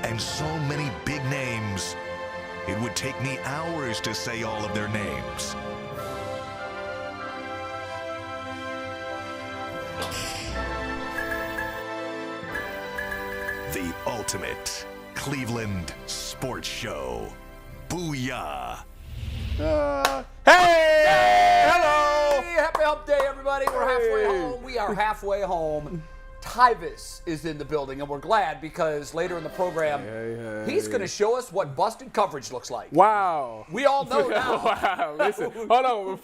and so many big names, it would take me hours to say all of their names. The ultimate Cleveland sports show. Booyah! Hey! Hello! Hey, happy hump day, everybody. We're halfway home. We are halfway home. Tyvis is in the building, and we're glad because later in the program, he's going to show us what busted coverage looks like. Wow. We all know now. Wow. Listen, hold on.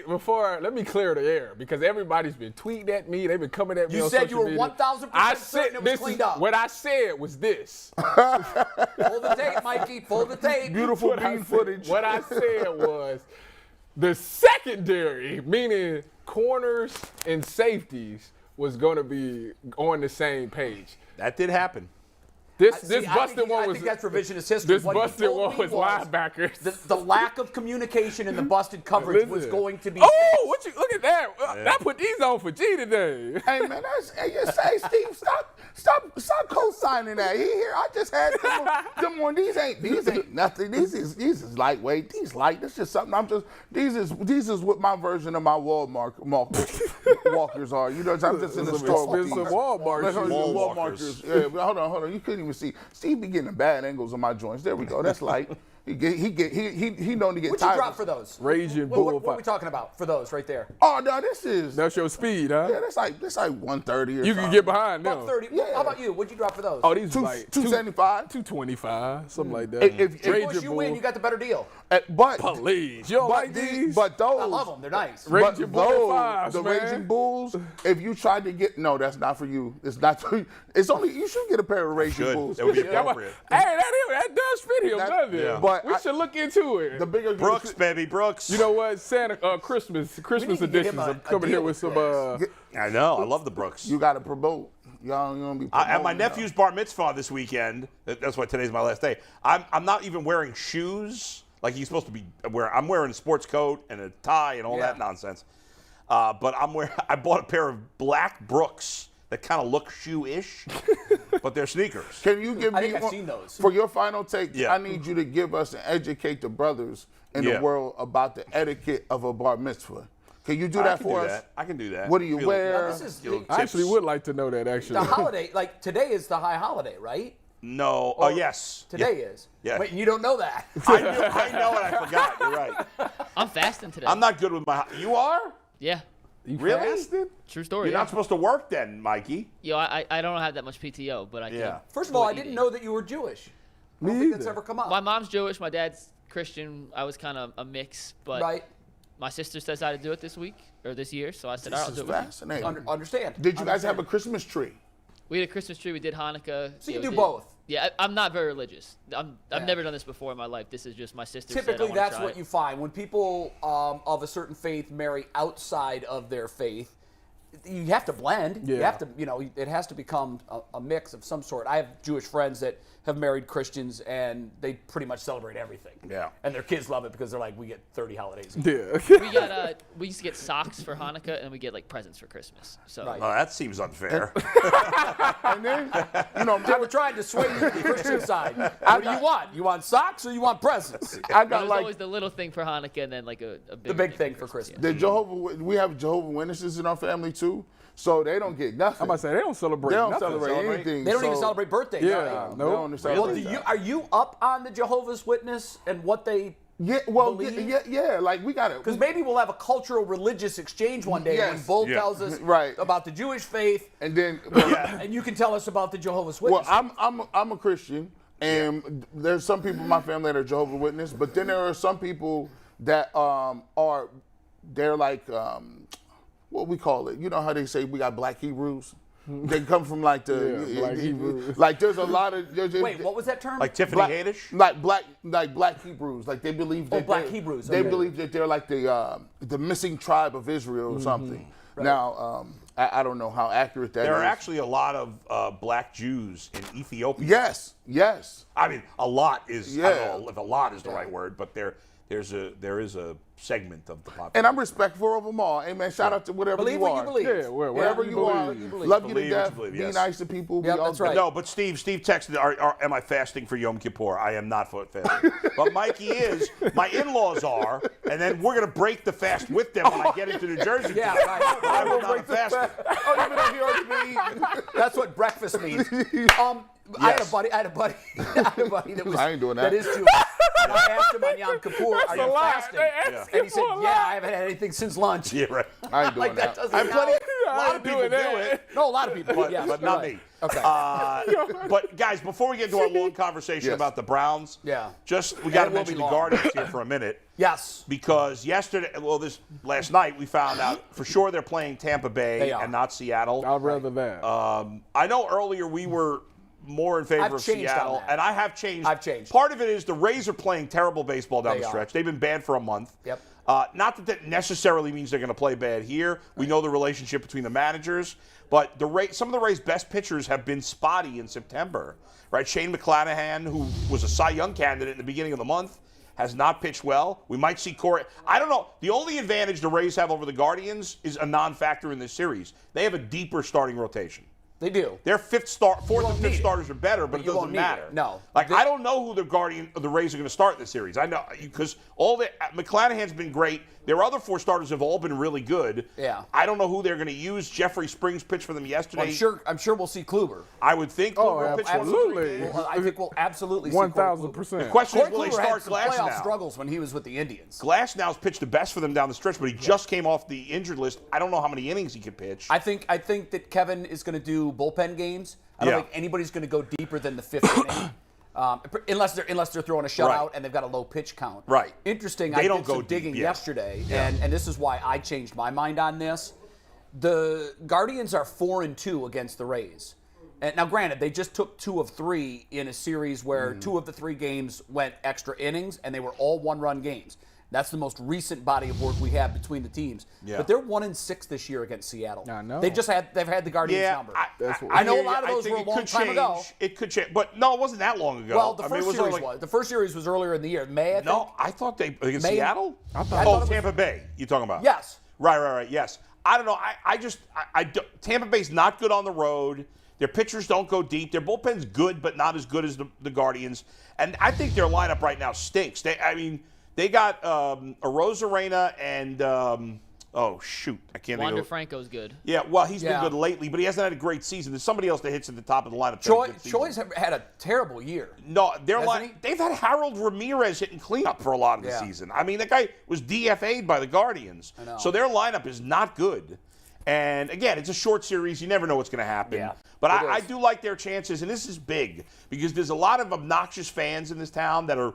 Before, let me clear the air because everybody's been tweeting at me. They've been coming at me You on said social you were media. 1,000% certain it was cleaned up. What I said was this. Pull the tape, Mikey. Pull the tape. Beautiful bean footage. What I said was the secondary, meaning corners and safeties, was going to be on the same page. That did happen. This I busted one was. think that's revisionist history. This What he busted told one me was linebackers. The lack of communication in the busted coverage was Listen. going to be. Oh, look at that! I put these on for G today. Hey man, you say Steve, stop co-signing that. Here, I just had them on. These ain't nothing. These is lightweight. These light. This is something. These is what my version of my walkers are. You know, I'm just in the store with these. Expensive Walmart Markers. Yeah, but hold on. You couldn't even see. Steve be getting bad angles on my joints. There we go. That's light. He known to get What'd you tired. drop for those? Raging What Bull. are we talking about for those right there? Oh no, this is. That's your speed, huh? Yeah, that's like 130 or You can something. get behind them. $130. Yeah. How about you? What'd you drop for those? Oh, these are like 275. 225, something like that. If of course you win, you got the better deal. But Please, you don't like these? But those. I love them. They're nice. Raging But Bull those, fives, the man. Raging Bulls, if you tried to get, no, that's not for you. It's not for you. It's only, you should get a pair of Raging Bulls. That would be Yeah, but- appropriate. Hey, that does fit him, That- doesn't it? yeah. But we should look into it. The bigger Brooks, baby, Brooks. You know what? Christmas need to get editions. him a I'm coming here deal with with some. I know. I love the Brooks. you got to promote. Y'all don't be promoting. At my nephew's bar mitzvah this weekend, that's why today's my last day, I'm not even wearing shoes like he's supposed to be wearing. I'm wearing a sports coat and a tie and all that nonsense. But I bought a pair of black Brooks that kind of look shoe-ish, but they're sneakers. Can you give I me think I've one- seen those. For your final take, Yeah. I need you to give us and educate the brothers in Yeah. the world about the etiquette of a bar mitzvah. Can you do that for us? I can do that. What do you Feel- wear? Now, this is I actually would like to know that, actually. the holiday. Like today is the high holiday, right? No. Oh, yes. Today is. Yeah. Wait, you don't know that? I know and I forgot. You're right. I'm fasting today. I'm not good with my. You are? Yeah, You Really? fasted? true story. You're not supposed to work then, Mikey. Yo, I don't have that much PTO, but I can. Yeah. First of all, I didn't know that you were Jewish. I don't think that's ever come up. My mom's Jewish, my dad's Christian. I was kind of a mix, but Right. my sister decided to do it this year, so I said, all right, I'll This do is it with you. fascinating. Understand. Did you guys have a Understand. Christmas tree? We had a Christmas tree, we did Hanukkah. So you know, do did- both? Yeah, I'm not very religious. I've Yeah. never done this before in my life. This is just my sister said, I Typically, wanna that's try what it. you find when people of a certain faith marry outside of their faith. You have to blend. You Yeah. have to, it has to become a mix of some sort. I have Jewish friends that have married Christians, and they pretty much celebrate everything. Yeah. And their kids love it because they're like, we get 30 holidays. Yeah. We used to get socks for Hanukkah, and we get like presents for Christmas. So Right. Oh, that seems unfair. And then, They were trying to sway you to the Christian side. What do you want? You want socks or you want presents? I But got there's like always the little thing for Hanukkah, and then like a big The big thing for Christmas. we have Jehovah's Witnesses in our family too, so they don't get nothing. I'm about to say, they don't celebrate They don't nothing. celebrate anything. They don't even so- celebrate birthdays. Yeah, right? They no. don't celebrate Well, that. are you up on the Jehovah's Witness and what they? Yeah, well, believe? yeah, like we got it. Because maybe we'll have a cultural religious exchange one day when Yes. Bull Yeah. tells us Right. about the Jewish faith, And then, and you can tell us about the Jehovah's well, Witness. I'm a Christian, and there's some people in my family that are Jehovah's Witness, but then there are some people that they're like what we call it. You know how they say we got black Hebrews. They come from like Black Hebrews. like there's a lot of Wait, what was that term? Like Tiffany black, Haddish? like black Hebrews, like they believe that black they- Hebrews, They okay. believe that they're like the missing tribe of Israel or something. Now, I don't know how accurate that is. There are actually a lot of black Jews in Ethiopia. yes. I mean, a lot is, I Yeah. don't know if a lot is the right word, but there's there is a segment of the population. And I'm respectful of them all. Hey, man, shout out to whatever Believe you what are. you believe. Yeah, Wherever you are, love you to Believe what death. you believe, Be yes. nice to people. Yep, be all that's right. No, but Steve texted, am I fasting for Yom Kippur? I am not fasting. But Mikey is. My in-laws are. And then we're going to break the fast with them when I get into New Jersey. Yeah, today. right. I will not fast. Oh, even though he already been eating. That's what breakfast means. I had a buddy that was. I ain't doing that. That is Jewish. And I asked him on Yom Kippur, "Are you fasting?" And he said, "Yeah, I haven't had anything since lunch." Yeah, right. I ain't doing Like that that. doesn't I have plenty. count. A lot of people do it. No, a lot of people. But, Yes, but you're not right. me. Okay. But guys, before we get into our long conversation Yes. about the Browns, we got to will mention be the long. Guardians here for a minute. Yes. Because last night we found out for sure they're playing Tampa Bay They are. and not Seattle. I'd rather that. I know earlier we were more in favor I've of changed on Seattle, that. and I have changed. I've changed. Part of it is the Rays are playing terrible baseball down They the are. stretch. They've been bad for a month. Yep. Not that necessarily means they're going to play bad here. We know the relationship between the managers, but some of the Rays' best pitchers have been spotty in September. Right? Shane McClanahan, who was a Cy Young candidate in the beginning of the month, has not pitched well. We might see Corey. I don't know. The only advantage the Rays have over the Guardians is a non-factor in this series. They have a deeper starting rotation. They do. Their fourth and fifth starters are better, but it you doesn't won't need matter. it. No. Like, I don't know who the Rays are going to start in this series. I know, because McClanahan's been great. Their other four starters have all been really good. Yeah. I don't know who they're going to use. Jeffrey Springs pitched for them yesterday. I'm sure we'll see Kluber. I would think Kluber will pitch one of the three absolutely. games. Well, I think we'll absolutely see 1,000%. The question Corey is, will they Kluber had start some Glass playoff now? struggles when he was with the Indians. Glasnow's pitched the best for them down the stretch, but he just came off the injured list. I don't know how many innings he can pitch. I think that Kevin is going to do bullpen games. I don't think anybody's going to go deeper than the fifth inning, unless they're throwing a shutout Right. and they've got a low pitch count. Right. Interesting. They I don't did go some deep, digging yeah. yesterday, and this is why I changed my mind on this. The Guardians are 4-2 against the Rays. And now, granted, they just took 2 of 3 in a series where 2 of the 3 games went extra innings, and they were all one-run games. That's the most recent body of work we have between the teams. Yeah. But they're 1-6 this year against Seattle. I know. They've had the Guardians number. I know hear a lot you. of those I think were a it long could time change. ago. It could change, but no, it wasn't that long ago. Well, the I mean, first it was series like, was. The first series was earlier in the year, May. I think. No, I thought they against May- Seattle. I thought it was- Tampa Bay. You talking about? Yes. Right. Yes. I don't know. Tampa Bay's not good on the road. Their pitchers don't go deep. Their bullpen's good, but not as good as the Guardians. And I think their lineup right now stinks. They got Arozarena and I can't think Wander of. Franco's good. Yeah, well, he's been Yeah. good lately, but he hasn't had a great season. There's somebody else that hits at the top of the lineup. Troy's had a terrible year. No, Hasn't he? they've had Harold Ramirez hitting cleanup for a lot of the Yeah. season. I mean, that guy was DFA'd by the Guardians. I know. So their lineup is not good. And again, it's a short series. You never know what's going to happen. Yeah, but it I is. do like their chances, and this is big because there's a lot of obnoxious fans in this town that are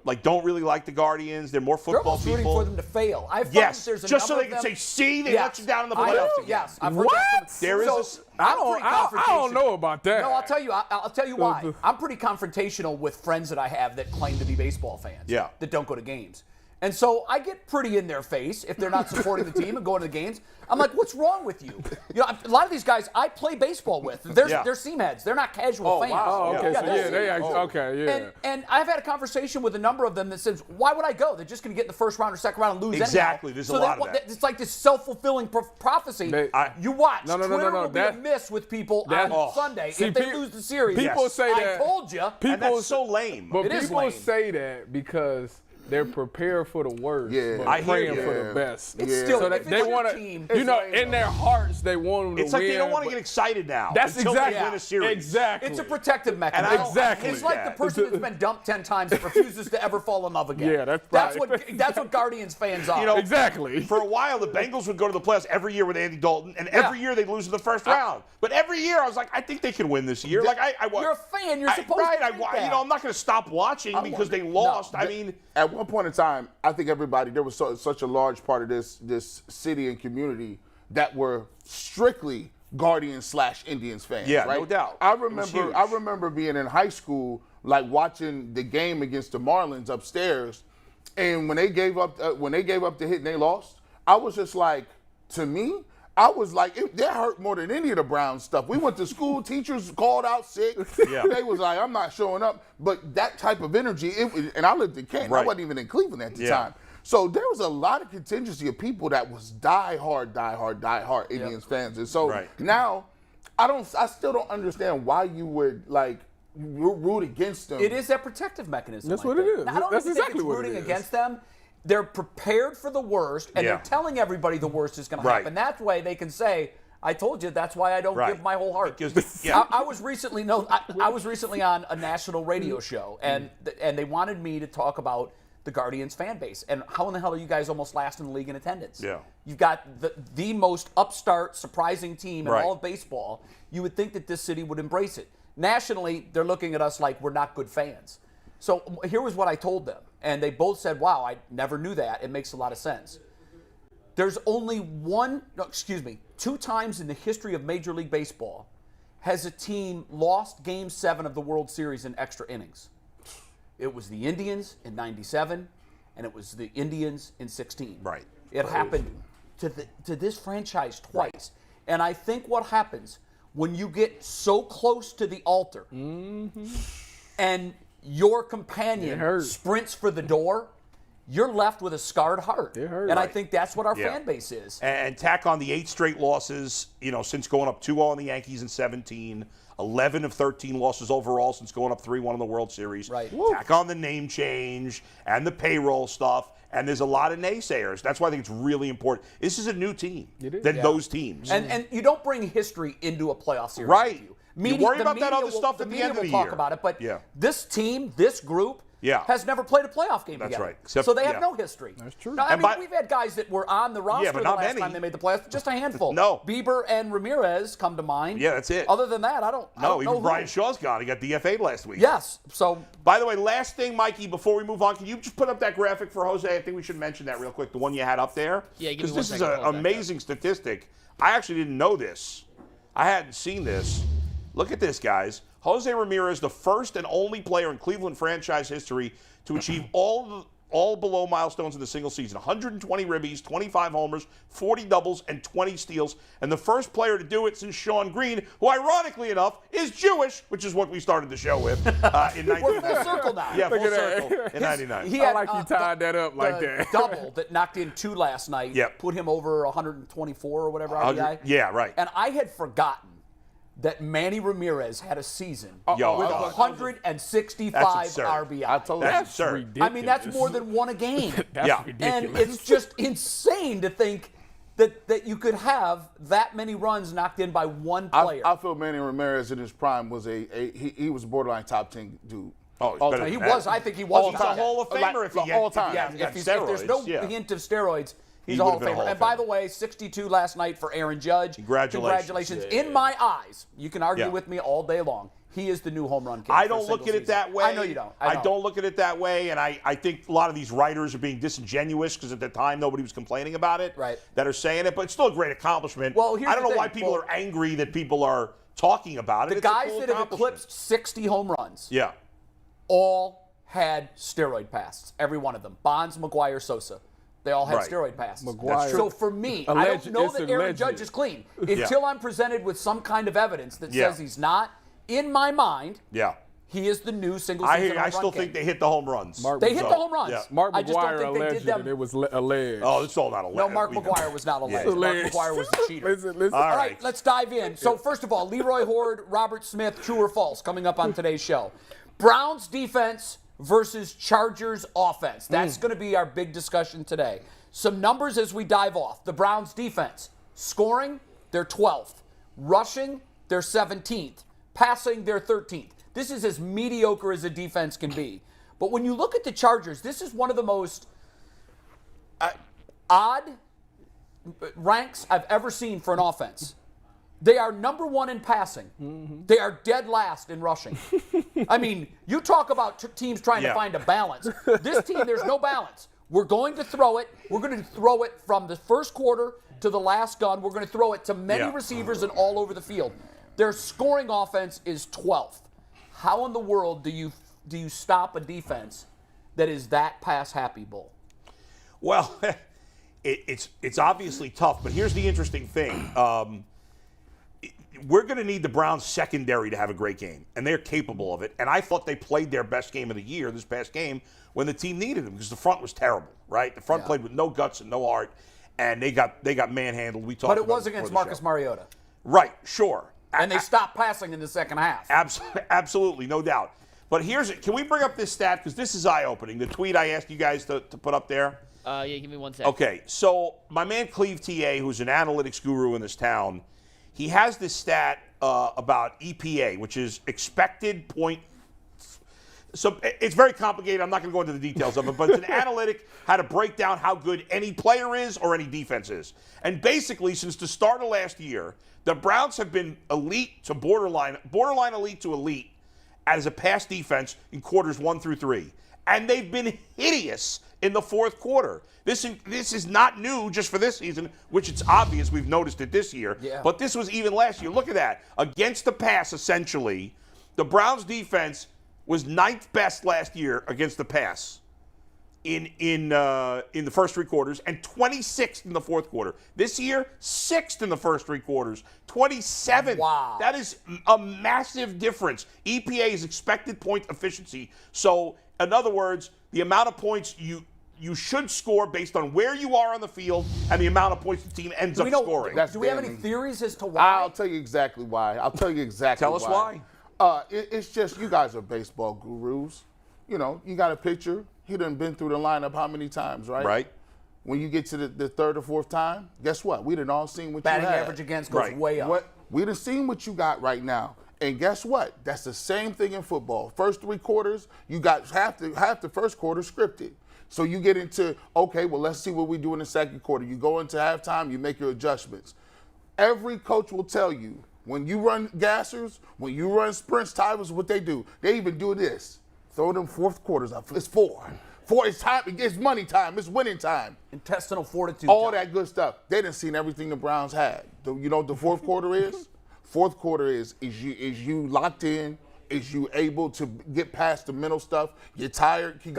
like don't really like the Guardians. They're more They're football almost rooting people. for them to fail. I've found Yes, that there's a just so number they of can them- say, "See, they Yes. let you down in the I playoffs." know, again. yes, I've heard What? that from- There is so, a- I'm pretty I don't confrontational. know about that. No, I'll tell you. I'll tell you why. I'm pretty confrontational with friends that I have that claim to be baseball fans. Yeah. That don't go to games. And so I get pretty in their face if they're not supporting the team and going to the games. I'm like, what's wrong with you? You know, a lot of these guys I play baseball with. They're seam heads. They're not casual fans. Oh, okay. So they're they seam actually, heads. okay, yeah. And I've had a conversation with a number of them that says, why would I go? They're just going to get in the first round or second round and lose Exactly. anyhow. There's So a lot of that. It's like this self-fulfilling prophecy. You watch. No, Twitter will be a miss with people on Sunday if they lose the series. People say I that. told you. And that's so lame. But It is people lame. say that because they're prepared for the worst, Yeah. but I hear praying you. for the best. It's still, So if they it's your want to, team, you know, it's in their hearts, they want them to It's win. like they don't want to but get excited now. That's until exactly they win a series. Exactly. It's a protective And mechanism. I don't- Exactly. It's like that. the person that's been dumped 10 times that refuses to ever fall in love again. Yeah, that's that's what Guardians fans are. You know, exactly. For a while, the Bengals would go to the playoffs every year with Andy Dalton, and every year they'd lose in the first round. But every year, I was like, I think they can win this year. Like You're a fan. You're supposed to think that. You know, I'm not going to stop watching because they lost. No. I mean, At one point in time, I think there was such a large part of this city and community that were strictly Guardians/Indians fans. Yeah, right? no doubt. I It was huge. remember being in high school, like watching the game against the Marlins upstairs, and when they gave up the hit and they lost, I was just like, to me, I was like, that hurt more than any of the Browns stuff. We went to school, teachers called out sick. Yeah. They was like, I'm not showing up. But that type of energy, and I lived in Canton. Right. I wasn't even in Cleveland at the Yeah. time. So there was a lot of contingency of people that was diehard Indians fans. And so now, I still don't understand why you would root against them. It is that protective mechanism. That's I what it think. is. Now, I don't That's even exactly think it's what it rooting is. against them. They're prepared for the worst, and Yeah. they're telling everybody the worst is going to Right. happen. That way they can say, I told you, that's why I don't Right. give my whole heart. Because- yeah. I was recently I was recently on a national radio show, and they wanted me to talk about the Guardians fan base and how in the hell are you guys almost last in the league in attendance? Yeah. You've got the most upstart, surprising team in Right. all of baseball. You would think that this city would embrace it. Nationally, they're looking at us like we're not good fans. So here was what I told them, and they both said, "Wow, I never knew that. It makes a lot of sense." There's only two times in the history of Major League Baseball has a team lost Game 7 of the World Series in extra innings. It was the Indians in '97, and it was the Indians in '16. Right. It happened to this franchise twice. And I think what happens when you get so close to the altar and your companion sprints for the door, you're left with a scarred heart. And I think that's what our fan base is. And tack on the 8 straight losses, since going up 2-0 on the Yankees in 17, 11 of 13 losses overall since going up 3-1 in the World Series. Right. Tack on the name change and the payroll stuff, and there's a lot of naysayers. That's why I think it's really important. This is a new team than those teams. And you don't bring history into a playoff series. Right. With you. You worry the about that media other stuff the at the media end of will the talk year. about it, but Yeah. this team, this group, has never played a playoff game That's together. right. Except- so they have yeah. no history. That's true. Now, we've had guys that were on the roster but the not last many. time they made the playoffs. Just a handful. No. Bieber and Ramirez come to mind. Yeah, that's it. Other than that, I don't know even who. Brian Shaw's gone. He got DFA'd last week. Yes. So By the way, last thing, Mikey, before we move on, can you just put up that graphic for Jose? I think we should mention that real quick, the one you had up there. Yeah, give me because one this is second. an Hold that amazing statistic. I actually didn't know this. I hadn't seen this. Look at this, guys. Jose Ramirez, the first and only player in Cleveland franchise history to achieve all below milestones in the single season. 120 ribbies, 25 homers, 40 doubles, and 20 steals. And the first player to do it since Sean Green, who ironically enough is Jewish, which is what we started the show with in 1999. we're full circle now. Yeah, full Look at circle that. in 99. He I had, like you tied that up like that. double that knocked in 2 last night. Yep. Put him over 124 or whatever RBI. Yeah, right. And I had forgotten that Manny Ramirez had a season Yo, with that's 165 absurd. RBI. I told you. That's absurd. ridiculous. I mean, that's more than one a game. That's Yeah. And ridiculous. it's just insane to think that you could have that many runs knocked in by one player. I feel Manny Ramirez in his prime was he was a borderline top 10 dude. Oh, he's All better time. he than that. was. I think he was. He's a Hall of Famer if he gets all time. Yeah, if there's no hint of steroids, he's He a Hall would've of been a Hall Famer. of And by Famer. the way, 62 last night for Aaron Judge. Congratulations. In my eyes, you can argue Yeah. with me all day long. He is the new home run king. I for a don't look single at it that season. way. I know you don't. I don't look at it that way, and I think a lot of these writers are being disingenuous because at the time nobody was complaining about it. Right. That are saying it, but it's still a great accomplishment. Well, here's I don't the know why thing. people Well, are angry that people are talking about it. The It's a guys cool that have accomplishment. eclipsed 60 home runs Yeah. all had steroid passes. Every one of them. Bonds, McGuire, Sosa. They all had Right. steroid passes. McGuire. So for me, I Alleged- don't know it's that Aaron alleged. Judge is clean until I'm presented with some kind of evidence that Yeah. says he's not. In my mind, Yeah. he is the new single I season hear. home I still run think king. they hit the home runs. They hit the home runs. Yeah. Mark I just don't McGuire think they did alleged them. and it was alleged. Oh, it's all not alleged. No, Mark McGuire was not alleged. Mark Alleged. McGuire was a cheater. Listen. All All right. right, let's dive in. So first of all, Leroy Hoard, Robert Smith, true or false, coming up on today's show. Browns defense versus Chargers offense. That's going to be our big discussion today. Some numbers as we dive off. The Browns defense, scoring, they're 12th. Rushing, they're 17th. Passing, they're 13th. This is as mediocre as a defense can be. But when you look at the Chargers, this is one of the most odd ranks I've ever seen for an offense. They are number 1 in passing. They are dead last in rushing. I mean, you talk about teams trying to find a balance. This team, there's no balance. We're going to throw it. We're going to throw it from the first quarter to the last gun. We're going to throw it to many receivers and all over the field. Their scoring offense is 12th. How in the world do you stop a defense that is that pass happy, Bull? Well, it's obviously tough, but here's the interesting thing. We're going to need the Browns secondary to have a great game, and they're capable of it. And I thought they played their best game of the year this past game when the team needed them because the front was terrible, right? The front played with no guts and no heart, and they got manhandled. We talked But it about was it against before the Marcus show. Mariota. Right, sure. And they stopped passing in the second half. Absolutely, no doubt. But can we bring up this stat? Because this is eye-opening. The tweet I asked you guys to put up there. Yeah, give me 1 second. Okay, so my man Cleve TA, who's an analytics guru in this town, he has this stat about EPA, which is expected point. So it's very complicated. I'm not going to go into the details of it, but it's an analytic how to break down how good any player is or any defense is. And basically, since the start of last year, the Browns have been elite to borderline elite to elite as a pass defense in quarters 1 through 3. And they've been hideous in the fourth quarter. This is not new just for this season, which it's obvious we've noticed it this year. Yeah. But this was even last year. Look at that. Against the pass, essentially, the Browns defense was 9th best last year against the pass in the first 3 quarters and 26th in the fourth quarter. This year, 6th in the first 3 quarters, 27th. Wow. That is a massive difference. EPA is expected point efficiency. So, in other words, the amount of points you should score based on where you are on the field and the amount of points the team ends up scoring. Do we have any theories as to why? I'll tell you exactly why. Tell us why. It's just you guys are baseball gurus. You know, you got a pitcher. He done been through the lineup how many times, right? Right. When you get to the third or fourth time, guess what? We done all seen what Batting you had. average against goes way up. We done seen what you got right now. And guess what? That's the same thing in football. First 3 quarters, you got half the first quarter scripted. So you get into, okay, well, let's see what we do in the second quarter. You go into halftime, you make your adjustments. Every coach will tell you, when you run gassers, when you run sprints, Tyvis, what they do. They even do this. Throw them fourth quarters up. It's 4. 4 is time. It's money time. It's winning time. Intestinal fortitude. All that good stuff. They done seen everything the Browns had. You know what the fourth quarter is? Fourth quarter is you locked in? Is you able to get past the mental stuff? You're tired? Can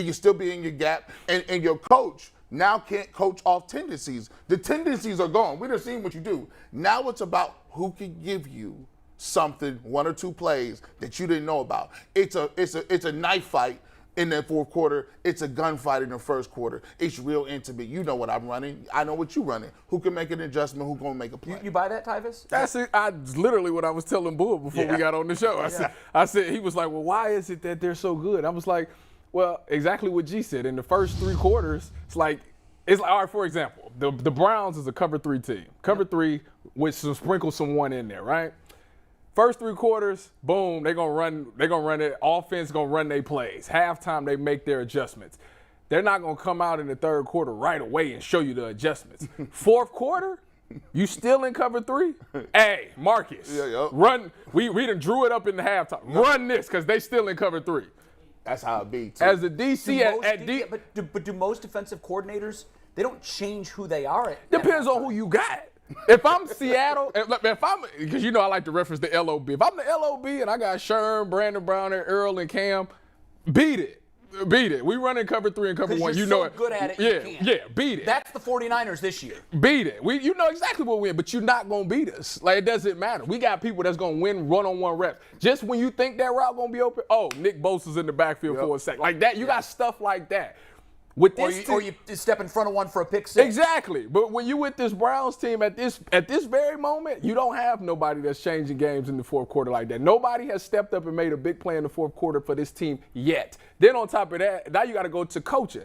you still be in your gap? And your coach now can't coach off tendencies. The tendencies are gone. We done seen what you do. Now it's about who can give you something, 1 or 2 plays that you didn't know about. It's a knife fight in the fourth quarter. It's a gunfight in the first quarter. It's real intimate. You know what I'm running. I know what you're running. Who can make an adjustment? Who going to make a play? You buy that, Tyvis? That's it. That's literally what I was telling Bull before we got on the show. I said, he was like, well, why is it that they're so good? I was like, well, exactly what G said. In the first 3 quarters, it's like, all right, for example, the Browns is a cover 3 team. Cover 3 with sprinkle some 1 in there, right? First 3 quarters, boom, they're gonna run it. Offense gonna run their plays. Halftime, they make their adjustments. They're not gonna come out in the third quarter right away and show you the adjustments. Fourth quarter, you still in cover 3? Hey, Marcus, run. We done drew it up in the halftime. Run this, because they still in cover 3. That's how it be, too. As a DC But do most defensive coordinators, they don't change who they are? Depends on who you got. If I'm Seattle, because you know I like to reference the LOB. If I'm the LOB and I got Sherm, Brandon Browner, Earl, and Cam, beat it. We run in cover 3 and cover 1. You're so good at it, beat it. That's the 49ers this year. Beat it. You know exactly what we win, but you're not going to beat us. Like, it doesn't matter. We got people that's going to win one-on-one reps. Just when you think that route going to be open, Nick Bosa's in the backfield for a sec. Like that, you got stuff like that. With this or you step in front of one for a pick 6. Exactly. But when you with this Browns team at this very moment, you don't have nobody that's changing games in the fourth quarter like that. Nobody has stepped up and made a big play in the fourth quarter for this team yet. Then on top of that, now you got to go to coaching.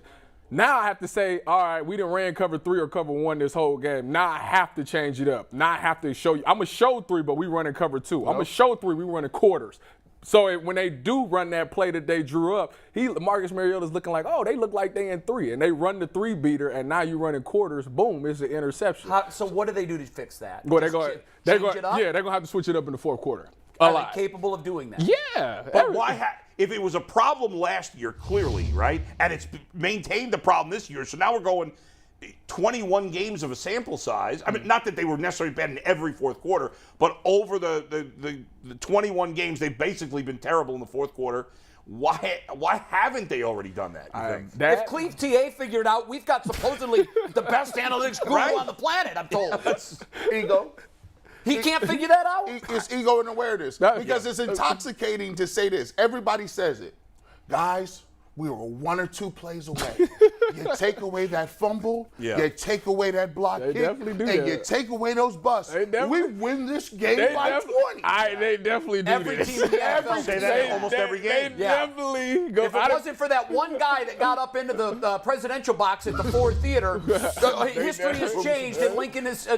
Now I have to say, all right, we done ran cover 3 or cover 1 this whole game. Now I have to change it up. Now I have to show you. I'm going to show 3, but we running cover 2. I'm going to show 3, we running quarters. So when they do run that play that they drew up, Marcus Mariota's looking like, they look like they in 3. And they run the 3 beater, and now you running quarters, boom, it's an interception. So what do they do to fix that? Well, they're going to have to switch it up in the fourth quarter. Are they capable of doing that? Yeah. But if it was a problem last year, clearly, right, and it's maintained the problem this year, so now we're going 21 games of a sample size. I mean, not that they were necessarily bad in every fourth quarter, but over the 21 games, they've basically been terrible in the fourth quarter. Why haven't they already done that? You think? If Cleve TA figured out, we've got supposedly the best analytics guru on the planet, I'm told. Ego. He can't figure that out? It's ego and awareness. Because it's intoxicating to say this. Everybody says it. Guys, we were 1 or 2 plays away. You take away that fumble, you take away that block kick, and you take away those busts. We win this game by 20. They definitely do Every this. team in the NFL say that in almost every game. They definitely go. If it wasn't for that one guy that got up into the presidential box at the Ford Theater, history has changed, and Lincoln is,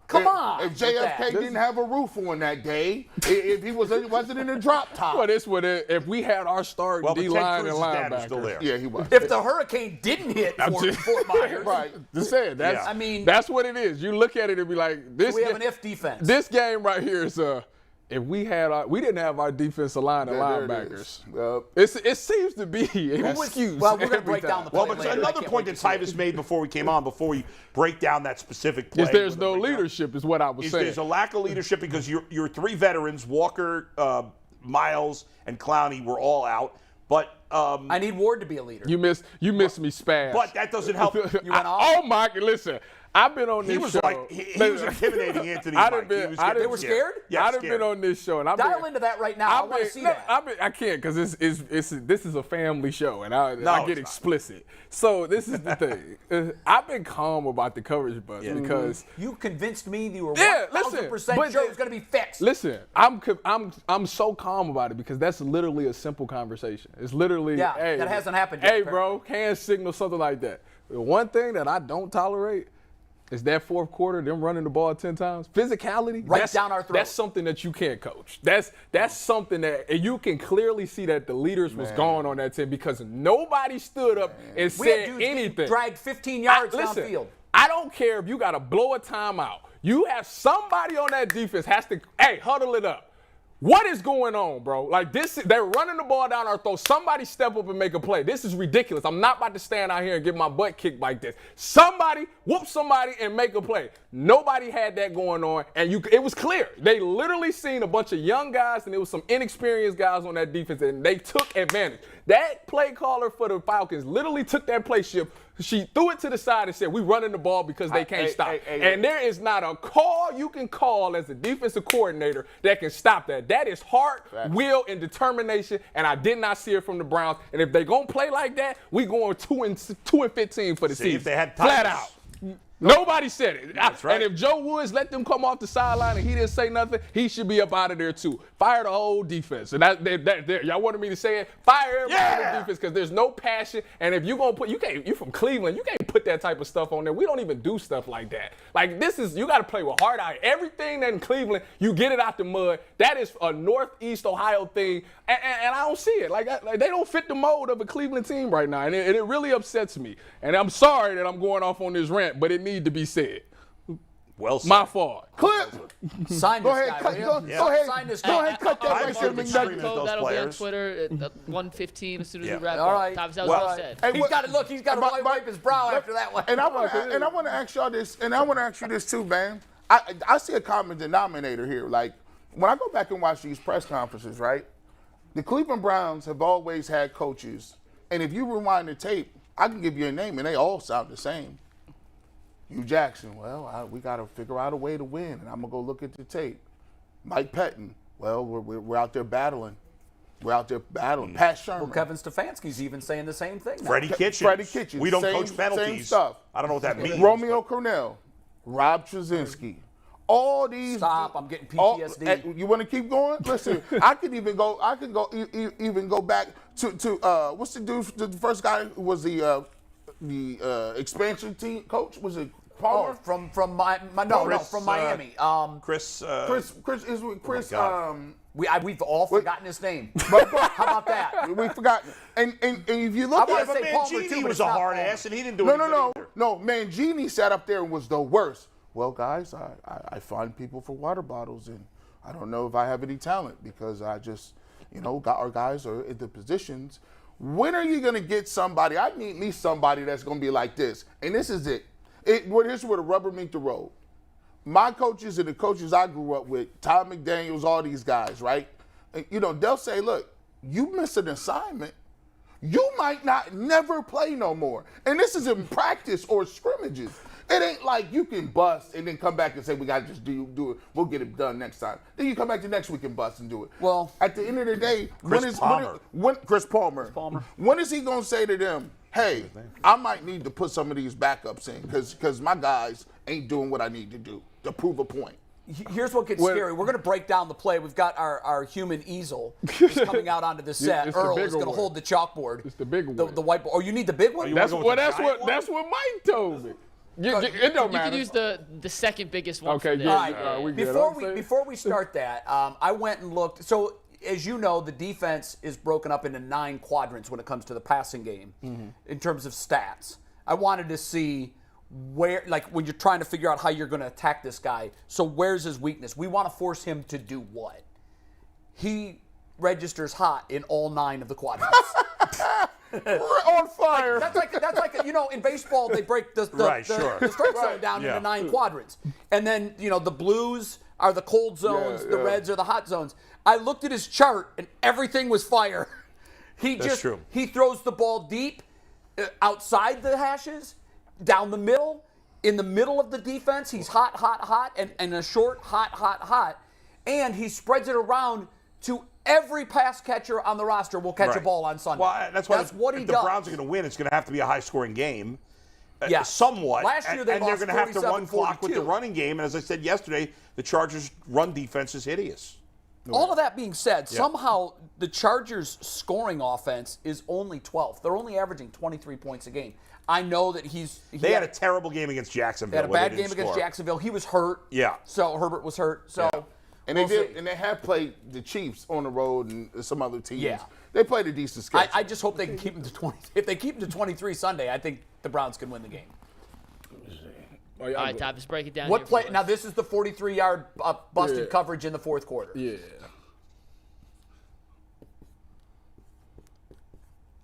come on. If JFK didn't have a roof on that day, if he wasn't in a drop top. Well, this would if we had our start D-line and linebackers. Still there. Yeah, he was. If the hurricane didn't hit Fort Myers. Right. Just saying. That's what it is. You look at it and be like, this. We have an if defense. This game right here is if we didn't have our defensive line and linebackers. It seems to be an excuse. Well, we're going to break down the play but later. another point that Tyvis made before we break down that specific play. Is there's no leadership, is what I was saying. There's a lack of leadership because your 3 veterans, Walker, Miles, and Clowney, were all out. But I need Ward to be a leader. You missed me, Spaz. But that doesn't help. You went off? Oh my! Listen, I've been on this show. He was intimidating Anthony. They were scared? Yeah, I've been on this show, and Dial into that right now. I want to see that. I can't because this is a family show, and I get explicit. So this is the thing. I've been calm about the coverage bus because you convinced me you were 1,000% 100% sure it was going to be fixed. Listen, I'm so calm about it because that's literally a simple conversation. It's literally, hey, that hasn't happened yet. Hey, bro, hand signal, something like that. The one thing that I don't tolerate is that fourth quarter, them running the ball 10 times. Physicality, down our throat. That's something that you can't coach. That's something that and you can clearly see that the leaders was gone on that team because nobody stood up and said anything. Dragged 15 yards downfield. I don't care if you got to blow a timeout. You have somebody on that defense has to, huddle it up. What is going on, bro? Like they're running the ball down our throat. Somebody step up and make a play. This is ridiculous. I'm not about to stand out here and get my butt kicked like this. Somebody whoop somebody and make a play. Nobody had that going on, and it was clear. They literally seen a bunch of young guys, and there was some inexperienced guys on that defense, and they took advantage. That play caller for the Falcons literally took that play shift. She threw it to the side and said, we running the ball because they can't stop. And there is not a call you can call as a defensive coordinator that can stop that. That is heart, will, and determination, and I did not see it from the Browns. And if they're going to play like that, we going 2-15 for the season. If they had flat out. Nobody said it. That's right. And if Joe Woods let them come off the sideline and he didn't say nothing, he should be up out of there too. Fire the whole defense. And y'all wanted me to say it? Fire everybody on the defense because there's no passion. And if you're going to you're from Cleveland, you can't put that type of stuff on there. We don't even do stuff like that. Like you got to play with heart out. Everything that in Cleveland, you get it out the mud. That is a Northeast Ohio thing. And I don't see it. Like they don't fit the mold of a Cleveland team right now. And it really upsets me. And I'm sorry that I'm going off on this rant, but it needs to be said. Well said. My fault. Clip. Sign this guy. Go ahead. Sign this Go guy. ahead, cut that right there, McNuggets. That'll be on Twitter at 1:15 as soon as we wrap All up. right. That was what I said. Hey, He's got to wipe his brow after that one. And I want to ask y'all this, and I want to ask you this too, man. I see a common denominator here. Like, when I go back and watch these press conferences, right, the Cleveland Browns have always had coaches, and if you rewind the tape, I can give you a name, and they all sound the same. Hugh Jackson, well, we got to figure out a way to win, and I'm going to go look at the tape. Mike Pettin, well, we're out there battling. We're out there battling. Pat Sherman. Well, Kevin Stefanski's even saying the same thing now. Freddie Kitchens. We don't same, coach penalties. Same stuff. I don't know what that means. Romeo Cornell, Rob Trzynski. All these. Stop! I'm getting PTSD. You want to keep going? Listen, I can even go back to what's the dude? The first guy who was the expansion team coach. Was it Palmer? From Miami. Chris. We've all forgotten his name. How about that? We've forgotten. And if you look at say Palmer too, Mangini but was a hard ass, and he didn't do anything. No. Mangini sat up there and was the worst. Well, guys, I find people for water bottles, and I don't know if I have any talent because I just, our guys are in the positions. When are you going to get somebody? I need me somebody that's going to be like this. And this is it. Here's where the rubber meet the road. My coaches and the coaches I grew up with, Tom McDaniels, all these guys, right? They'll say, look, you miss an assignment, you might not never play no more. And this is in practice or scrimmages. It ain't like you can bust and then come back and say, we got to just do it. We'll get it done next time. Then you come back the next week and bust and do it. Well, at the end of the day, Chris Palmer. Chris Palmer. When is he going to say to them, hey, I might need to put some of these backups in because my guys ain't doing what I need to do to prove a point? Here's what gets scary. We're going to break down the play. We've got our human easel who's coming out onto the set. Earl is going to hold the chalkboard. It's the big one. The whiteboard. Oh, you need the big one? That's what Mike told me. It don't matter. You can use the second biggest one. Okay, for yeah. Before we start that, I went and looked. So, as you know, the defense is broken up into 9 quadrants when it comes to the passing game in terms of stats. I wanted to see where, like, when you're trying to figure out how you're going to attack this guy. So, where's his weakness? We want to force him to do what? He registers hot in all 9 of the quadrants. We're on fire. That's like in baseball they break the strike zone down into 9 quadrants, and then the blues are the cold zones, the reds are the hot zones. I looked at his chart and everything was fire. He throws the ball deep, outside the hashes, down the middle, in the middle of the defense. He's hot, and a short hot, and he spreads it around to every pass catcher on the roster will catch a ball on Sunday. Well, that's what he does. If the Browns are going to win, it's going to have to be a high-scoring game. Somewhat. Last year and they're going to have to run clock with the running game. And as I said yesterday, the Chargers' run defense is hideous. All of that being said, somehow the Chargers' scoring offense is only 12th. They're only averaging 23 points a game. I know that they had a terrible game against Jacksonville. They had a bad game against Jacksonville. He was hurt. Yeah. So Herbert was hurt. So. Yeah. And they have played the Chiefs on the road and some other teams. Yeah. They played a decent schedule. I just hope they can keep them to 20. If they keep them to 23 Sunday, I think the Browns can win the game. All right, Tyvis, break it down. What play? Now this is the 43-yard busted coverage in the fourth quarter. Yeah.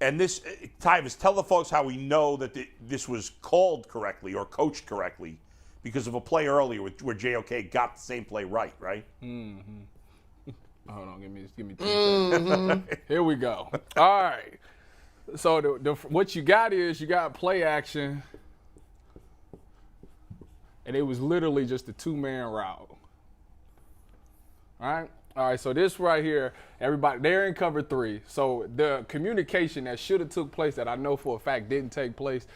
And this, Tyvis, tell the folks how we know that this was called correctly or coached correctly. Because of a play earlier where JOK got the same play right? Mm-hmm. Hold on, give me 2 seconds. Here we go. All right. So what you got is you got play action, and it was literally just a 2-man route. All right. So this right here, everybody, they're in cover 3. So the communication that should have took place that I know for a fact didn't take place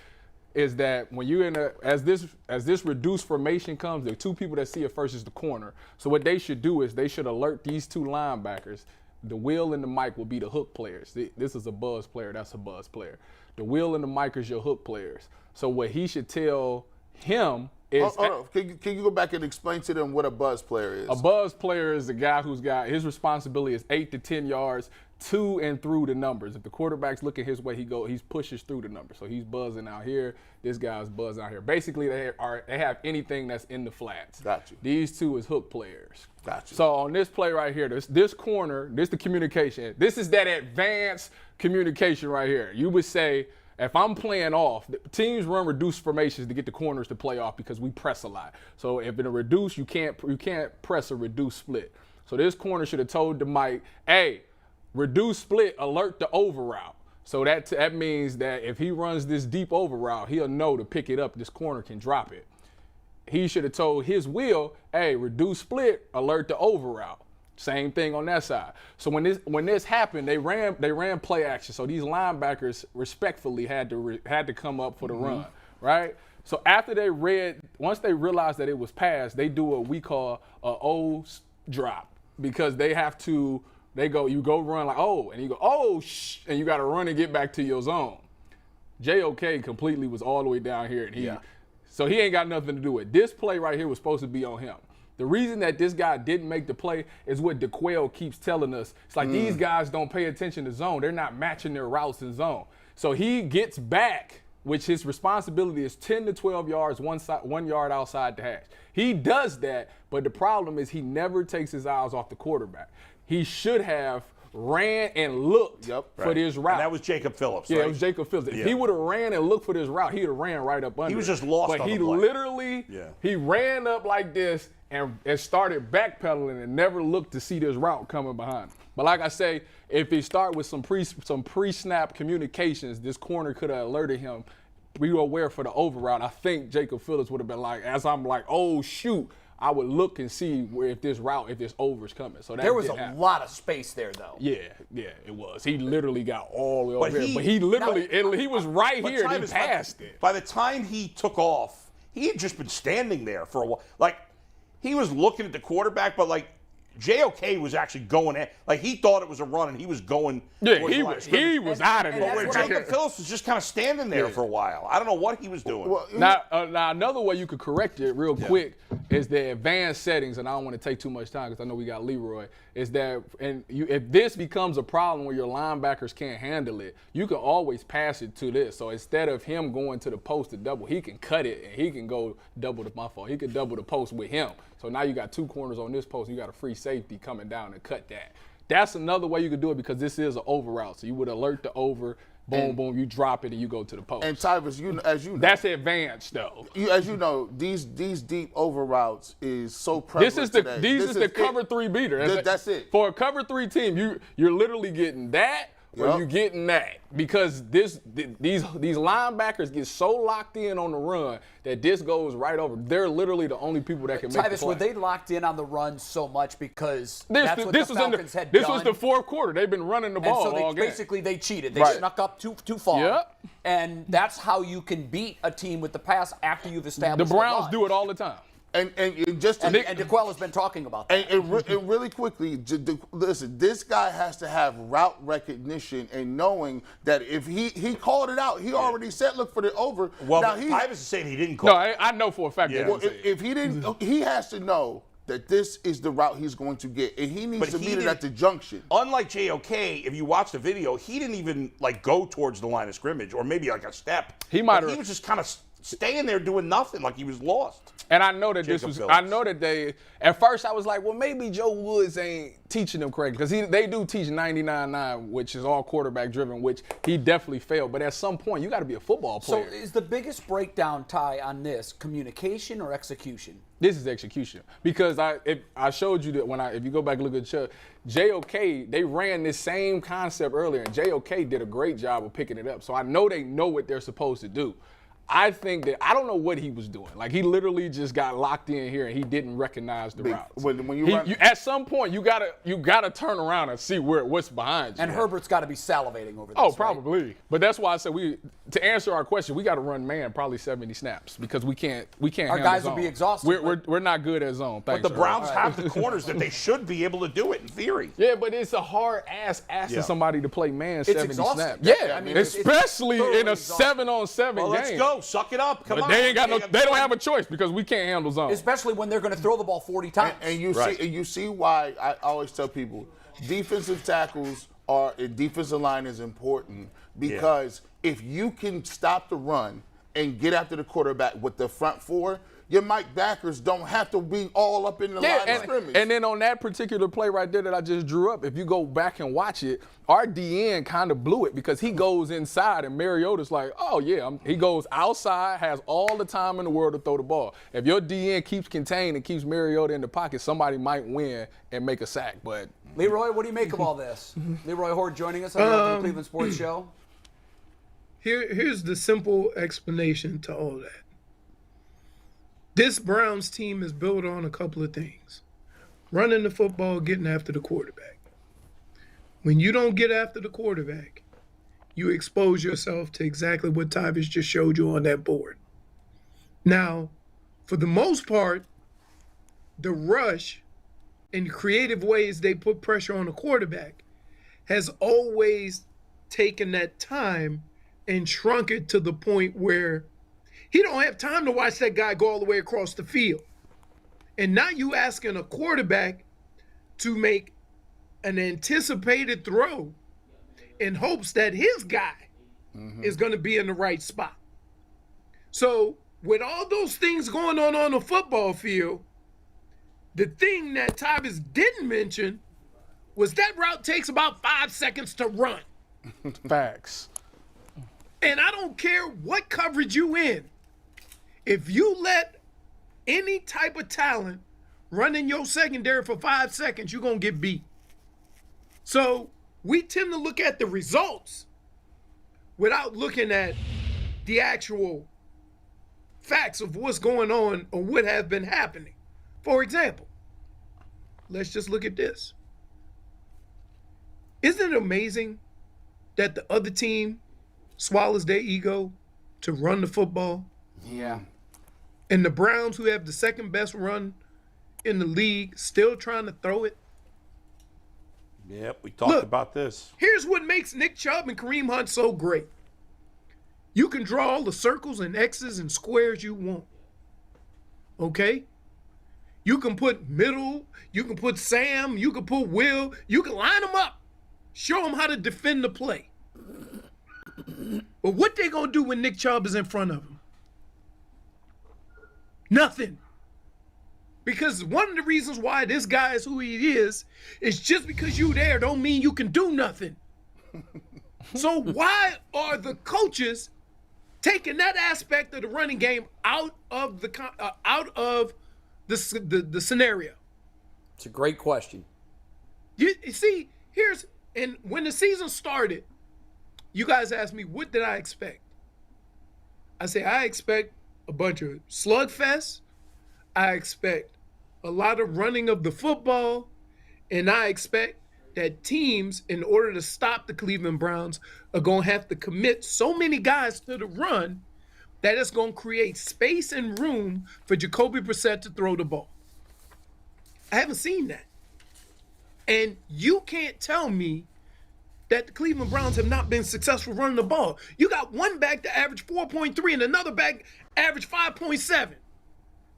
is that when you're as this reduced formation comes, the 2 people that see it first is the corner. So what they should do is they should alert these 2 linebackers. The Will and the Mike will be the hook players. This is a buzz player. That's a buzz player. The Will and the Mike is your hook players. So what he should tell him is... Can you go back and explain to them what a buzz player is? A buzz player is a guy who's got his responsibility is 8 to 10 yards to and through the numbers. If the quarterback's looking his way, he pushes through the numbers. So he's buzzing out here. This guy's buzzing out here. Basically, they have anything that's in the flats. Got you. These 2 is hook players. Got you. So on this play right here, this corner, this the communication. This is that advanced communication right here. You would say, if I'm playing off, teams run reduced formations to get the corners to play off because we press a lot. So if in a reduce, you can't press a reduced split. So this corner should have told the Mike, hey, reduce split, alert the over route. So that means that if he runs this deep over route, he'll know to pick it up. This corner can drop it. He should have told his Will, hey, reduce split, alert the over route. Same thing on that side. So when this happened, they ran play action. So these linebackers respectfully had to come up for the run, right? So once they realized that it was passed, they do what we call a O drop because they have to. You go run like, oh, and you go, oh, shh, and you got to run and get back to your zone. JOK completely was all the way down here. And so he ain't got nothing to do with it. This play right here was supposed to be on him. The reason that this guy didn't make the play is what DeQuail keeps telling us. It's like these guys don't pay attention to zone. They're not matching their routes in zone. So he gets back, which his responsibility is 10 to 12 yards, 1 yard outside the hash. He does that, but the problem is he never takes his eyes off the quarterback. He should have ran and looked for this route. And that was Jacob Phillips, right? Yeah, it was Jacob Phillips. If he would have ran and looked for this route, he'd have ran right up under. He was just lost but on he the play. Literally, he ran up like this and started backpedaling and never looked to see this route coming behind him. But like I say, if he start with some pre-snap communications, this corner could have alerted him. We were aware for the over route. I think Jacob Phillips would have been like, as I'm like, oh shoot, I would look and see if this over is coming. So that there was a lot of space there, though. Yeah, it was. He literally got all the way over here. But he literally, he was right here and he passed it. By the time he took off, he had just been standing there for a while. Like, he was looking at the quarterback, but like, JOK was actually going at, like, he thought it was a run and he was going. Yeah, he was out of there. But Jacob Phillips was just kind of standing there for a while. I don't know what he was doing. Well, now another way you could correct it real quick is the advanced settings, and I don't want to take too much time because I know we got Leroy, is that if this becomes a problem where your linebackers can't handle it, you can always pass it to this. So instead of him going to the post to double, he can cut it and he can go double he can double the post with him. So now you got two corners on this post. You got a free safety coming down and cut that. That's another way you could do it because this is an over route. So you would alert the over, boom, you drop it, and you go to the post. And Tyvis, as you know, that's advanced though. As you know, these deep over routes is so prevalent today. This is the cover 3 beater. That's it. For a cover 3 team, you're literally getting that. Or you getting that because these linebackers get so locked in on the run that this goes right over. They're literally the only people that can make the play. Tyvis, were they locked in on the run so much because this the Falcons had done? This was the fourth quarter. They've been running the ball all game. Basically, they cheated. They snuck up too far. Yep. And that's how you can beat a team with the pass after you've established the Browns do it all the time. And DeQuell has been talking about that. And really quickly, listen, this guy has to have route recognition and knowing that if he called it out, he already said, look for the over. Well, Tyvis is saying he didn't call it. No, I know for a fact that if he didn't, he has to know that this is the route he's going to get, and he needs to meet it at the junction. Unlike JOK, if you watch the video, he didn't even go towards the line of scrimmage or maybe like a step. He was just kind of staying there doing nothing, like he was lost. And I know that they, at first I was like, well, maybe Joe Woods ain't teaching them correctly. Because they do teach 99.9, which is all quarterback driven, which he definitely failed. But at some point, you got to be a football player. So is the biggest breakdown, Ty, on this communication or execution? This is execution. Because I showed you that if you go back and look at the show, JOK, they ran this same concept earlier, and JOK did a great job of picking it up. So I know they know what they're supposed to do. I think that I don't know what he was doing. Like, he literally just got locked in here and he didn't recognize the route. At some point you gotta turn around and see what's behind you. And Herbert's got to be salivating over this. Oh, probably. Right? But that's why I said to answer our question, we got to run man probably 70 snaps because we can't. Our guys will be exhausted. We're not good at zone. Thanks, but the Browns have the corners that they should be able to do it in theory. Yeah, but it's a hard ass asking somebody to play man 70 snaps. Yeah, I mean, especially in a 7-on-7 game. Let's go. Suck it up. Come on. They don't have a choice because we can't handle zone. Especially when they're going to throw the ball 40 times. And you see why I always tell people defensive tackles defensive line is important because if you can stop the run and get after the quarterback with the front four, your Mike backers don't have to be all up in the line of scrimmage. And then on that particular play right there that I just drew up, if you go back and watch it, our DN kind of blew it because he goes inside and Mariota's like, oh, yeah. He goes outside, has all the time in the world to throw the ball. If your DN keeps contained and keeps Mariota in the pocket, somebody might win and make a sack. But Leroy, what do you make of all this? Leroy Hoard joining us on the Cleveland Sports Show. Here's the simple explanation to all that. This Browns team is built on a couple of things. Running the football, getting after the quarterback. When you don't get after the quarterback, you expose yourself to exactly what Tyvis just showed you on that board. Now, for the most part, the rush and creative ways they put pressure on the quarterback has always taken that time and shrunk it to the point where he don't have time to watch that guy go all the way across the field. And now you asking a quarterback to make an anticipated throw in hopes that his guy is going to be in the right spot. So with all those things going on the football field, the thing that Tyvis didn't mention was that route takes about 5 seconds to run. Facts. And I don't care what coverage you in. If you let any type of talent running your secondary for 5 seconds, you're going to get beat. So we tend to look at the results without looking at the actual facts of what's going on or what has been happening. For example, let's just look at this. Isn't it amazing that the other team swallows their ego to run the football? Yeah. And the Browns, who have the second best run in the league, still trying to throw it? Yep, we talked about this. Here's what makes Nick Chubb and Kareem Hunt so great. You can draw all the circles and X's and squares you want. Okay? You can put middle, you can put Sam, you can put Will, you can line them up. Show them how to defend the play. But what they gonna do when Nick Chubb is in front of him? Nothing. Because one of the reasons why this guy is who he is just because you there don't mean you can do nothing. So why are the coaches taking that aspect of the running game out of the scenario? It's a great question. You see, and when the season started, you guys asked me, what did I expect? I say, I expect a bunch of slugfests. I expect a lot of running of the football. And I expect that teams, in order to stop the Cleveland Browns, are going to have to commit so many guys to the run that it's going to create space and room for Jacoby Brissett to throw the ball. I haven't seen that. And you can't tell me that the Cleveland Browns have not been successful running the ball. You got one back that averaged 4.3 and another back averaged 5.7.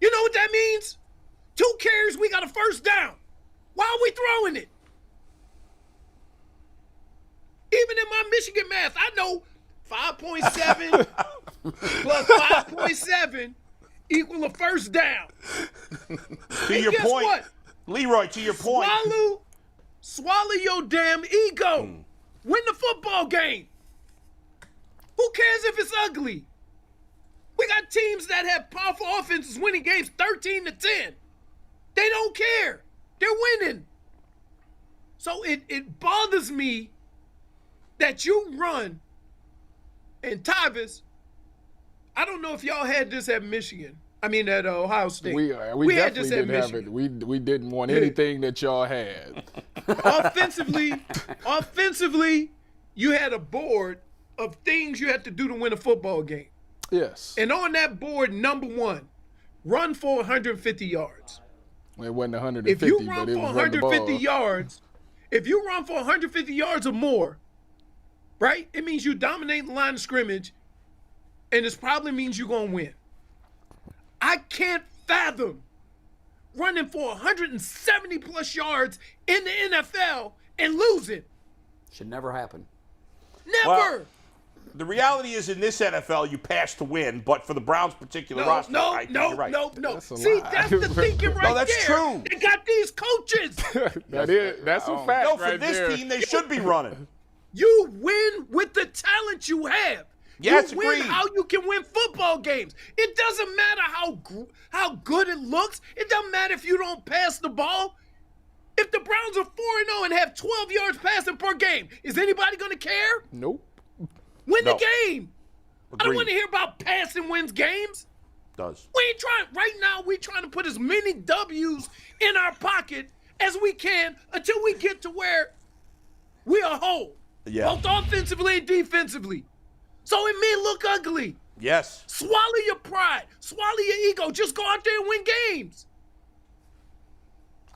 You know what that means? 2 carries, we got a first down. Why are we throwing it? Even in my Michigan math, I know 5.7 plus 5.7 equal a first down. To your point, what? Leroy, to your point. Swallow your damn ego. Win the football game. Who cares if it's ugly? We got teams that have powerful offenses winning games 13-10. They don't care. They're winning. So it bothers me that you run, and Tyvis, I don't know if y'all had this at Michigan. I mean at Ohio State. We definitely didn't have it. We didn't want anything that y'all had. Offensively, you had a board of things you had to do to win a football game. Yes. And on that board, number 1, run for 150 yards. It wasn't 150, if you run but it for was 150 yards, if you run for 150 yards or more, right, it means you dominate the line of scrimmage, and it probably means you're going to win. I can't fathom running for 170 plus yards in the NFL and losing. Should never happen. Never. Well, the reality is, in this NFL, you pass to win, but for the Browns' particular roster, I think you're right. No. That's See, that's the thinking right that's there. true. They got these coaches. That's a fact. No, for right this there. team, they should be running. You win with the talent you have. Yes, you win agreed. how you can win football games. It doesn't matter how good it looks. It doesn't matter if you don't pass the ball. If the Browns are 4-0 and have 12 yards passing per game, is anybody going to care? Nope. Win the game. Agreed. I don't want to hear about passing wins games. Does. We ain't trying right now. We're trying to put as many W's in our pocket as we can until we get to where we are whole, both offensively and defensively. So it may look ugly. Yes. Swallow your pride. Swallow your ego. Just go out there and win games.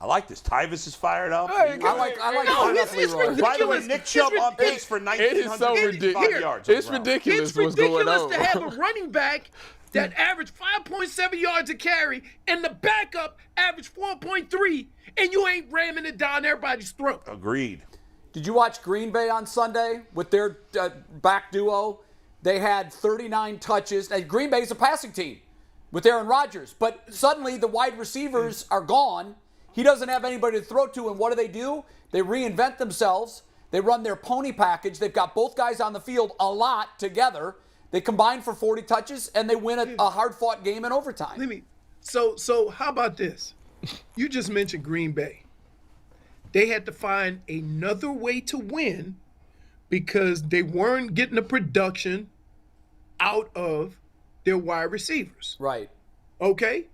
I like this. Tyvis is fired up. I like No, it's ridiculous. By the way, Nick Chubb on pace for 1,955 yards. It's ridiculous It's what's going ridiculous on. to have a running back that averaged 5.7 yards a carry and the backup averaged 4.3, and you ain't ramming it down everybody's throat. Agreed. Did you watch Green Bay on Sunday with their back duo? They had 39 touches. Now, Green Bay's a passing team with Aaron Rodgers, but suddenly the wide receivers are gone. He doesn't have anybody to throw to, and what do? They reinvent themselves. They run their pony package. They've got both guys on the field a lot together. They combine for 40 touches, and they win a hard-fought game in overtime. So how about this? You just mentioned Green Bay. They had to find another way to win because they weren't getting the production out of their wide receivers. Right. Okay?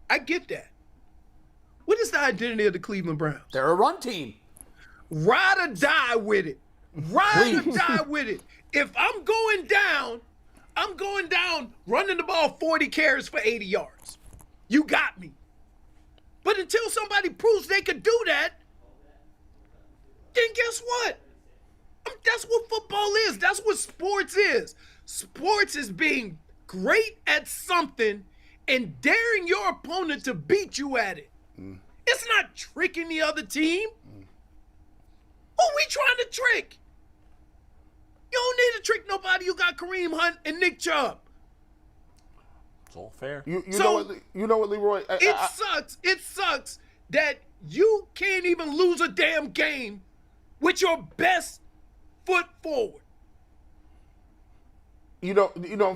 I get that. What is the identity of the Cleveland Browns? They're a run team. Ride or die with it. Ride or die with it. If I'm going down running the ball 40 carries for 80 yards. You got me. But until somebody proves they could do that, then guess what? That's what football is. That's what sports is. Sports is being great at something and daring your opponent to beat you at it. It's not tricking the other team. Who we trying to trick? You don't need to trick nobody. You got Kareem Hunt and Nick Chubb. It's all fair. You know what, Leroy? It sucks that you can't even lose a damn game with your best foot forward. You know.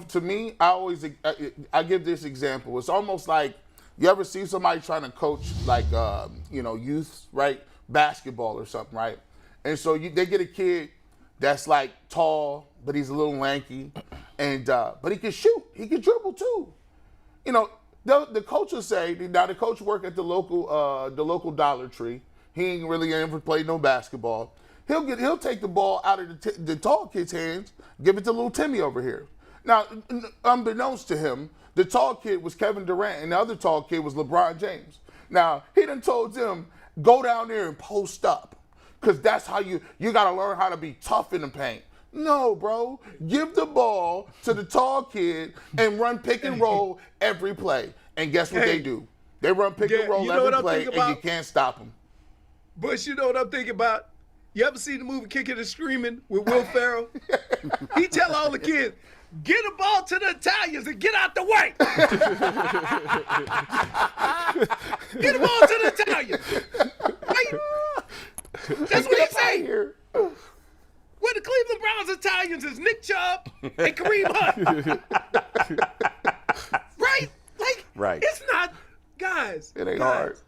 To me, I give this example. It's almost like you ever see somebody trying to coach like youth, right, basketball or something, right? And so they get a kid that's like tall, but he's a little lanky, and but he can shoot, he can dribble too. You know, the coach will say, now the coach work at the local Dollar Tree. He ain't really ever played no basketball. He'll take the ball out of the tall kid's hands, give it to little Timmy over here. Now, unbeknownst to him, the tall kid was Kevin Durant, and the other tall kid was LeBron James. Now, he done told them, go down there and post up, because that's how you got to learn how to be tough in the paint. No, bro. Give the ball to the tall kid and run pick and roll every play. And guess what they do? They run pick and roll every play, and you can't stop them. But you know what I'm thinking about? You ever seen the movie Kicking and Screaming with Will Ferrell? He tell all the kids, get the ball to the Italians and get out the way. Get the ball to the Italians. Right? That's what he say. Where the Cleveland Browns Italians is Nick Chubb and Kareem Hunt. Right? Right. It's not, guys. It ain't hard.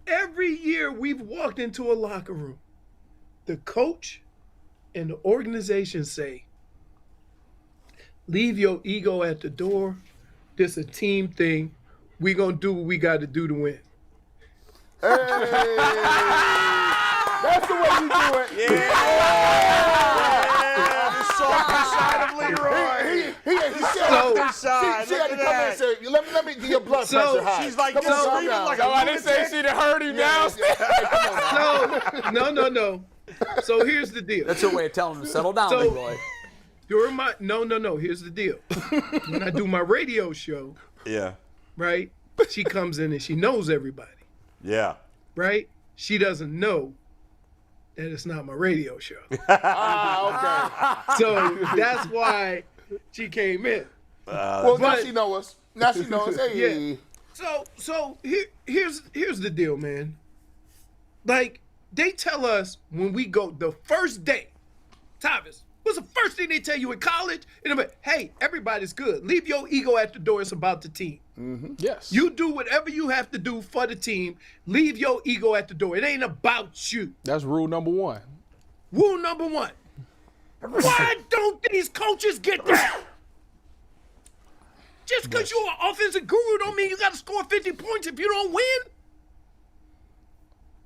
Every year we've walked into a locker room. The coach and the organization say, leave your ego at the door. This a team thing. We gonna do what we got to do to win. Hey, that's the way you do it. The softer side of Leroy. He said Softer side. She had to come in and say, let me get your blood pressure high. She's like, come on, screaming like a I didn't say she'd have heard him downstairs. No. So here's the deal. That's her way of telling him to settle down, Leroy. No. Here's the deal. When I do my radio show, Yeah. right, she comes in and she knows everybody, Yeah. right? She doesn't know that it's not my radio show. Okay. So that's why she came in. Well, now she knows us. Hey. Yeah. So here's the deal, man. Like, they tell us when we go the first day, Tyvis, what's the first thing they tell you in college? And they're like, hey, everybody's good. Leave your ego at the door. It's about the team. Mm-hmm. Yes. You do whatever you have to do for the team. Leave your ego at the door. It ain't about you. That's rule number one. Rule number one. Why don't these coaches get that? Just because you're an offensive guru don't mean you got to score 50 points if you don't win.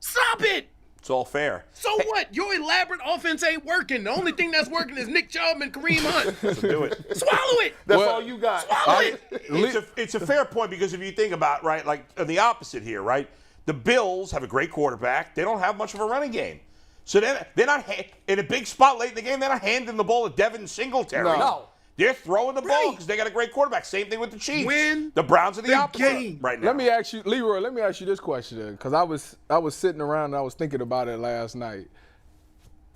Stop it. It's all fair. So what? Your elaborate offense ain't working. The only thing that's working is Nick Chubb and Kareem Hunt. So do it. Swallow it. That's all you got. Swallow it. It's a fair point because if you think about, right, like the opposite here, right? The Bills have a great quarterback. They don't have much of a running game. So they're not in a big spot late in the game. They're not handing the ball to Devin Singletary. No. They're throwing the ball Right. because they got a great quarterback. Same thing with the Chiefs. Win the Browns are the opposite game. right now. Let me ask you, Leroy. Let me ask you this question, because I was sitting around and I was thinking about it last night.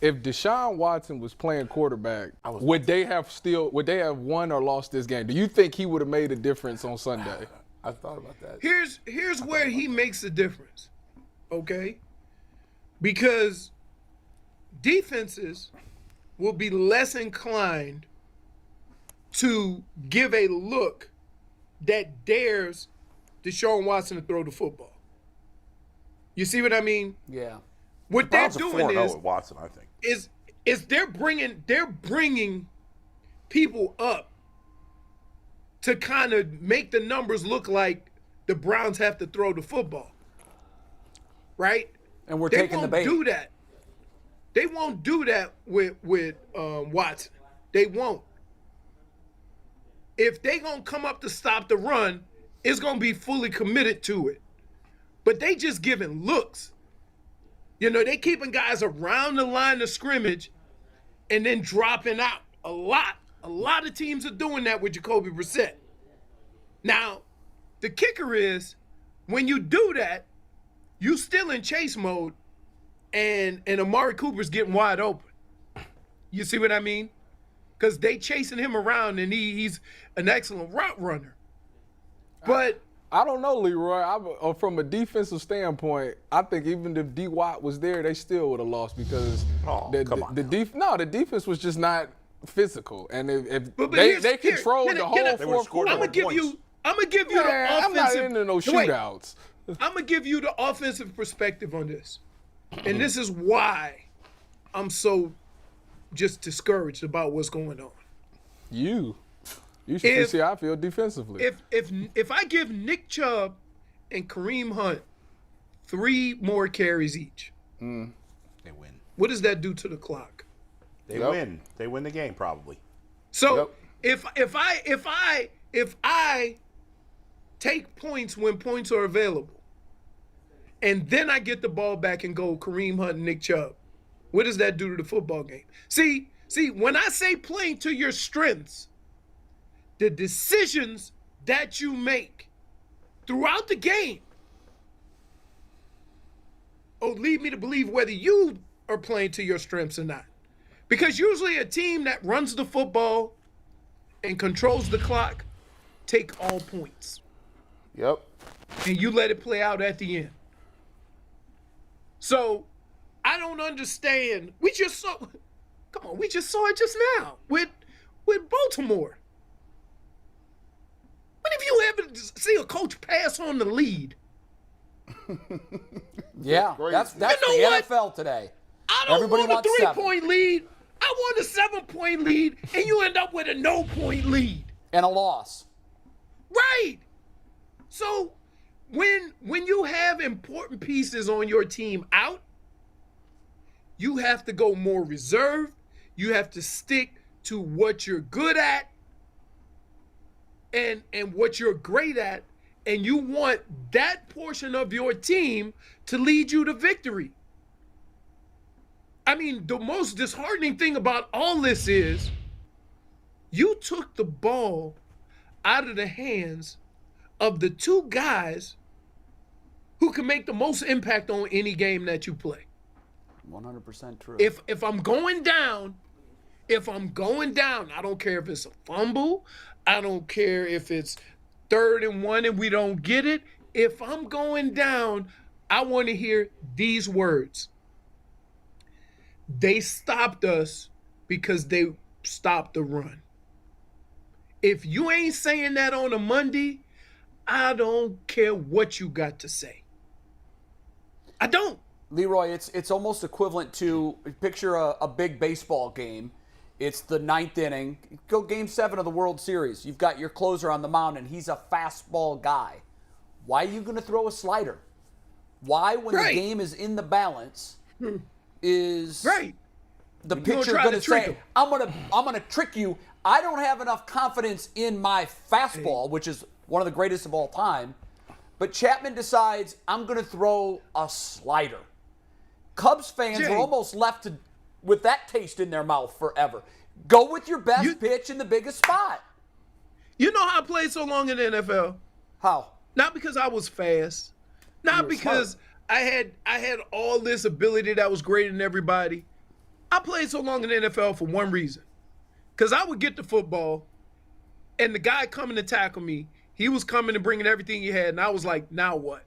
If DeSean Watson was playing quarterback, would they have won or lost this game? Do you think he would have made a difference on Sunday? I thought about that. Here's where he makes a difference, okay? Because defenses will be less inclined to give a look that dares DeSean Watson to throw the football. You see what I mean? Yeah. What they're Browns are doing 4-0 is with Watson, I think. is they're bringing people up to kind of make the numbers look like the Browns have to throw the football, right? And we're They taking the bait. won't do that. They won't do that with Watson. They won't. If they gonna come up to stop the run, it's gonna be fully committed to it. But they just giving looks. You know, they keeping guys around the line of scrimmage and then dropping out a lot. A lot of teams are doing that with Jacoby Brissett. Now, the kicker is when you do that, you still in chase mode and Amari Cooper's getting wide open. You see what I mean? Because they chasing him around and he's an excellent route runner. But I don't know, Leroy. From a defensive standpoint, I think even if D. Watt was there, they still would have lost because the defense was just not physical, and if they controlled the whole fourth quarter. I'm gonna give you the offensive. I'm not into no shootouts. I'm gonna give you the offensive perspective on this, and this is why I'm so just discouraged about what's going on. You should see how I feel defensively. If I give Nick Chubb and Kareem Hunt 3 more carries each, they win. What does that do to the clock? They win. They win the game probably. So if I take points when points are available, and then I get the ball back and go Kareem Hunt and Nick Chubb, what does that do to the football game? See, when I say playing to your strengths, the decisions that you make throughout the game lead me to believe whether you are playing to your strengths or not. Because usually a team that runs the football and controls the clock take all points. Yep. And you let it play out at the end. So I don't understand. We just saw it just now with Baltimore. When have you ever see a coach pass on the lead? Yeah, that's You know the what? NFL today. I don't Everybody want a wants 3-point lead. I want a 7-point lead, and you end up with a no-point lead. And a loss. Right. So when you have important pieces on your team out, you have to go more reserved. You have to stick to what you're good at and what you're great at, and you want that portion of your team to lead you to victory. I mean, the most disheartening thing about all this is you took the ball out of the hands of the 2 guys who can make the most impact on any game that you play. 100% true. If I'm going down, I don't care if it's a fumble. I don't care if it's 3rd and 1 and we don't get it. If I'm going down, I want to hear these words. They stopped us because they stopped the run. If you ain't saying that on a Monday, I don't care what you got to say. I don't. Leroy, it's almost equivalent to picture a big baseball game. It's the 9th inning. Go Game 7 of the World Series. You've got your closer on the mound, and he's a fastball guy. Why are you going to throw a slider? Why, when the game is in the balance, is the pitcher going to say, I'm going to trick you. I don't have enough confidence in my fastball, which is one of the greatest of all time. But Chapman decides, I'm going to throw a slider. Cubs fans are almost left with that taste in their mouth forever. Go with your best pitch in the biggest spot. You know how I played so long in the NFL? How? Not because I was fast. Not because I had all this ability that was greater than everybody. I played so long in the NFL for one reason. Because I would get the football, and the guy coming to tackle me, he was coming and bringing everything he had, and I was like, now what?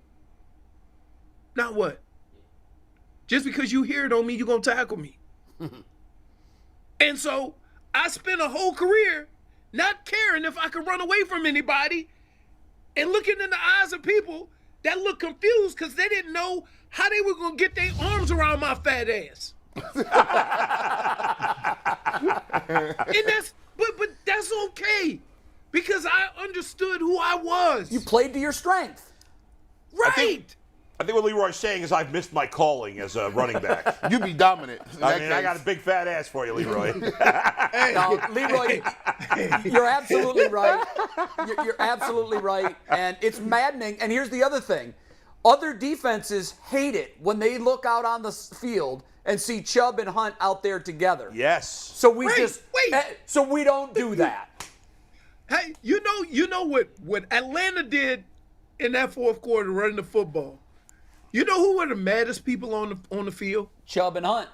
Now what? Just because you hear it don't mean you're going to tackle me. And so I spent a whole career not caring if I could run away from anybody and looking in the eyes of people that look confused because they didn't know how they were going to get their arms around my fat ass. And but that's okay because I understood who I was. You played to your strength. Right. I think what Leroy's saying is I've missed my calling as a running back. You be dominant. I got a big fat ass for you, Leroy. No, Leroy, you're absolutely right. You're absolutely right. And it's maddening. And here's the other thing. Other defenses hate it when they look out on the field and see Chubb and Hunt out there together. Yes. So we so we don't do that. Hey, you know what Atlanta did in that fourth quarter running the football? You know who were the maddest people on the field? Chubb and Hunt.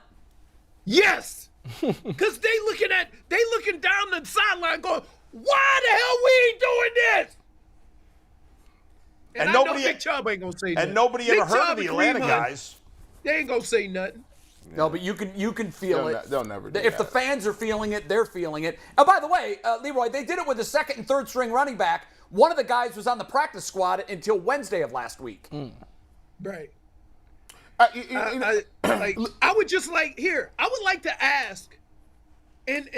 Yes. Because they looking down the sideline going, why the hell we ain't doing this? And nobody, I know Big Chubb ain't gonna say nothing. And nobody ever heard of the Atlanta guys. They ain't gonna say nothing. No, but you can feel it. They'll never do If that. the fans are feeling it, they're feeling it. And by the way, Leroy, they did it with the second and third string running back. One of the guys was on the practice squad until Wednesday of last week. Right. I would just like I would like to ask, and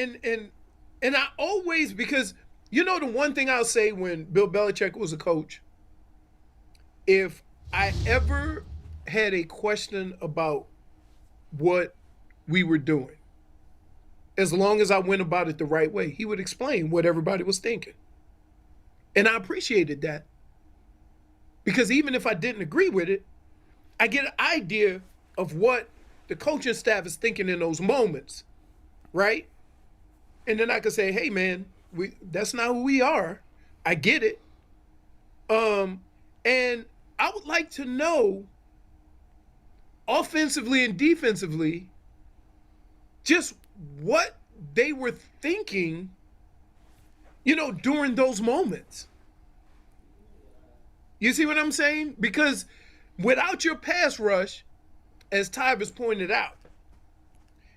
I always, because the one thing I'll say when Bill Belichick was a coach, if I ever had a question about what we were doing, as long as I went about it the right way, he would explain what everybody was thinking. And I appreciated that. Because even if I didn't agree with it, I get an idea of what the coaching staff is thinking in those moments, right? And then I could say, hey, man, that's not who we are. I get it. And I would like to know, offensively and defensively, just what they were thinking, during those moments. You see what I'm saying? Because without your pass rush, as Tyvis pointed out,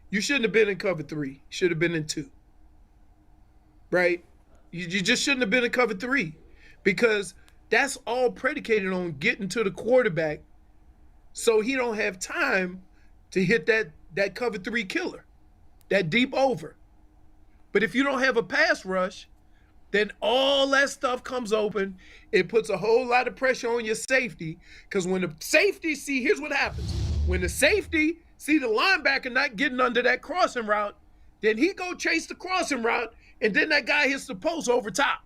you shouldn't have been in cover 3. Should have been in 2. Right? You just shouldn't have been in cover 3 because that's all predicated on getting to the quarterback so he don't have time to hit that cover 3 killer, that deep over. But if you don't have a pass rush, then all that stuff comes open. It puts a whole lot of pressure on your safety because when the safety here's what happens. When the safety see the linebacker not getting under that crossing route, then he go chase the crossing route, and then that guy hits the post over top.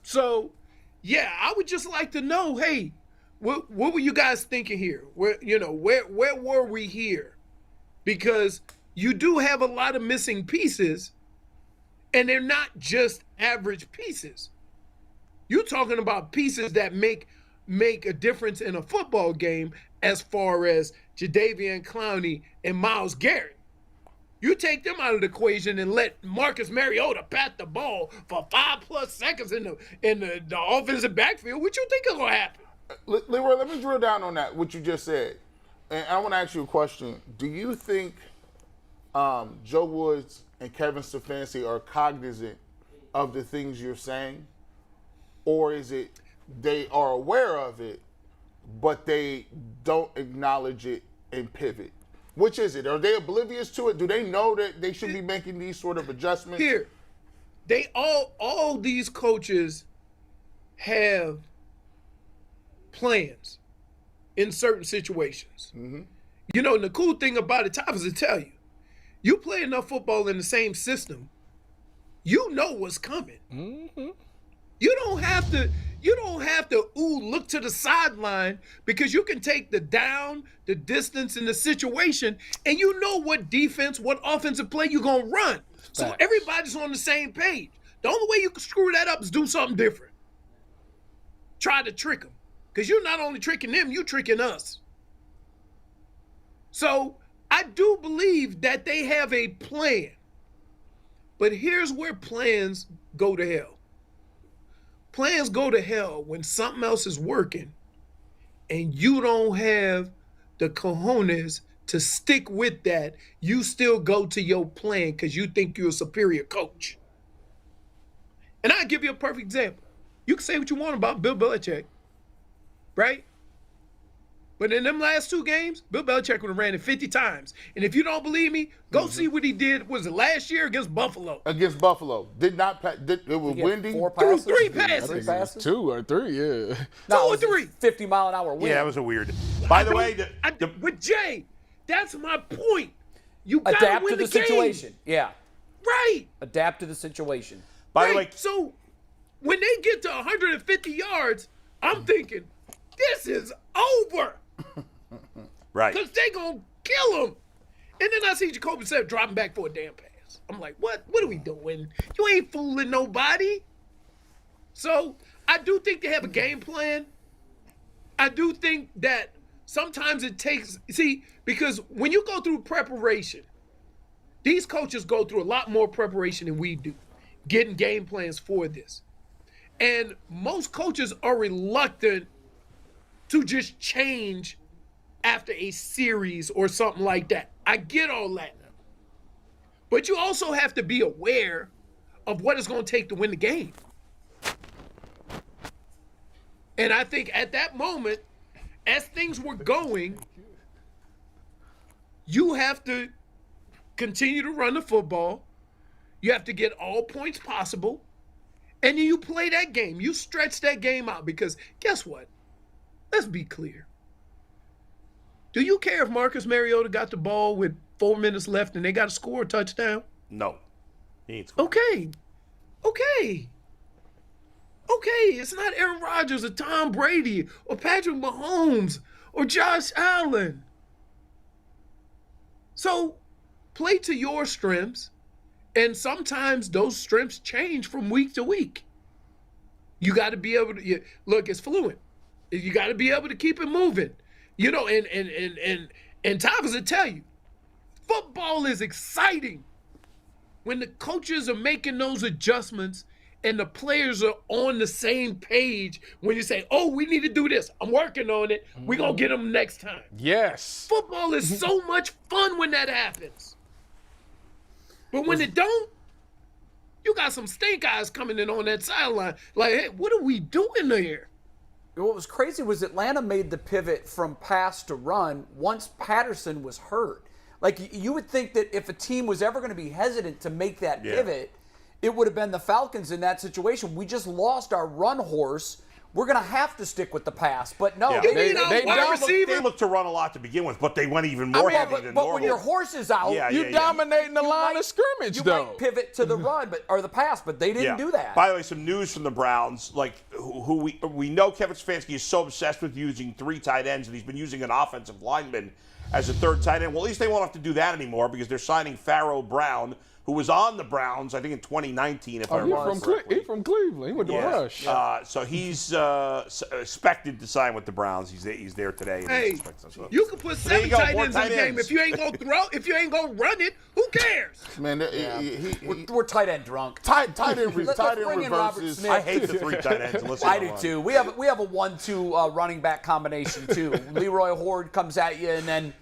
So, yeah, I would just like to know, hey, what were you guys thinking here? Where were we here? Because you do have a lot of missing pieces, and they're not just average pieces. You're talking about pieces that make a difference in a football game as far as Jadeveon Clowney and Myles Garrett. You take them out of the equation and let Marcus Mariota pat the ball for 5+ seconds in the offensive backfield. What you think is going to happen? Leroy, let me drill down on that, what you just said. And I want to ask you a question. Do you think Joe Woods and Kevin Stefanski are cognizant of the things you're saying? Or is it they are aware of it, but they don't acknowledge it and pivot? Which is it? Are they oblivious to it? Do they know that they should be making these sort of adjustments? Here, they all these coaches have plans in certain situations. Mm-hmm. And the cool thing about it, Tyvis will tell you, you play enough football in the same system, you know what's coming. Mm-hmm. You don't have to look to the sideline because you can take the down, the distance, and the situation, and you know what defense, what offensive play you're going to run. So everybody's on the same page. The only way you can screw that up is do something different. Try to trick them. Because you're not only tricking them, you're tricking us. So I do believe that they have a plan. But here's where plans go to hell. Plans go to hell when something else is working and you don't have the cojones to stick with that. You still go to your plan because you think you're a superior coach. And I'll give you a perfect example. You can say what you want about Bill Belichick, right? But in them last 2 games, Bill Belichick would have ran it 50 times. And if you don't believe me, go see what he did. Was it last year against Buffalo? Against Buffalo. It was windy. 4 Threw passes? 3 passes. 3 passes? 2 or 3, yeah. No, 2 or 3. 50-mile-an-hour wind. Yeah, that was a weird. By the way, With Jay, that's my point. You got to Adapt win to the game. situation. Yeah. Right. Adapt to the situation. by the Right. way, So when they get to 150 yards, I'm thinking, this is over. right. Because they going to kill him. And then I see Jacoby Brissett dropping back for a damn pass. I'm like, what? What are we doing? You ain't fooling nobody. So I do think they have a game plan. I do think that sometimes it takes, because when you go through preparation, these coaches go through a lot more preparation than we do, getting game plans for this. And most coaches are reluctant to just change after a series or something like that. I get all that. But you also have to be aware of what it's going to take to win the game. And I think at that moment, as things were going, you have to continue to run the football. You have to get all points possible. And then you play that game. You stretch that game out because guess what? Let's be clear. Do you care if Marcus Mariota got the ball with 4 minutes left and they got to score a touchdown? No. He ain't scored. Okay. It's not Aaron Rodgers or Tom Brady or Patrick Mahomes or Josh Allen. So play to your strengths, and sometimes those strengths change from week to week. You got to be able to look. It's fluid. You got to be able to keep it moving. You know, and Tyvis will tell you, football is exciting when the coaches are making those adjustments and the players are on the same page. When you say, "Oh, we need to do this. I'm working on it. We're gonna get them next time." Yes. Football is so much fun when that happens. But when it don't, you got some stink eyes coming in on that sideline. Like, hey, what are we doing there? What was crazy was Atlanta made the pivot from pass to run once Patterson was hurt. Like, you would think that if a team was ever going to be hesitant to make that pivot, it would have been the Falcons in that situation. We just lost our run horse. We're going to have to stick with the pass. But no, They looked to run a lot to begin with, but they went even more heavy than but normal. when your horse is out, you dominating the line of scrimmage, you though. might pivot to the run or the pass, but they didn't do that. By the way, some news from the Browns, like who we know Kevin Stefanski is so obsessed with using 3 tight ends, and he's been using an offensive lineman as a 3rd tight end. Well, at least they won't have to do that anymore because they're signing Pharaoh Brown, who was on the Browns, I think, in 2019, if I remember correctly. He's from Cleveland. He went to Rush. So he's expected to sign with the Browns. He's there today. Hey, you can put 7 tight ends in the game. If you ain't gonna throw, if you ain't gonna run it, who cares? Man, We're tight end drunk. Tight end bring in Robert reverses. Smith. I hate the 3 tight ends. Unless I do too. We have a 1-2 running back combination too. Leroy Hoard comes at you, and then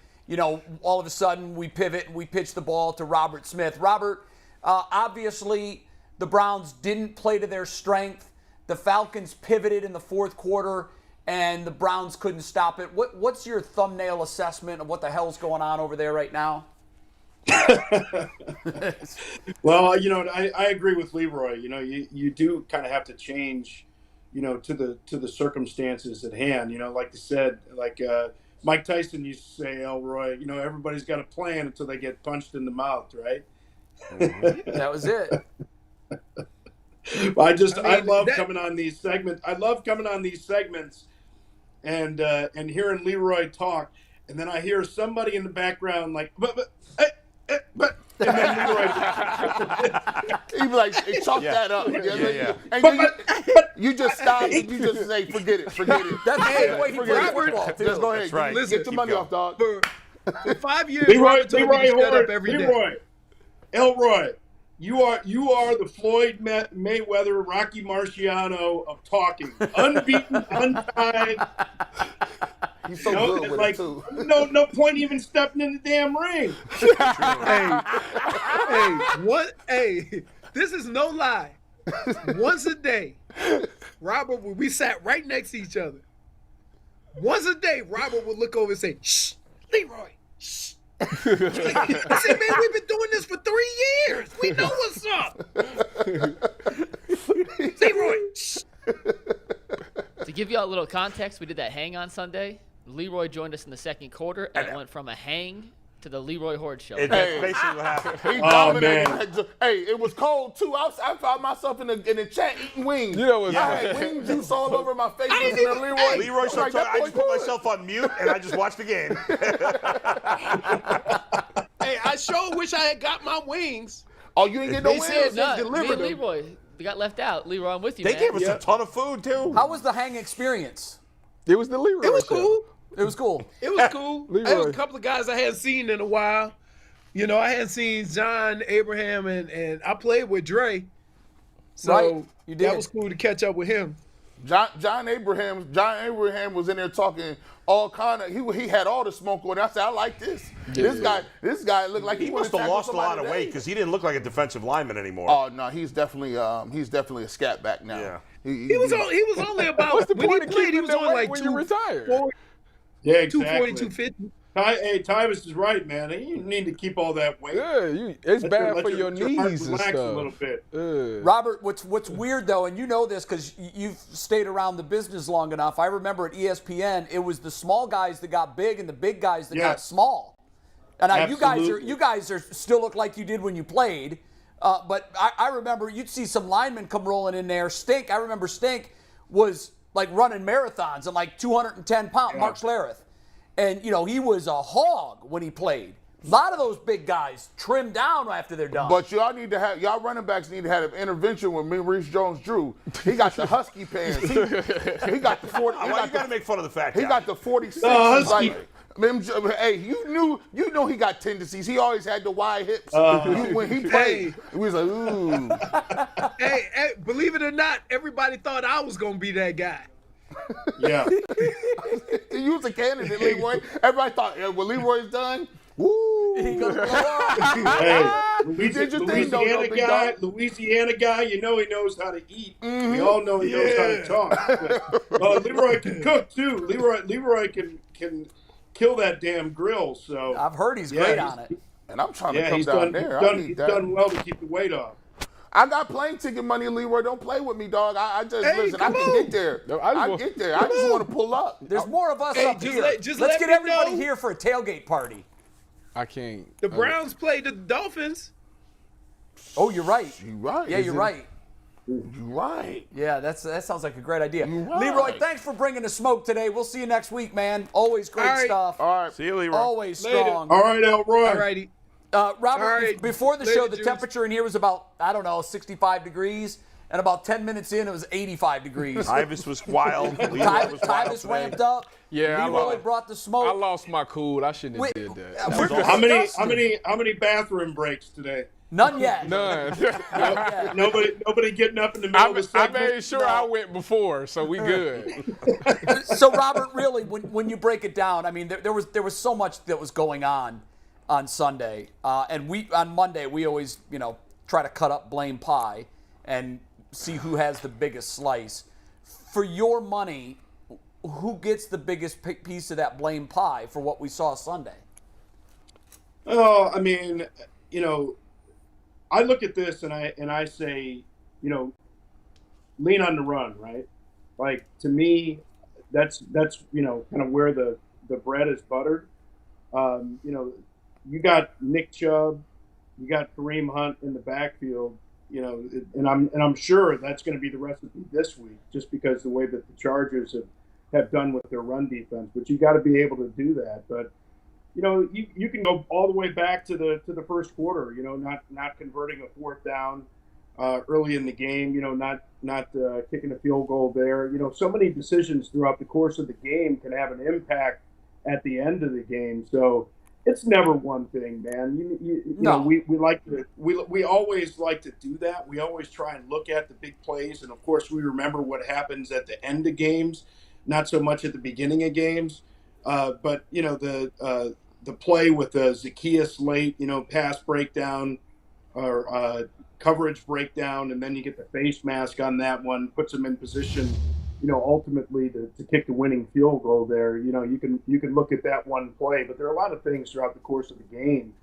all of a sudden we pivot and we pitch the ball to Robert Smith. Robert, obviously the Browns didn't play to their strength. The Falcons pivoted in the 4th quarter, and the Browns couldn't stop it. What's your thumbnail assessment of what the hell's going on over there right now? Well, I agree with Leroy. You do kind of have to change, to the circumstances at hand. Like I said, Mike Tyson used to say, Elroy, everybody's got a plan until they get punched in the mouth, right? That was it. I love coming on these segments. I love coming on these segments and hearing Leroy talk, and then I hear somebody in the background like, but. And then Leroy he'd be like, hey, chalk that up. Yeah. And you just stop and you just say, forget it. That's the way he plays football, too. Just go ahead. That's right. Listen, Get your money off, dog. For 5 years, Leroy Robert told me to shut up every day. Leroy, Elroy, you are the Floyd Mayweather, Rocky Marciano of talking, unbeaten, untied. He's so good with it, too. No point even stepping in the damn ring. Hey, this is no lie. Once a day, Robert, we sat right next to each other. Once a day, Robert would look over and say, "Shh, Leroy, shh." I said, "Man, we've been doing this for 3 years. We know what's up." Leroy, shh. To give you all a little context, we did that hang on Sunday. Leroy joined us in the second quarter, and it went from a hang to the Leroy Hoard show. That's basically what happened. He dominated. Hey, it was cold too. I found myself in the chat eating wings. You know what's I had wing juice all over my face. Leroy started talking. I just put myself on mute and I just watched the game. Hey, I sure wish I had got my wings. Oh, you didn't get no They wings? said No, me delivered and them. Leroy, they got left out. Leroy, I'm with you, They man. gave us a ton of food too. How was the hang experience? It was the Leroy It was show. cool. It was cool. It was cool. Leroy. There was a couple of guys I hadn't seen in a while. You know, I hadn't seen John Abraham, and I played with Dre. So Right, you did. that was cool to catch up with him. John Abraham was in there talking all kind of. He had all the smoke on it. I said, I like this. This guy looked like He he must would've have tackled lost a lot somebody of weight today. because he didn't look like a defensive lineman anymore. Oh no, he's definitely a scat back now. Yeah. He was only about What's the when he point of played, he keeping was that only weight like when you retire? 240, Yeah, exactly. 250. Hey, Tyvis is right, man. You need to keep all that weight. Yeah, it's bad Let for your heart knees and relax stuff. a little bit. Robert, what's weird though, and you know this because you've stayed around the business long enough. I remember at ESPN, it was the small guys that got big and the big guys that got Yes. small. And now Absolutely. you guys are still look like you did when you played. But I remember you'd see some linemen come rolling in there. I remember Stink was like running marathons and like 210 pounds, Mark Schlereth. And, you know, he was a hog when he played. A lot of those big guys trim down after they're done. But y'all running backs need to have an intervention with Maurice Jones-Drew. He got the husky pants. He got the 40. Why you got to make fun of the fact? He got the 46. husky. Hey, you know he got tendencies. He always had the wide hips. When he played, we was like, ooh. Hey, believe it or not, everybody thought I was going to be that guy. Yeah. You was a candidate, Leroy. Everybody thought, when Leroy's done, woo. he goes, "Oh." Hey, did your thing, though, Louisiana big guy, dog. Louisiana guy, you know he knows how to eat. We all know he knows how to talk. But, Leroy can cook too. Leroy can kill that damn grill. So I've heard he's great on it. And I'm trying to come he's down done, there. he's I done, need he's that. done well to keep the weight off. I got plane ticket money, Leroy. Don't play with me, dog. I just listen. I come can on. get there. No, I just want to pull up. There's more of us Hey, up just here. let Let's get me everybody know. here for a tailgate party. I can't. The Browns played the Dolphins. Oh, you're right. You right? Yeah, you're right. You right? Yeah, that sounds like a great idea. You're right. Leroy, thanks for bringing the smoke today. We'll see you next week, man. Always great All right. stuff. All right. See you, Leroy. Always Later. strong. All right, Elroy. All righty. Robert, All right. before the Later, show, the Juice. temperature in here was about, 65 degrees. And about 10 minutes in, it was 85 degrees. Tyvis was wild. Leroy was wild Tyvis today. ramped up. Yeah, Leroy brought the smoke. I lost my cool. I shouldn't have Wait, did that. we're How many disgusting. how many bathroom breaks today? None yet. None. Yeah. Nobody getting up in the middle of the I segment. made sure I went before, so we good. So Robert, really, when you break it down, I mean, there was so much that was going on Sunday, and on Monday we always try to cut up blame pie and see who has the biggest slice. For your money, who gets the biggest piece of that blame pie for what we saw Sunday? Oh, I mean, I look at this and I say, lean on the run, right? Like, to me, that's kind of where the bread is buttered. You got Nick Chubb, you got Kareem Hunt in the backfield, and I'm sure that's going to be the recipe this week, just because the way that the Chargers have done with their run defense. But you got to be able to do that. But you can go all the way back to the first quarter. Not converting a fourth down early in the game. Not kicking a field goal there. So many decisions throughout the course of the game can have an impact at the end of the game. So it's never one thing, man. We always like to do that. We always try and look at the big plays, and of course we remember what happens at the end of games, not so much at the beginning of games. But the play with the Zacchaeus late, pass breakdown, coverage breakdown, and then you get the face mask on that one, puts them in position, ultimately to kick the winning field goal there. You can look at that one play, but there are a lot of things throughout the course of the game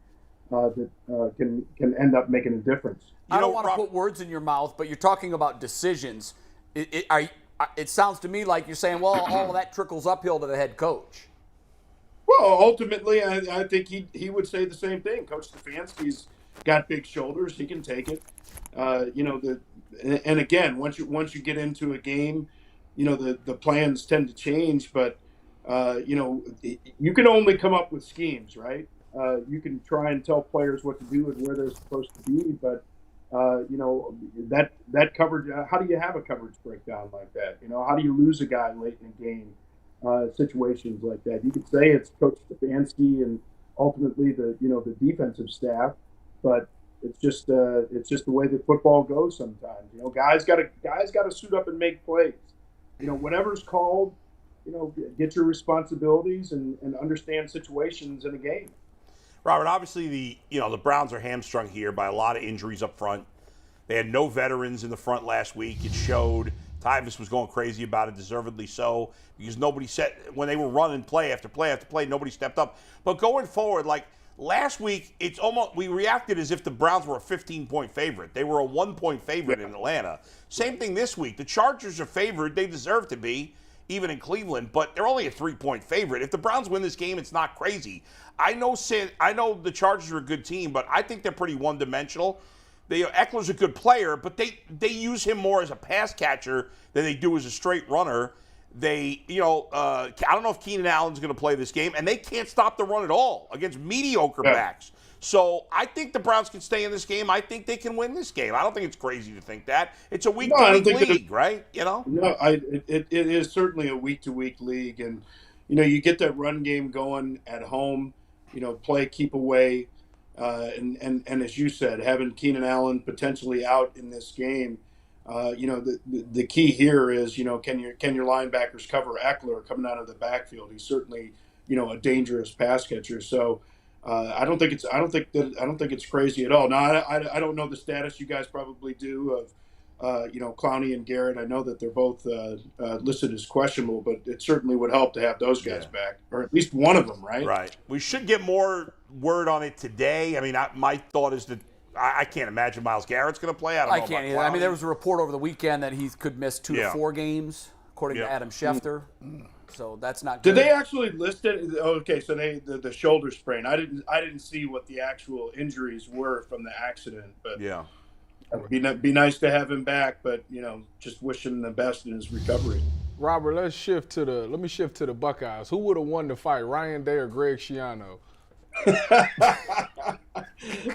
that can end up making a difference. I don't want to put words in your mouth, but you're talking about decisions. It sounds to me like you're saying, well, all of that trickles uphill to the head coach. Well, ultimately, I think he would say the same thing. Coach Stefanski's got big shoulders; he can take it. And again, once you get into a game, the plans tend to change. But you can only come up with schemes, right? You can try and tell players what to do and where they're supposed to be, but that coverage. How do you have a coverage breakdown like that? How do you lose a guy late in a game? Situations like that, you could say it's Coach Stefanski and ultimately the defensive staff, but it's just the way that football goes sometimes. Guys got to suit up and make plays. Whatever's called, get your responsibilities and understand situations in a game. Robert, obviously the Browns are hamstrung here by a lot of injuries up front. They had no veterans in the front last week. It showed. Tyvis was going crazy about it, deservedly so, because nobody said, when they were running play after play after play, nobody stepped up. But going forward, like last week, it's almost, we reacted as if the Browns were a 15-point favorite. They were a 1-point favorite in Atlanta. Same thing this week. The Chargers are favored. They deserve to be, even in Cleveland, but they're only a 3-point favorite. If the Browns win this game, it's not crazy. I know the Chargers are a good team, but I think they're pretty one-dimensional. Eckler's a good player, but they use him more as a pass catcher than they do as a straight runner. I don't know if Keenan Allen's going to play this game, and they can't stop the run at all against mediocre backs. So I think the Browns can stay in this game. I think they can win this game. I don't think it's crazy to think that. It's a week-to-week league, right? No, it is certainly a week-to-week league, and you get that run game going at home. Play, keep away. And as you said, having Keenan Allen potentially out in this game, the key here is, can your linebackers cover Eckler coming out of the backfield? He's certainly, a dangerous pass catcher. So I don't think it's crazy at all. Now I don't know the status. You guys probably do of Clowney and Garrett. I know that they're both listed as questionable, but it certainly would help to have those guys back, or at least one of them, right? Right. We should get more word on it today. I mean, my thought is that I can't imagine Myles Garrett's going to play. I can't either. I mean, there was a report over the weekend that he could miss 2 to 4 games, according to Adam Schefter. So that's not good. Did they actually list it? Okay, so the shoulder sprain. I didn't see what the actual injuries were from the accident, but it'd be nice to have him back, but just wish him the best in his recovery. Robert, let me shift to the Buckeyes. Who would have won the fight, Ryan Day or Greg Schiano?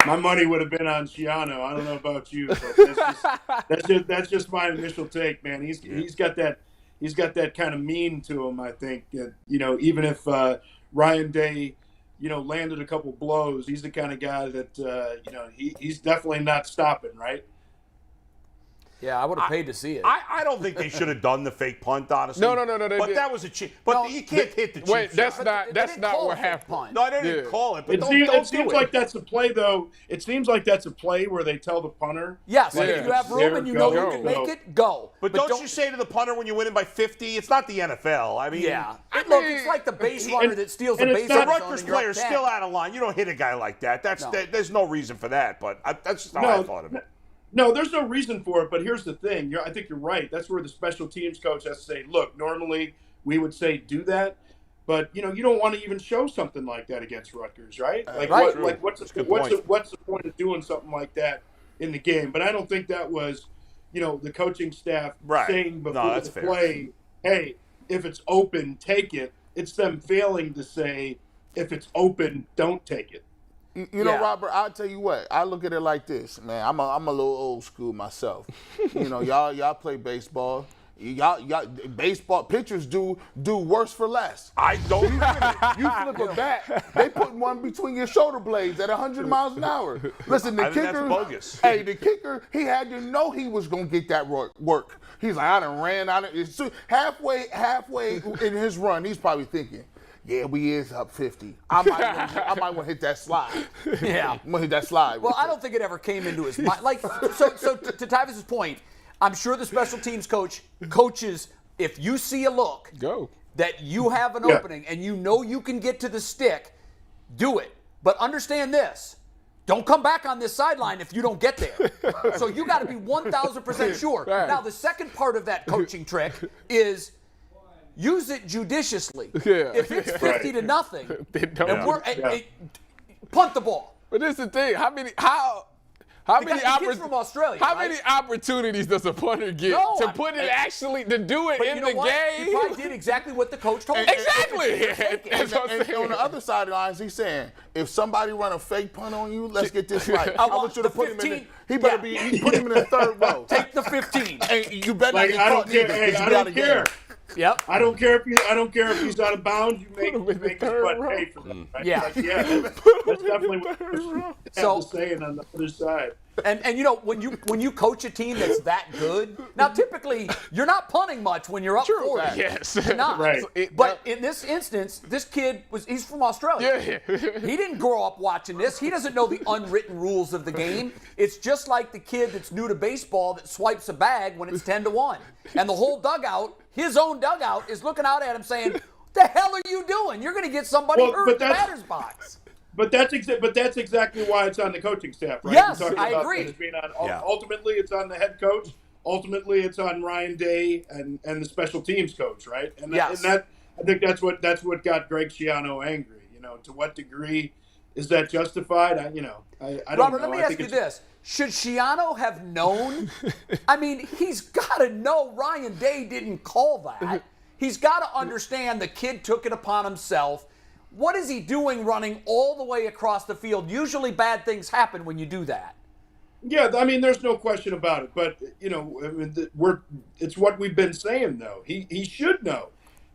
My money would have been on Schiano. I don't know about you, but that's just my initial take, man. He's got that kind of mean to him. I think even if Ryan Day landed a couple blows, he's the kind of guy that he's definitely not stopping, right? Yeah, I would have paid to see it. I don't think they should have done the fake punt, honestly. No. But that was a cheap. But you can't hit the cheap. Wait, that's shot. not what happened. No, they didn't call it. But it seems like that's a play, though. It seems like that's a play where they tell the punter. Yes, if you have room and you know you can make it, go. But don't you say to the punter when you win it by 50? It's not the NFL. I mean, look, it's like the base runner that steals the base. The Rutgers player's still out of line. You don't hit a guy like that. There's no reason for that. But that's just how I thought of it. No, there's no reason for it, but here's the thing. I think you're right. That's where the special teams coach has to say, look, normally we would say do that, but, you don't want to even show something like that against Rutgers, right? What's the point of doing something like that in the game? But I don't think that was, the coaching staff saying before the play, hey, if it's open, take it. It's them failing to say, if it's open, don't take it. Robert, I'll tell you what. I look at it like this, man. I'm a little old school myself. Y'all play baseball. Y'all baseball pitchers do worse for less. I don't. You flip a bat, they put one between your shoulder blades at 100 miles an hour. Listen, the kicker. That's bogus. Hey, the kicker, he had to know he was gonna get that work. He's like, I done ran out of it. So halfway in his run, he's probably thinking, yeah, we is up 50. I might want to hit that slide. Yeah. I'm going to hit that slide. Well, I don't think it ever came into his mind. Like, so to Tyvis's point, I'm sure the special teams coaches, if you see a look that you have an opening and you know you can get to the stick, do it. But understand this. Don't come back on this sideline if you don't get there. So you got to be 1,000% sure. Right. Now, the second part of that coaching trick is use it judiciously. Yeah. If it's 50 to nothing, They punt the ball. But this is the thing. How many Kids from Australia, How right? many opportunities does a punter get to do it But in you know the what? game? He probably did exactly what the coach told him. Exactly. That's what I'm And saying. on the other side of the lines, he's saying, if somebody run a fake punt on you, let's get this right. I want you to put him in. 15. He better be. He put him in the third row. Take the 15. And you better Like, not I get don't caught care. either, Hey, 'cause you I be out don't of care. game. Yep. I don't care if he's out of bounds. You make his butt pay for that. Right? Yeah. Like, that's definitely what you have to say on the other side. And you know, when you coach a team that's that good, now typically you're not punting much when you're up 40. Yes. You're not. Right. But in this instance, this kid he's from Australia. Yeah. He didn't grow up watching this. He doesn't know the unwritten rules of the game. It's just like the kid that's new to baseball that swipes a bag when it's 10-1. And the whole dugout, his own dugout, is looking out at him saying, "What the hell are you doing? You're going to get somebody hurt in the batter's box." But that's exactly why it's on the coaching staff, right? Yes, We're talking I about agree. things being on, ultimately, it's on the head coach. Ultimately, it's on Ryan Day and the special teams coach, right? And Yes. I think that's what got Greg Schiano angry. You know, to what degree is that justified? I don't Robert, know. let me ask you this. Should Schiano have known? I mean, he's got to know Ryan Day didn't call that. He's got to understand the kid took it upon himself. What is he doing running all the way across the field? Usually bad things happen when you do that. Yeah, I mean, there's no question about it. But, you know, I mean, it's what we've been saying, though. He should know.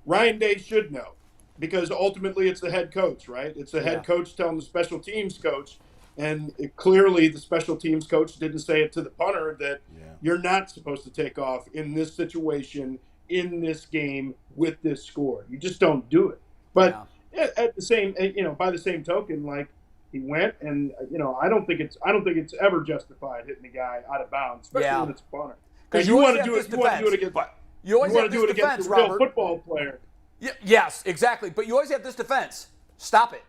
Ryan Day should know. Because ultimately it's the head coach, right? It's the head coach telling the special teams coach. And clearly the special teams coach didn't say it to the punter that you're not supposed to take off in this situation, in this game, with this score. You just don't do it. But at the same, by the same token, like, he went, and I don't think it's ever justified hitting the guy out of bounds, especially when it's a punter. Because you want to do it against a real football player. Yes, exactly. But you always have this defense. Stop it.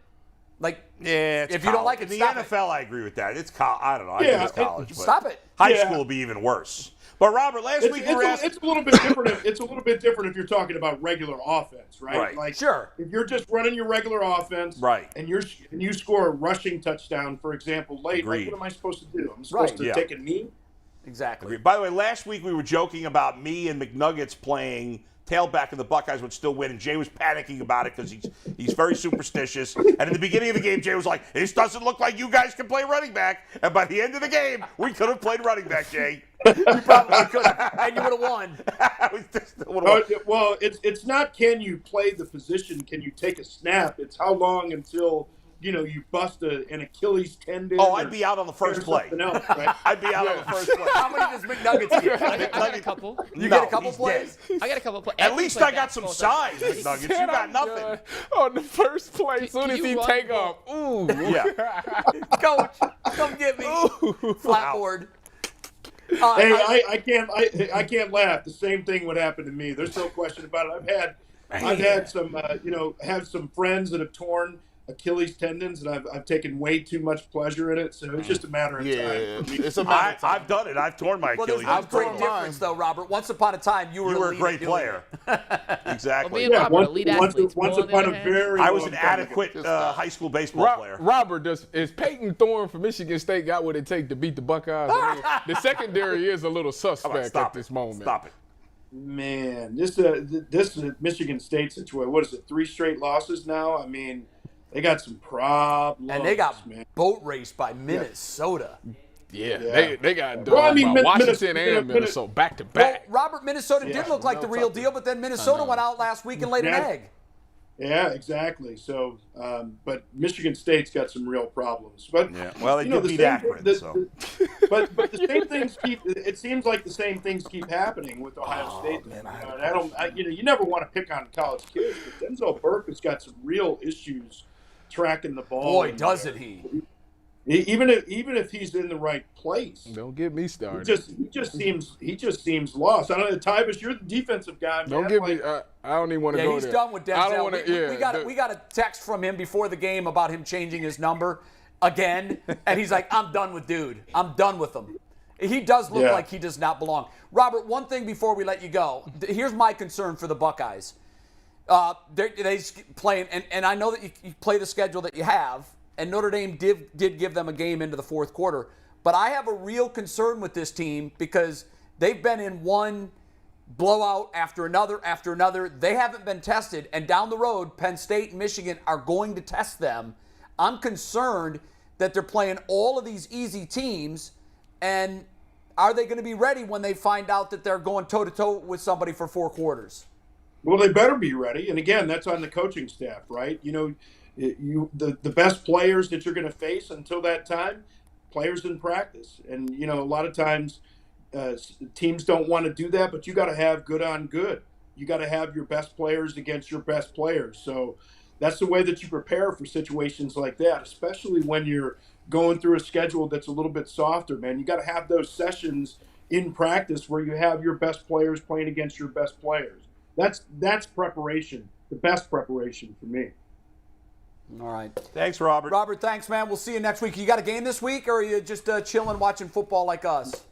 Like, if you don't like it, in the stop NFL, I agree with that. It's I don't know. I think it's college. But stop it. High school will be even worse. But Robert, last week we were asking. It's a little bit different. It's a little bit different if you're talking about regular offense, right? Right. Like, sure. If you're just running your regular offense, right, and you score a rushing touchdown, for example, late, like, what am I supposed to do? I'm supposed to take a knee. Exactly. Agreed. By the way, last week we were joking about me and McNuggets playing tailback and the Buckeyes would still win, and Jay was panicking about it because he's very superstitious. And in the beginning of the game, Jay was like, "This doesn't look like you guys can play running back." And by the end of the game, we could have played running back, Jay. You probably could have, and you would have won. Well, it's not can you play the position, can you take a snap? It's how long until you bust an Achilles tendon. Oh, I'd be out on the first play. Else, right? I'd be out on the first play. How many does McNuggets get? I got a couple. You get a couple plays? I got a couple plays. At least I got some size, McNuggets. You got nothing. On the first play, as soon as he take off. Ooh. Yeah. Coach, come get me. Flatboard. I can't laugh. The same thing would happen to me. There's no question about it. I've had some have some friends that have torn Achilles tendons, and I've taken way too much pleasure in it. So it's just a matter of time. It's a matter of time. I've done it. I've torn my Achilles. Well, there's one great difference, though, Robert. Once upon a time, you were a great player. Exactly. Well, Robert, elite athletes. Once upon a very I was an adequate high school baseball player. Robert, is Peyton Thorne from Michigan State got what it takes to beat the Buckeyes? I mean, the secondary is a little suspect at this moment. Stop it. Man, this is a Michigan State situation. What is it? 3 straight losses now? I mean, they got some problems. And they got boat raced by Minnesota. Yeah. They got Washington and Minnesota back to back. Well, Robert, Minnesota did look like the real deal, but then Minnesota went out last week and laid an egg. Yeah, exactly. So, but Michigan State's got some real problems. But well, they did beat Akron. But the same things keep. It seems like the same things keep happening with Ohio State. Man, you never want to pick on college kids, but Denzel Burke has got some real issues tracking the ball. Boy, doesn't he! Even if he's in the right place, don't get me started. He just seems lost. I don't know, Tyvis, you're the defensive guy. Man. Don't get me. I don't even want to go he's there. done with Denzel. I don't want to. We got a text from him before the game about him changing his number again, and he's like, "I'm done with dude. I'm done with him." He does look like he does not belong. Robert, one thing before we let you go. Here's my concern for the Buckeyes. They're playing, and I know that you play the schedule that you have. And Notre Dame did give them a game into the fourth quarter. But I have a real concern with this team because they've been in one blowout after another after another. They haven't been tested. And down the road, Penn State and Michigan are going to test them. I'm concerned that they're playing all of these easy teams. And are they going to be ready when they find out that they're going toe-to-toe with somebody for 4 quarters? Well, they better be ready. And again, that's on the coaching staff, right? The best players that you're going to face until that time, players in practice. And, a lot of times teams don't want to do that, but you got to have good on good. You got to have your best players against your best players. So that's the way that you prepare for situations like that, especially when you're going through a schedule that's a little bit softer, man. You got to have those sessions in practice where you have your best players playing against your best players. That's preparation, the best preparation for me. All right. Thanks, Robert. Robert, thanks, man. We'll see you next week. You got a game this week, or are you just chilling, watching football like us?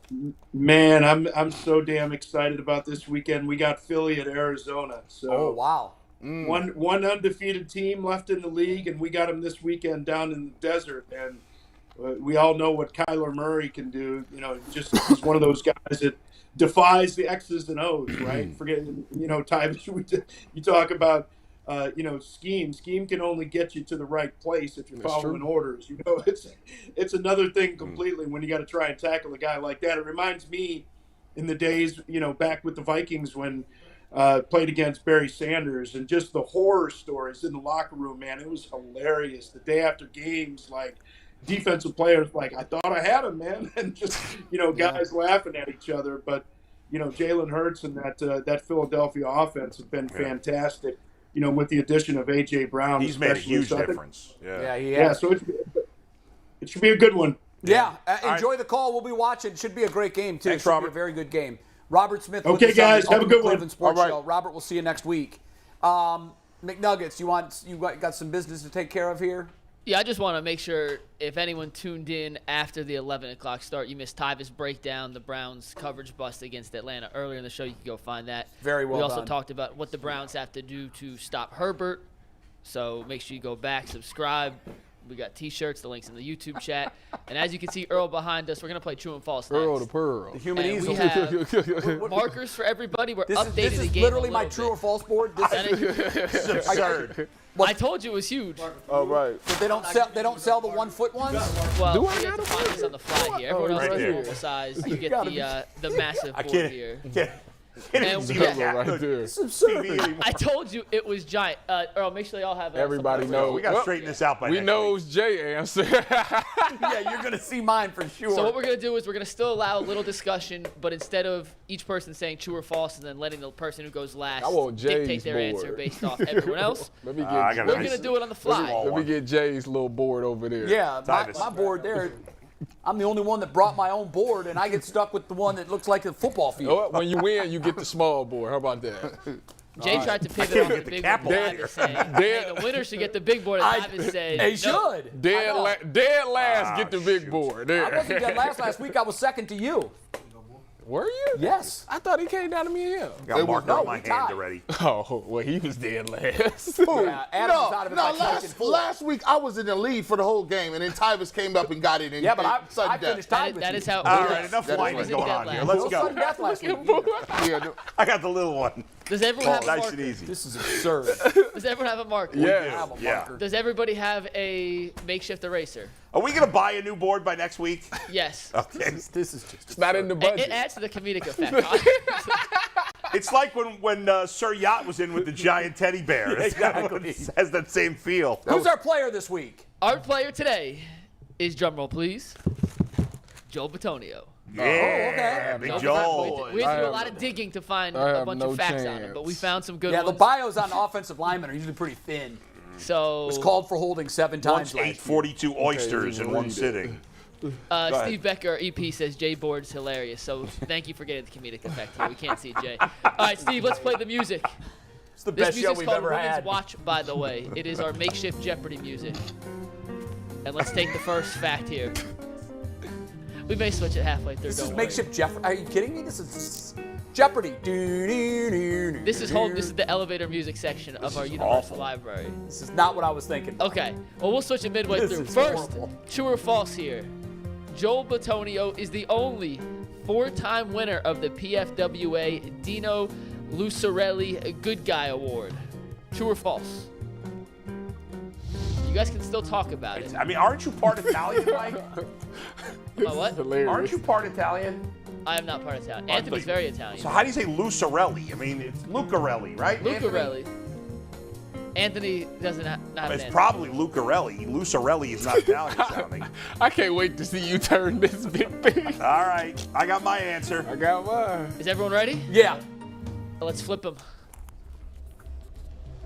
Man, I'm so damn excited about this weekend. We got Philly at Arizona. So oh, wow. One undefeated team left in the league, and we got them this weekend down in the desert. And we all know what Kyler Murray can do. He's one of those guys that defies the X's and O's, right? Forget, Tyvis, you talk about, scheme can only get you to the right place if you're following orders. It's another thing completely when you got to try and tackle a guy like that. It reminds me in the days, back with the Vikings when played against Barry Sanders, and just the horror stories in the locker room, man. It was hilarious. The day after games, like defensive players, like, I thought I had him, man, and just guys laughing at each other. But Jalen Hurts and that Philadelphia offense have been fantastic. With the addition of A.J. Brown. He's made a huge difference. Yeah, he has. Yeah, so it should be a good one. Yeah, enjoy the call. We'll be watching. It should be a great game, too. Thanks, it should Robert. be a very good game. Robert Smith. Okay, guys, have a good one. Cleveland Sports Show. Robert, we'll see you next week. McNuggets, you got some business to take care of here? Yeah, I just want to make sure if anyone tuned in after the 11 o'clock start, you missed Tyvis breakdown the Browns coverage bust against Atlanta earlier in the show. You can go find that. Very well We also done. talked about what the Browns have to do to stop Herbert. So make sure you go back, subscribe. We got T-shirts, the links in the YouTube chat. And as you can see, Earl behind us, we're going to play True and False next. Earl the Pearl. The human And easel. we have markers for everybody. We're updating This the is game literally a my little true bit. or false board. This is absurd. I told you it was huge. All right. But they don't sell the 1 foot ones. Well, Do we I have got to a find board? this on the fly here. Everyone else right is here. normal size. You get the massive I board can't. here. Can't And see we that. got- Right there. It's absurd. I told you it was giant. Earl, make sure they all have. Everybody something. knows. We got to straighten this out by We next knows week. Jay answer. Yeah, you're going to see mine for sure. So what we're gonna do is we're gonna still allow a little discussion, but instead of each person saying true or false and then letting the person who goes last I want dictate Jay's their board. answer based off everyone else, Let me get. I got we're nice. gonna do it on the fly. Let Let me get Jay's little board over there. yeah, Tyvis. my board there. I'm the only one that brought my own board, and I get stuck with the one that looks like a football You know field. what? When you win, you get the small board. How about that? Jay tried to pivot off the big cap board. on Tyvis saying, hey, the winner should get the big board. And Tyvis said, They no. should. I Dead, know. dead last, get the big shoot. board. I There. wasn't dead last week. I was second to you. Were you? Yes. I thought he came down to me and him. Got a marker no, on my we hand tied. already. Oh, well, he was dead last. Yeah, Adam was out of it by 24. Last week I was in the lead for the whole game, and then Tyvis came up and got it. And Yeah, but sudden I death. finished tied with That you. is how. All right, enough That's whining right. going on here. Let's No go. sudden death last week. Yeah, no- I got the little one. Does everyone have a Nice marker? and easy. This is absurd. Does everyone have a marker? Yeah. I have a Yeah. marker. Does everybody have a makeshift eraser? Are we going to buy a new board by next week? Yes. Okay. This is just It's not in the It budget. adds to the comedic effect. It's like when Sir Yacht was in with the giant teddy bear. Exactly. It has that same feel. Who's our player this week? Our player today is, drumroll please, Joel Bitonio. Yeah, okay. Big We Joel. had to do a lot of digging to find a bunch of facts on him, but we found some good Yeah, ones. the bios on offensive linemen are usually pretty thin. So Was called for holding 7 times. Once ate 42 oysters in one sitting. Steve Becker, EP, says Jay Board's hilarious. So thank you for getting the comedic effect here. We can't see Jay. All right, Steve, let's play the music. It's the This best show music's we've called ever Women's had. Watch, by the way. It is our makeshift Jeopardy music. And let's take the first fact here. We may switch it halfway through. This don't is worry. makeshift Jeopardy. Are you kidding me? This is Jeopardy. This is the elevator music section of our Universal Library. This is not what I was thinking. Okay, well, we'll switch it midway This through. is First, horrible. true or false here. Joel Bitonio is the only 4-time winner of the PFWA Dino Lucarelli Good Guy Award. True or false? You guys can still talk about it. I mean, aren't you part Italian, Mike? What? Hilarious. Aren't you part Italian? I am not part Italian. Anthony's very Italian. So how do you say Lucarelli? I mean, it's Lucarelli, right? Lucarelli. Anthony doesn't not have an It's answer. probably Lucarelli. Lucarelli is not Italian sounding. I can't wait to see you turn this big thing. All right, I got my answer. I got mine. Is everyone ready? Yeah. Let's flip them.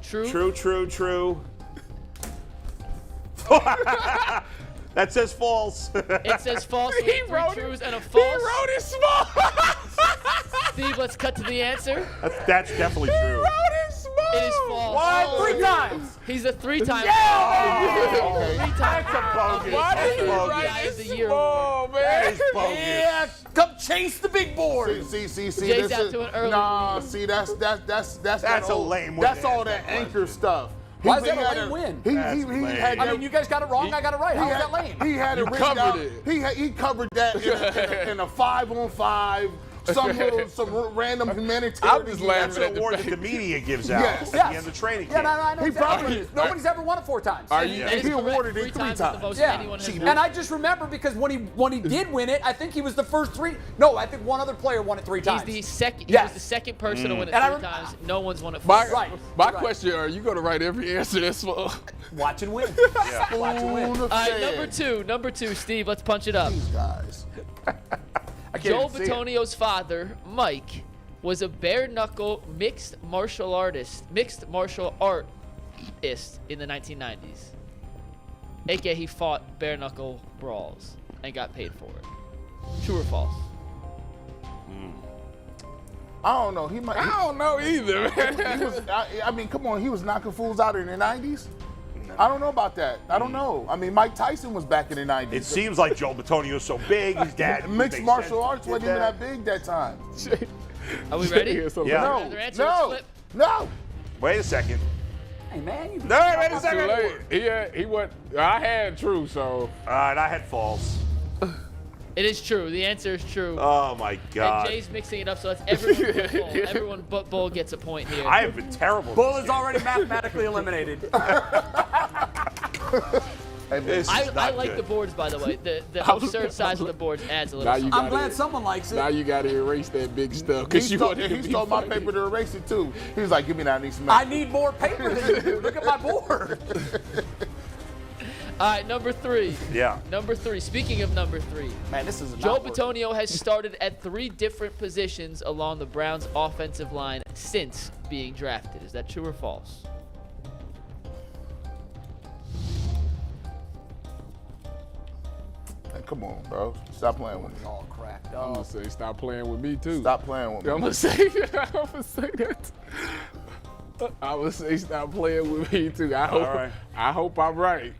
True. True, true, true. That says false. It says false. He with three wrote trues it. and a He false. wrote it small. Steve, let's cut to the answer. That's definitely He true. wrote it small. It is false. What? 3 times. He's a 3-time. Oh, Three-time. that's a bogus. Why did he Bogus. write Guy of the it Year small, man? That is bogus. Yeah. Come chase the big board. See. Jay's this out is, to an early Nah, lead. see, that's that a old- lame way That's to all ask that that anchor stuff. Why is that a had lame win? He That's had lame. I mean, you guys got it wrong. I got it right. How is that lame? He had it You written covered out. it. He covered that in a 5-on-5. Some random humanitarian. I'm just laughing That's an at the award fact. that the media gives out Yes. at Yes. the end of training Yeah, camp. no, I know He exactly probably- what it is. Nobody's ever won it 4 times. Are you? That is He correct. awarded it 3 3 times is the times. most Yeah. anyone has And won. I just remember because when he did win it, I think he was the first 3. No, I think one other player won it 3 times. He's the second. He Yes. was the second person to win it And I 3 rem- times. No one's won it 4 My, times. Right. my Right. question: are you going to write every answer this fall? Watch and win. Watch and win. Spoon of All right, sand. number two, Steve. Let's punch it up. These guys. I can't Joel even see it. Bitonio's father, Mike, was a bare knuckle mixed martial artist in the 1990s. AKA he fought bare knuckle brawls and got paid for it. True or false? I don't know. He might. I don't know either, man. He was, I mean, come on. He was knocking fools out in the 90s. I don't know about that. I don't know. I mean, Mike Tyson was back in the 90s. It seems like Joel Bitonio's so big. His dad. Mixed makes martial sense. arts wasn't even that big that time. Are we ready? Yeah. No, Another answer? Let's no, flip. no. Wait a second. Hey, man. You No, wait a Too second. late. He went. I had true, so All right, I had false. It is true. The answer is true. Oh my And God. Jay's mixing it up, so that's everyone but Bull. Everyone but Bull gets a point here. I have been terrible. Bull this is year. already mathematically eliminated. This is I not like good. the boards, by the way. The absurd size of the boards adds a little Now you something. I'm gotta- glad someone likes it. now you got to erase that big stuff He because you stole, wanted to he be stole my funny. paper to erase it too. He was like, "Give me that. I need some." I need more paper than you do. Look at my board. All right, number 3. Yeah. Number 3. Speaking of number 3, Man, this is Joe not working. Bitonio has started at 3 different positions along the Browns' offensive line since being drafted. Is that true or false? Hey, come on, bro. Stop playing with me. All cracked I'm up. gonna say stop playing with me too. Stop playing with me. I'm gonna say that. I would say stop playing with me too. I hope. right. I hope I'm right.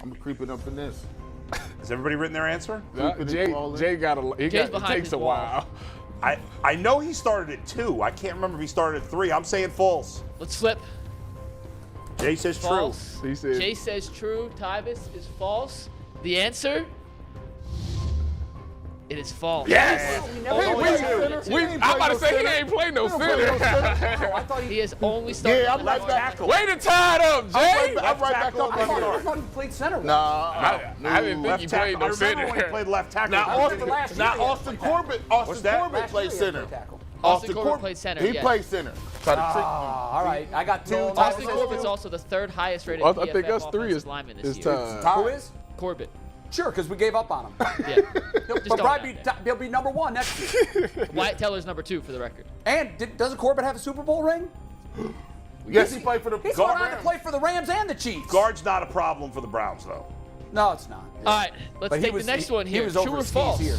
I'm creeping up in this. Has everybody written their answer? Jay got a. He Jay's got, it behind takes his a wall. while. I know he started at 2. I can't remember if he started at 3. I'm saying false. Let's flip. Jay says False. He said. Jay says true. Tyvis is false. The answer? It is false. Yes. I'm about to say he ain't play no center. I thought He has only started. Yeah, I'm right Left back. tackle. Way to tie it up, Jay. I'm right back tackle up. left on guard. I thought he played center. Nah, I didn't think he Left played tackle. no I remember when he center. played left tackle. Now I remember last year he had Austin to play Corbett. What's Austin that? Corbett Last played year he had to center. play tackle. Austin Corbett played center. He played center. Try to trick me. All right, I got two. Austin Corbett's also the third highest rated I PFF think us three offensive is lineman this is year. time. Who is? Corbett. Sure, because we gave up on him. Yeah. He'll Just probably don't he'll be number 1 next year. Wyatt Teller's number 2 for the record. And doesn't Corbett have a Super Bowl ring? Yes, he played for the He's going on to play for the Rams and the Chiefs. Guard's not a problem for the Browns, though. No, it's not. All right, let's But he take was- the next one he here. was True over or his skis false? here.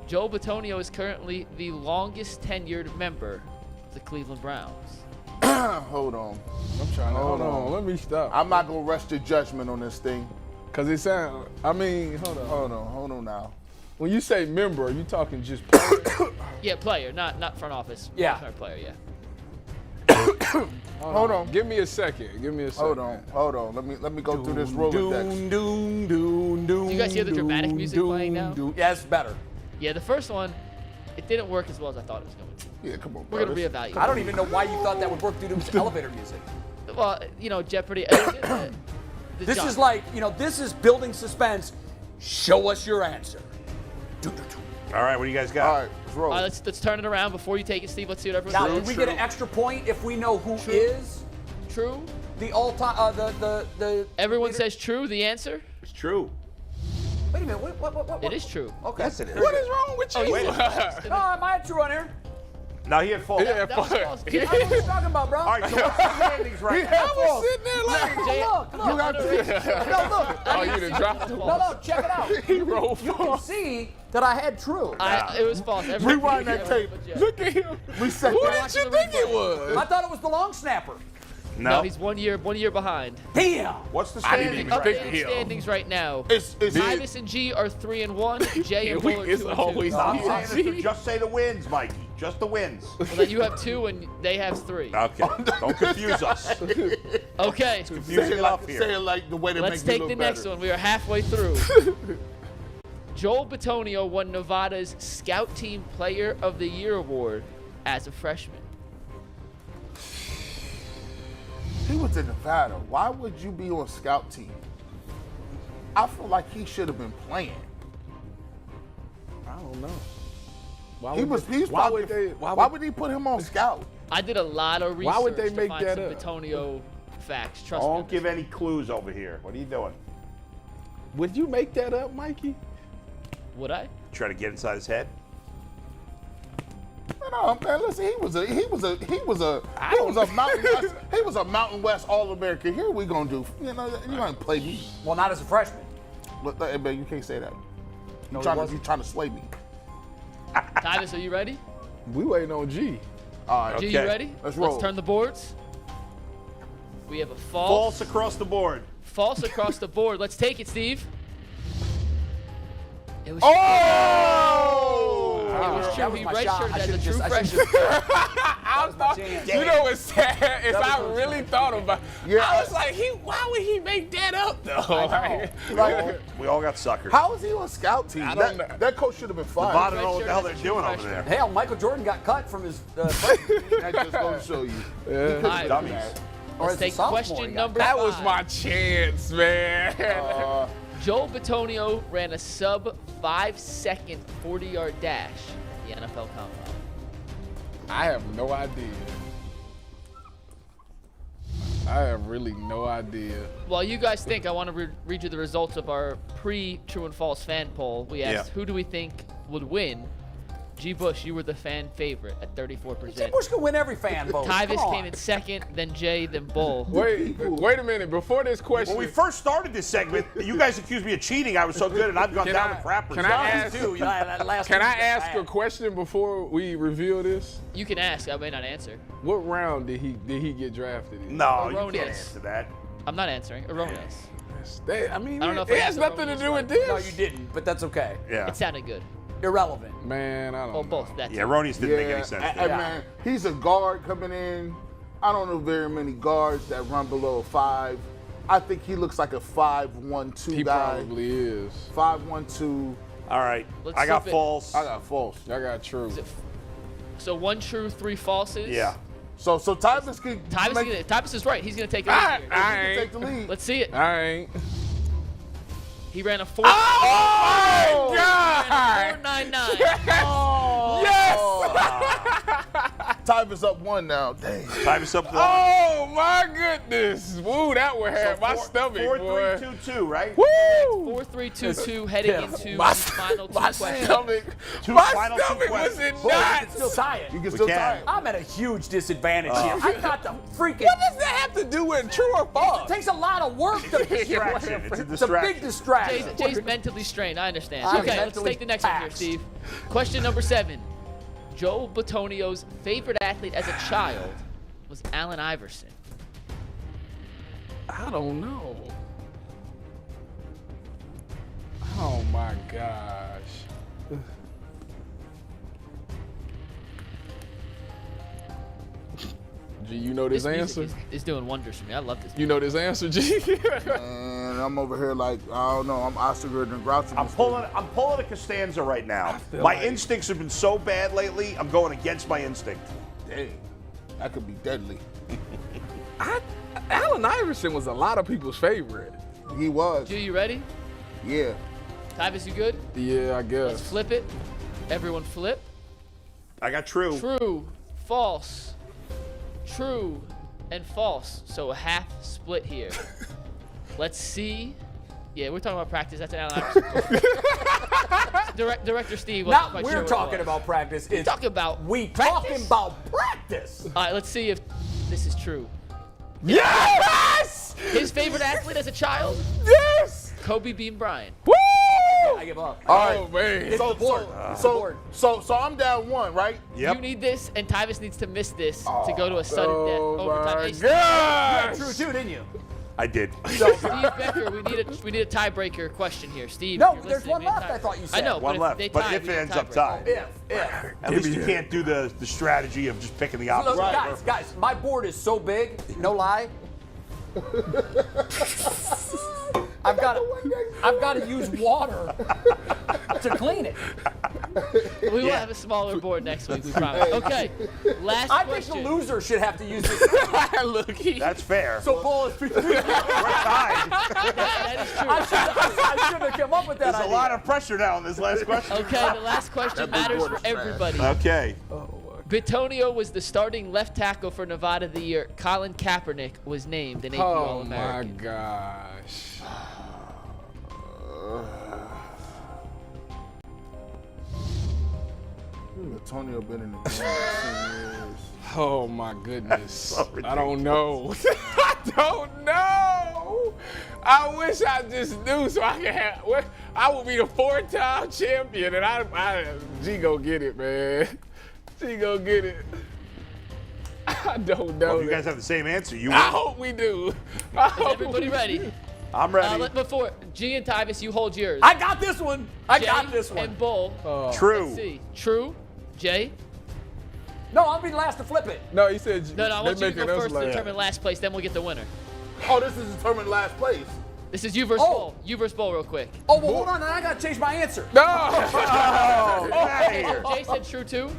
Joe Bitonio is currently the longest tenured member of the Cleveland Browns. Hold on. I'm trying to hold on. Let me stop. I'm not gonna rush to judgment on this thing. Cause it sounds. I mean, hold on. Hold on now. When you say member, are you talking just player? Yeah, player, not front office. Yeah. Player, yeah. Hold on. Give me a second. Hold on. Let me go through this Rolodex. Do you guys hear the dramatic music playing now? Yeah, it's better. Yeah, the first one, it didn't work as well as I thought it was going to. Yeah, come on. We're going to brothers. reevaluate. I don't even know why you thought that would work due to his elevator music. Well, you know, Jeopardy. This is like, this is building suspense. Show us your answer. All right, what do you guys got? All right, let's roll. All right, let's turn it around before you take it, Steve. Let's see what everyone Now, says. do we get an extra point if we know who is True. the all-time, the Everyone leader? says true. The answer? It's true. Wait a minute, what? It is true. Okay. Yes, it is. What is wrong with you? wait a No, am I true on here? No, he had false. Yeah, That was false. I don't know what you're talking about, bro. All right, so what's the standings right now? I was sitting there like, Look. oh, you done dropped it. No, check it out. He rolled You can false. see that I had true. It was false. Rewind that tape. Look at him. Reset Who that. did you think it was? I thought it was the long snapper. No, he's 1 year behind. Damn. What's the I didn't standings right expect now? him. Standings right now. It's Tyvis and G are 3-1. Jay and Bull are 2-2. It's always I'm me. saying just say the wins, Mikey. Just the wins. Well, then you have 2 and they have 3. Okay. Don't confuse us. Okay. Confusing enough Say here. it like the way they Let's make me take look the next better. one. We are halfway through. Joel Bitonio won Nevada's Scout Team Player of the Year award as a freshman. He was in Nevada. Why would you be on scout team? I feel like he should have been playing. I don't know. Why He's why probably, would they? why would he put him on scout? I did a lot of research Why would they to make find that some up? Bitonio facts. Trust me. on Don't this. give any clues over here. What are you doing? Would you make that up, Mikey? Would I? Try to get inside his head? No, man. Listen, he was a Mountain West All-American. Here we gonna do. You gonna play me? Well, not as a freshman. But you can't say that. No, You trying to sway me? Tyvis, are you ready? We waiting on G. All right. G, Okay. you ready? Let's roll. Let's turn the boards. We have a False across the board. False across the board. Let's take it, Steve. It was Oh! It was true. That was He my shot. redshirted I as a should've true just- I freshman. I thought, you know what's sad is I really thought about. Yeah. I was like, why would he make that up though? Like, We all got suckered. how is he on scout team? I don't know. That coach should have been Nevada fired. don't know what the hell they're doing over there. Hell, Michael Jordan got cut from his freshman team. That just goes to show you. Yeah. All right, Dummies. Or let's as a take sophomore, question he got number That was 5. my chance, man. Joel Bitonio ran a sub 5-second 40-yard dash at the NFL Combine. I have no idea. I have really no idea. While you guys think, I want to read you the results of our pre-true and false fan poll. We asked, who do we think would win? G. Bush, you were the fan favorite at 34%. Jay Bush can win every fan vote. Tyvis Come on. came in second, then Jay, then Bull. Wait a minute. Before this question, When we first started this segment, you guys accused me of cheating. I was so good, and I've gone Can down I- the crapper. can I ask- Dude, that last can one I was ask bad. a question before we reveal this? You can ask, I may not answer. What round did he get drafted in? No, you can't Erroneous. answer that. I'm not answering. Erroneous. I mean, I don't know if it I has answered nothing to erroneous do with right. this. No, you didn't, but that's okay. Yeah. It sounded good. Irrelevant. Man, I don't Well, know. both. That's Yeah, Ronies didn't make any sense. Hey, man, he's a guard coming in. I don't know very many guards that run below a 5. I think he looks like a 5'1", 2 He guy. probably is. 5'1", 2. All right. Let's I got flip it. false. I got false. I got true. So 1 true, 3 falses. Yeah. So Tyvis can Tyvis is right. He's going to take it I here. ain't. take the lead. Let's see it. I ain't. He ran a 4. Oh my God! 4.99. Yes! Tyvis up 1 now. Dang. Tyvis up 1. Oh my goodness! Woo, that would have my stomach, 4-3-2-2, right? Woo! 4-3-2-2 heading into My the final two my questions. stomach. Two My final two stomach was questions. in Boy, you can knots. still tie it. You can still can. tie it. I'm at a huge disadvantage here. I got the freaking. What does that have to do with true or It false? takes a lot of work to Distraction. It's a It's a big distraction. distraction. Jay's mentally strained. I understand. I'm Okay, let's mentally take the next one here, taxed. Steve. Question number 7. Joe Batonio's favorite athlete as a child was Allen Iverson. I don't know. Oh my gosh. G, you know this Music answer? is doing wonders for me. I love this. You know this answer, G? And I'm over here like, I don't know. I'm Ostergaard and Grouchy. I'm pulling a Costanza right now. My instincts have been so bad lately. I'm going against my instinct. Dang. That could be deadly. Allen Iverson was a lot of people's favorite. He was. G, you ready? Yeah. Tyvis, you good? Yeah, I Let's guess. flip it. Everyone flip. I got true. True, false, true, and false. So a half split here. Let's see. Yeah, we're talking about practice. That's an Allen Iverson. Director Steve wasn't Not quite we're sure what it talking was. about practice. It's Talking about we practice? talking about practice. All right, let's see if this is true. Yes! His favorite athlete as a child? Yes! Kobe Bean Bryant. Woo! I give up. Oh, man. So I'm down 1, right? Yep. You need this, and Tyvis needs to miss this to go to a sudden death Oh, overtime. my Hey, Steve gosh! True too, didn't you? I did. Becker, we need a tiebreaker question here. Steve, No, if you're there's listening, one make a left, I thought you said. I know, One but left. if they But tie, if we it need a ends up tiebreaker. tied. If. At least you can't do the strategy of just picking the opposite. Look, guys, my board is so big, no lie. I've got to use water to clean it. We will have a smaller board next week, we promise. Okay, last I think question. the loser should have to use this. Look, That's fair. So ball is between. We're tied. That is true. I should have come up with that There's a idea. lot of pressure now on this last question. Okay, the last question matters for everybody. Okay. Batonio was the starting left tackle for Nevada the year Colin Kaepernick was named an AP oh my All-American. gosh. Antonio been in the game 10 years. Oh my goodness. So I don't know. I don't know. I wish I just knew so I could have. I would be the 4-time champion, and G go get it, man. G go get it. I don't know. Well, if you guys have the same answer, you I win. hope we do. Is everybody ready? I'm ready. Before G and Tyvis, you hold yours. I got this one. I Jay got this one. And Bull. True. Let's see. True. Jay. No, I'll be the last to flip it. No, he said No, I want they you to making go us first to like- determine last place. Then we'll get the winner. Oh, this is determined last place. This is you versus Oh. Bull. You versus Bull, real quick. Oh, well, hold on. I got to change my answer. No. Get outta here. Jay said true too.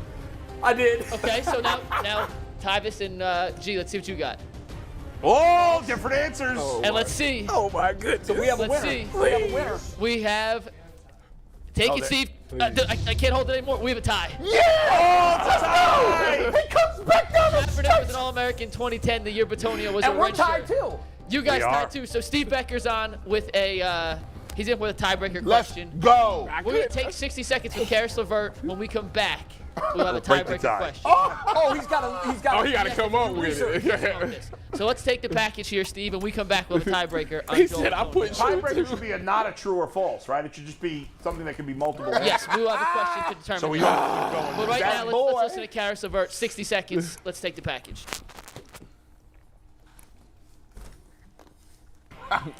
I did. Okay, so now Tyvis and G, let's see what you got. Oh, different answers. And let's see. Oh my goodness. So we have a Let's winner. see. We have a winner. We have. Take it, Steve. I can't hold it anymore. We have a tie. Yeah! He comes back down the Kaepernick was an All-American 2010, the year Batonio was a And we're redshirt. tied too. You guys We are. tied too. So Steve Becker's on with a. He's in with a tiebreaker Let's question. go. We're gonna take 60 seconds with Karis LeVert. When we come back, we'll have a break the tiebreaker tie. question. Oh, he's got to. Oh, he got to come up with research. it. So let's take the package here, Steve, and we come back with a tiebreaker. On He Joel said, "I Batonio. put true Tiebreaker too." should be not a true or false, right? It should just be something that can be multiple. Yes, we will have a question to determine. So we that. all keep going. But right That now, boy. let's listen to Karis LeVert. 60 seconds. Let's take the package.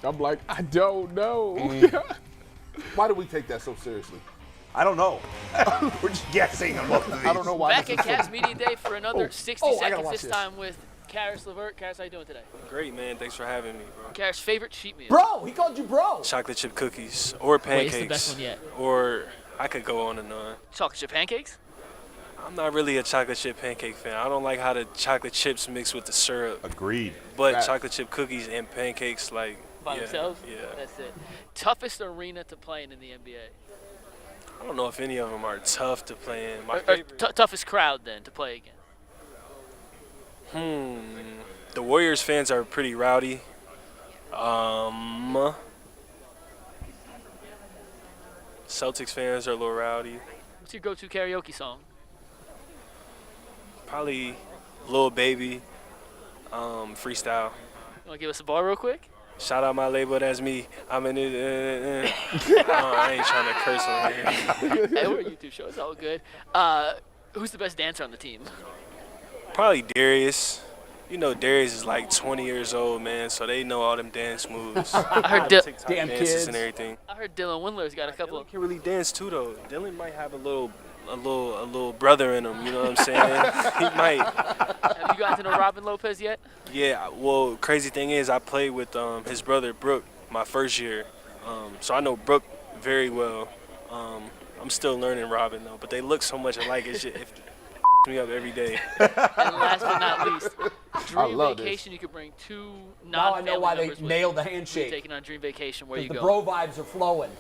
I'm like, I don't know. Why do we take that so seriously? I don't know. We're just guessing on both of these. I don't know why. Back at Cavs Media Day for another 60 I gotta seconds, watch this this. time with Karis LeVert. Karis, how you doing today? Great, man. Thanks for having me, bro. Karis, favorite sheet meal? Bro, he called you bro. Chocolate chip cookies or Wait, pancakes. it's the best one yet. Or I could go on and on. Chocolate chip pancakes? I'm not really a chocolate chip pancake fan. I don't like how the chocolate chips mix with the syrup. Agreed. But Facts. chocolate chip cookies and pancakes, like, By yeah, themselves? Yeah. That's it. Toughest arena to play in the NBA? I don't know if any of them are tough to play in. My Or favorite, toughest crowd, then, to play against? The Warriors fans are pretty rowdy. Celtics fans are a little rowdy. What's your go-to karaoke song? Probably Lil Baby, freestyle. You want to give us a bar real quick? Shout out my label, that's me. I'm in it. I ain't trying to curse on here. Hey, we're a YouTube show. It's all good. Who's the best dancer on the team? Probably Darius. You know Darius is like 20 years old, man, so they know all them dance moves. I heard TikTok Damn dances kids. and everything. I heard Dylan Windler's got a couple. Dylan can really dance too, though. Dylan might have a little brother in him. You know what I'm saying? He might. Have you gotten to know Robin Lopez yet? Yeah. Well, crazy thing is, I played with his brother Brooke my first year, so I know Brooke very well. I'm still learning Robin though, but they look so much alike. It me up every day. And last but not least, Dream love Vacation. You could bring two Now I non-family know why they members with nailed the you. handshake. Taking on Dream Vacation, where you The go? bro vibes are flowing.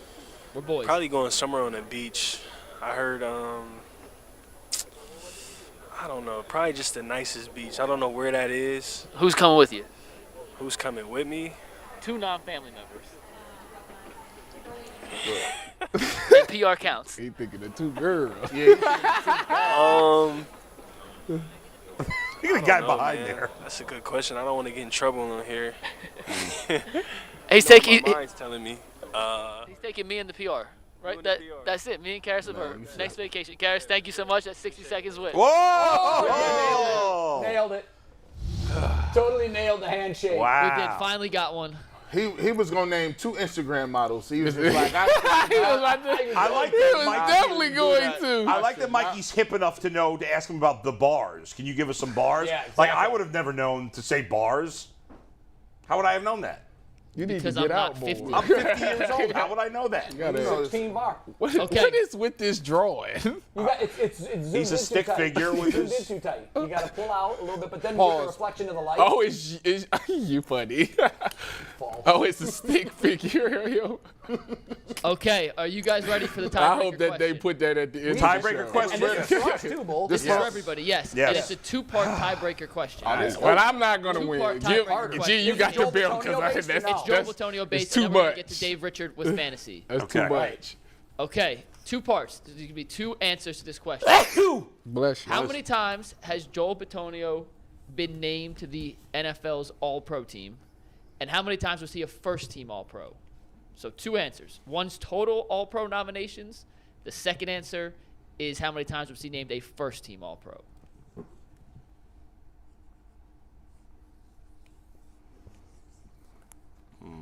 We're boys. Probably going somewhere on the beach. I heard, I don't know, probably just the nicest beach. I don't know where that is. Who's coming with you? Who's coming with me? Two non-family members. And PR counts. He thinking of two girls. Look at the guy No, behind man. there. That's a good question. I don't want to get in trouble on here. He's taking. My mind's telling me. He's taking me in the PR. Right? You in the PR. That's it. Me and Karis are next vacation. Karis, thank you so much. That's 60 seconds with. Whoa! Nailed it. Totally nailed the handshake. We Wow. did. Finally got one. He was gonna name 2 Instagram models. He was just like, He was like, I like he that was Mikey definitely going to. I like that Mikey's hip enough to know to ask him about the bars. Can you give us some bars? Yeah, Like, exactly. I would have never known to say bars. How would I have known that? You need Because to get I'm out not more. 50. I'm 50 years old. How would I know that? You gotta- 16 bar. What Okay. is with this drawing? You got, it's zoomed He's a in too stick tight. figure with It's zoomed his- in too tight. You got to pull out a little bit, but then you get the Pause. reflection of the light. Oh, it's you funny. False. Oh, it's a stick figure. Yo. Okay, are you guys ready for the tiebreaker I hope that they question? put that at the end. Tiebreaker of the show. question. And this is for us too, Bull. This This is is for everybody, yes. Yes. And it's a two-part tiebreaker question. But I'm not gonna win. Two-part Give, tiebreaker G, you question. got the Joel belt Batonio because based that's, or no? It's Joe that's, Batonio based, it's too and then we're going to much. get to Dave Richard with fantasy. That's Okay. too much. Okay, two parts. There's going to be two answers to this question. Bless you. How many times has Joel Batonio been named to the NFL's All-Pro team? And how many times was he a first-team All-Pro? So two answers. One's total All-Pro nominations. The second answer is how many times was he named a first-team All-Pro?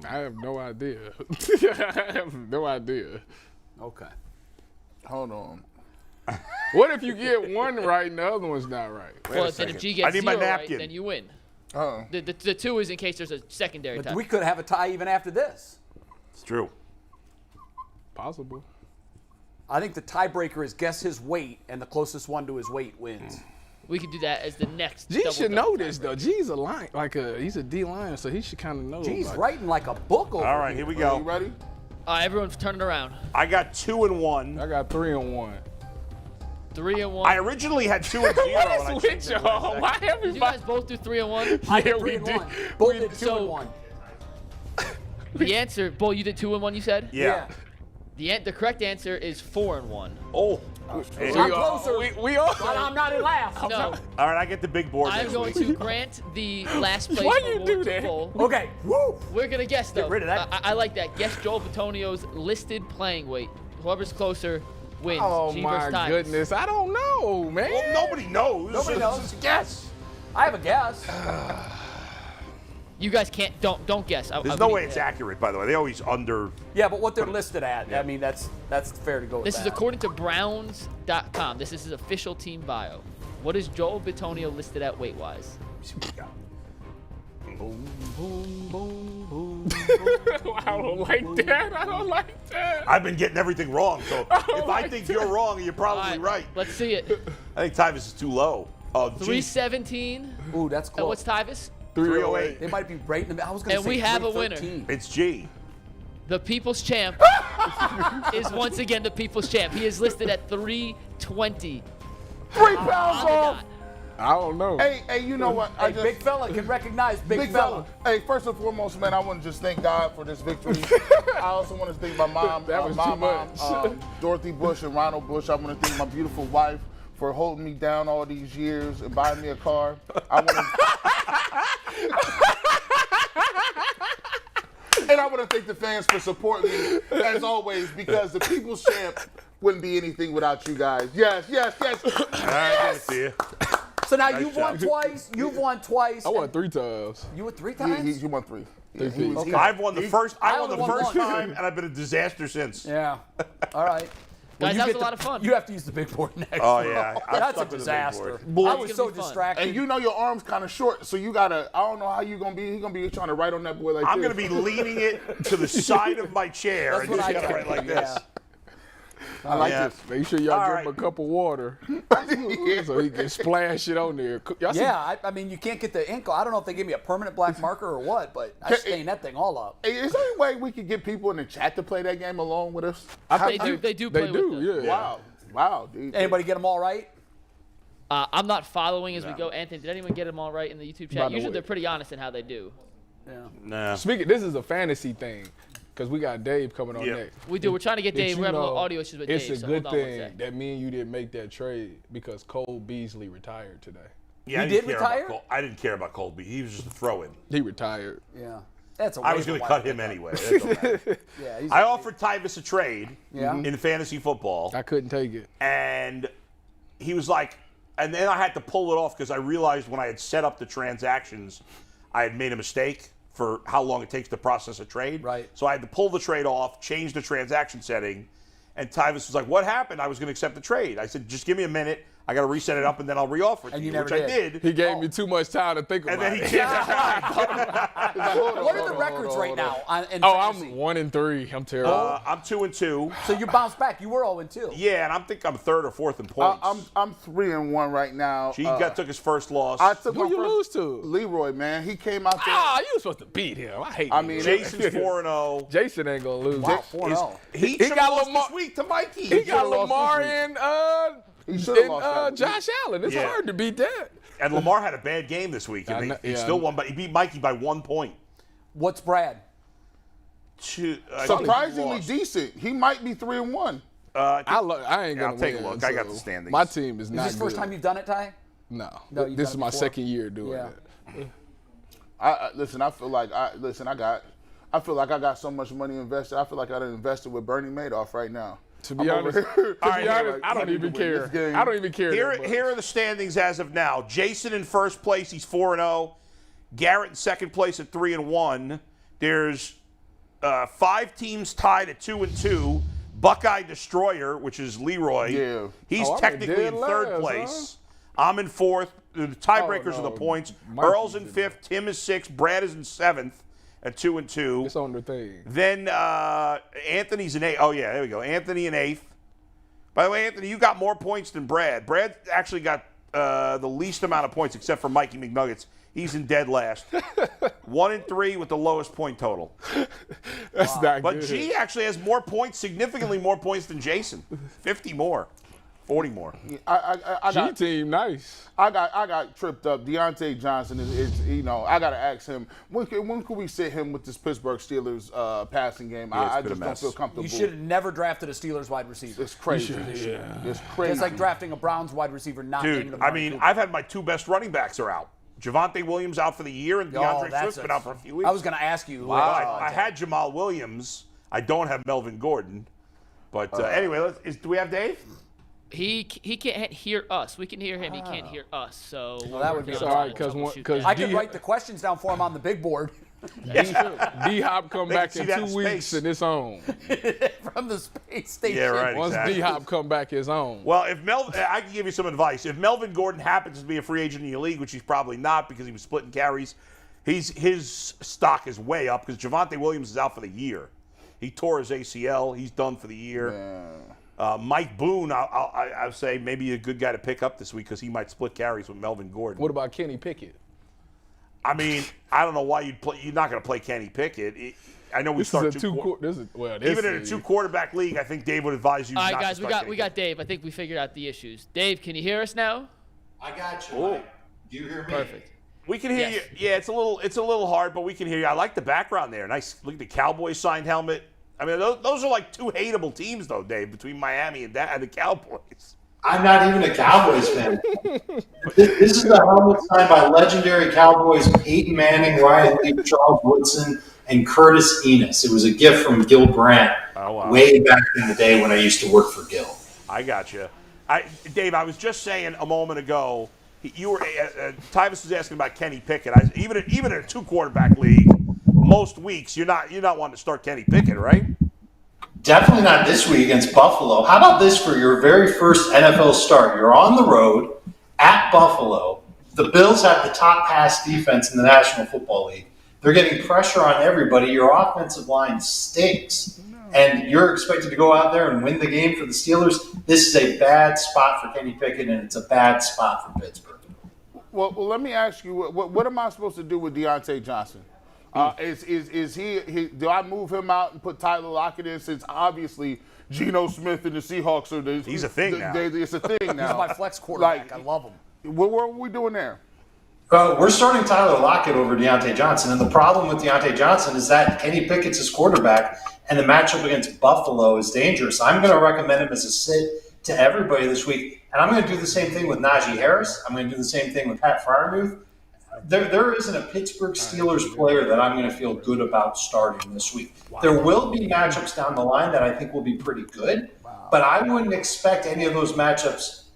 I have no idea. I have no idea. Okay. hold on. What if you get one right and the other one's not right? Well, then if G I gets need my 0 right, napkin. then you win. Oh. The two is in case there's a secondary But tie. we could have a tie even after this. It's true. Possible. I think the tiebreaker is guess his weight, and the closest one to his weight wins. We could do that as the next. G should know double-double this tiebreaker. though. G's a line, he's a D lion, so he should kind of know. He's like, writing like a book over All right, here we go. You ready? Everyone's turning around. I got 2-1. I got 3-1. 3-1. I originally had 2-0. and I What is changed with it y'all? Why Did you everybody? guys both do 3-1? I Yeah, did we 3 and did. 1. Both We did 2 and 1. The answer, Bull, you did 2-1. You said. Yeah. The correct answer is 4-1. Oh. I'm We closer. We all. But I'm not in last. No, All right, I get the big board I'm next going week. to grant the last place Why you award do to that? Bull. Okay. Woo. We're gonna guess though. rid of that. I like that. Guess Joel Batonio's listed playing weight. Whoever's closer wins. Oh G my versus Tyvis. goodness! I don't know, man. Well, nobody knows. Nobody knows. It's a guess. I have a guess. You guys can't. Don't guess. There's no way it's accurate, by the way. They always under. Yeah, but what they're listed at, I mean, that's fair to go with This that. is according to Browns.com. This is his official team bio. What is Joel Batonio listed at weight-wise? I don't like that. I don't like that. I've been getting everything wrong, so if I think you're wrong, you're probably All right. Let's see it. I think Tyvis is too low. Oh, G, 317. Ooh, that's And close. what's Tyvis? 308. They might be right in the middle. I was going to And say we have a winner. 313. It's G. The People's Champ is once again the People's Champ. He is listed at 320. 3 pounds On the off. dot. I don't know. Hey, you know what? Hey, big fella can recognize big fella. Hey, first and foremost, man, I want to just thank God for this victory. I also want to thank my mom, That was my too mom, much. Dorothy Bush and Ronald Bush. I want to thank my beautiful wife for holding me down all these years and buying me a car. And I want to thank the fans for supporting me, as always, because the People's Champ wouldn't be anything without you guys. Yes. All right, see you. So now Nice you've job. won twice. You've won twice. I won 3 times. You won 3 times? You won 3. Okay. I've won the first. I won only the won first one. time, and I've been a disaster since. Yeah. All right. Guys, you that was get a lot of fun. You have to use the big board next. Oh yeah, I'm That's a stuck with the big disaster. board. I It's was gonna so be fun. distracted. And you know your arm's kind of short, so you gotta. I don't know how you gonna be. He gonna be trying to write on that board like I'm this. going to be leaning it to the side of my chair That's and what just I got to do. write like this. I like Yeah. this. Make sure y'all All give right. him a cup of water so he can splash it on there. Y'all see- Yeah, I mean, you can't get the ink. I don't know if they give me a permanent black marker or what, but I stain that thing all up. Hey, is there any way we could get people in the chat to play that game along with us? They do play They with do, us. yeah. Wow, dude. Anybody get them all right? I'm not following as we go. Anthony, did anyone get them all right in the YouTube chat? By the Usually way. they're pretty honest in how they do. Yeah. Nah. Speaking, this is a fantasy thing because we got Dave coming on Yeah. next. We do. We're trying to get Did Dave. you We're having a little know audio issues with it's Dave. a So good hold on one thing sec. that me and you didn't make that trade because Cole Beasley retired today. Yeah, He I didn't did care about retire? Cole. I didn't care about Colby. He was just a throw-in. He retired. Yeah. That's a I was waiver going to cut wire him pickup. anyway. That don't matter. Yeah, he's I a- offered Tyvis a trade Yeah. in fantasy football, I couldn't take it. and he was like, and then I had to pull it off because I realized when I had set up the transactions, I had made a mistake for how long it takes to process a trade. Right. So I had to pull the trade off, change the transaction setting, and Tyvis was like, "What happened? I was going to accept the trade." I said, "Just give me a minute. I got to reset it up, and then I'll reoffer it to And you," you never which I did. did. He gave me too much time to think about And then he it. changed his mind. What are the records right now? In Oh, fantasy? I'm 1-3. I'm terrible. I'm 2-2. So you bounced back. You were 0-2. Yeah, and I think I'm third or fourth in points. I'm 3-1 right now. He took his first loss. I took Who my you first, lose to? Leroy, man. He came out there. Ah, you were supposed to beat him. I hate I you. mean, Jason's 4-0. Jason ain't gonna lose. Wow, Ja- 4-0. He He should have got lost Lamar- this week to Mikey. He got should've lost Lamar this week. and He should've lost that week. Josh Allen. It's Yeah. hard to beat that. And Lamar had a bad game this week. And I he know- yeah. still won, but he beat Mikey by 1 point. What's Brad? Surprisingly lost. decent. He might be 3-1. I think- I ain't Yeah, gonna I'll take a win, look. I got so the standings. My team is Is not this the first good. time you've done it, Ty? No, No, you've this done is it my before. second year doing Yeah. it. Listen, I feel like I got so much money invested. I feel like I done invested with Bernie Madoff right now. To be I'm over honest, here. to All right, be honest, like, I don't need even to win care. this game. I don't even care. that much. Here are the standings as of now. Jason in first place, he's 4-0. Garrett in second place at 3-1. There's 5 teams tied at 2-2. Buckeye Destroyer, which is Leroy. Yeah. He's Oh, I'm technically dead in third last, place. I'm in fourth. The tiebreakers Oh, are the no. points. Mikey's Earl's in in fifth. Tim is sixth. Brad is in seventh at 2-2. It's on the thing. Then Anthony's in eighth. Oh, yeah, there we go. Anthony in eighth. By the way, Anthony, you got more points than Brad. Brad actually got the least amount of points except for Mikey McNuggets. He's in dead last. 1-3 with the lowest point total. That's not But good. G actually has more points, significantly more points than Jason. 50 more. 40 more. I G got team, nice. I got tripped up. Deontay Johnson is I got to ask him when could we sit him with this Pittsburgh Steelers passing game? Yeah, it's I been a just don't mess. feel comfortable. You should have never drafted a Steelers wide receiver. It's crazy. It's crazy. It's like drafting a Browns wide receiver, not naming Dude, him I Amari mean, Cooper. I've had my 2 best running backs are out. Javonte Williams out for the year, and DeAndre that's Swift's been out for a few weeks. I was going to ask you. I had Jamal Williams. I don't have Melvin Gordon. But anyway, do we have Dave? He can't hear us. We can hear him. He can't hear us. So that would be It's all right, because I could write the questions down for him on the big board D-Hop come They back can in see that 2 in weeks space. and it's on. from the space station. Yeah, right. Once Exactly. D-Hop come back, it's on. Well, if I can give you some advice. If Melvin Gordon happens to be a free agent in your league, which he's probably not because he was splitting carries, his stock is way up because Javonte Williams is out for the year. He tore his ACL. He's done for the year. Mike Boone, I'll say maybe a good guy to pick up this week because he might split carries with Melvin Gordon. What about Kenny Pickett? I mean, I don't know why you'd play. You're not going to play Kenny Pickett. I know we This start is a this even in a 2-quarterback league. I think Dave would advise you. All right, not guys, to we start got taking. Dave. I think we figured out the issues. Dave, can you hear us now? I got you. Ooh. Do you hear me? Perfect. We can hear you. Yeah, it's a little hard, but we can hear you. I like the background there. Nice. Look at the Cowboys signed helmet. I mean, those are like two hateable teams, though, Dave, between Miami and the Cowboys. I'm not even a Cowboys fan. This is the helmet signed by legendary Cowboys Peyton Manning, Ryan Leaf, Charles Woodson, and Curtis Enos. It was a gift from Gil Brandt way back in the day when I used to work for Gil. I got you. Dave, I was just saying a moment ago, you were Tyvis was asking about Kenny Pickett. Even in a 2-quarterback league, most weeks you're not wanting to start Kenny Pickett, right? Definitely not this week against Buffalo. How about this for your very first NFL start? You're on the road at Buffalo. The Bills have the top pass defense in the National Football League. They're getting pressure on everybody. Your offensive line stinks. And you're expected to go out there and win the game for the Steelers. This is a bad spot for Kenny Pickett, and it's a bad spot for Pittsburgh. Well, let me ask you, what am I supposed to do with Deontay Johnson? Is he? Do I move him out and put Tyler Lockett in? Since obviously Geno Smith and the Seahawks are he's a thing now. It's a thing now. He's my flex quarterback. I love him. What are we doing there? We're starting Tyler Lockett over Deontay Johnson, and the problem with Deontay Johnson is that Kenny Pickett's his quarterback, and the matchup against Buffalo is dangerous. I'm going to recommend him as a sit to everybody this week, and I'm going to do the same thing with Najee Harris. I'm going to do the same thing with Pat Freiermuth. There isn't a Pittsburgh Steelers player that I'm going to feel good about starting this week. There will be matchups down the line that I think will be pretty good, but I wouldn't expect any of those matchups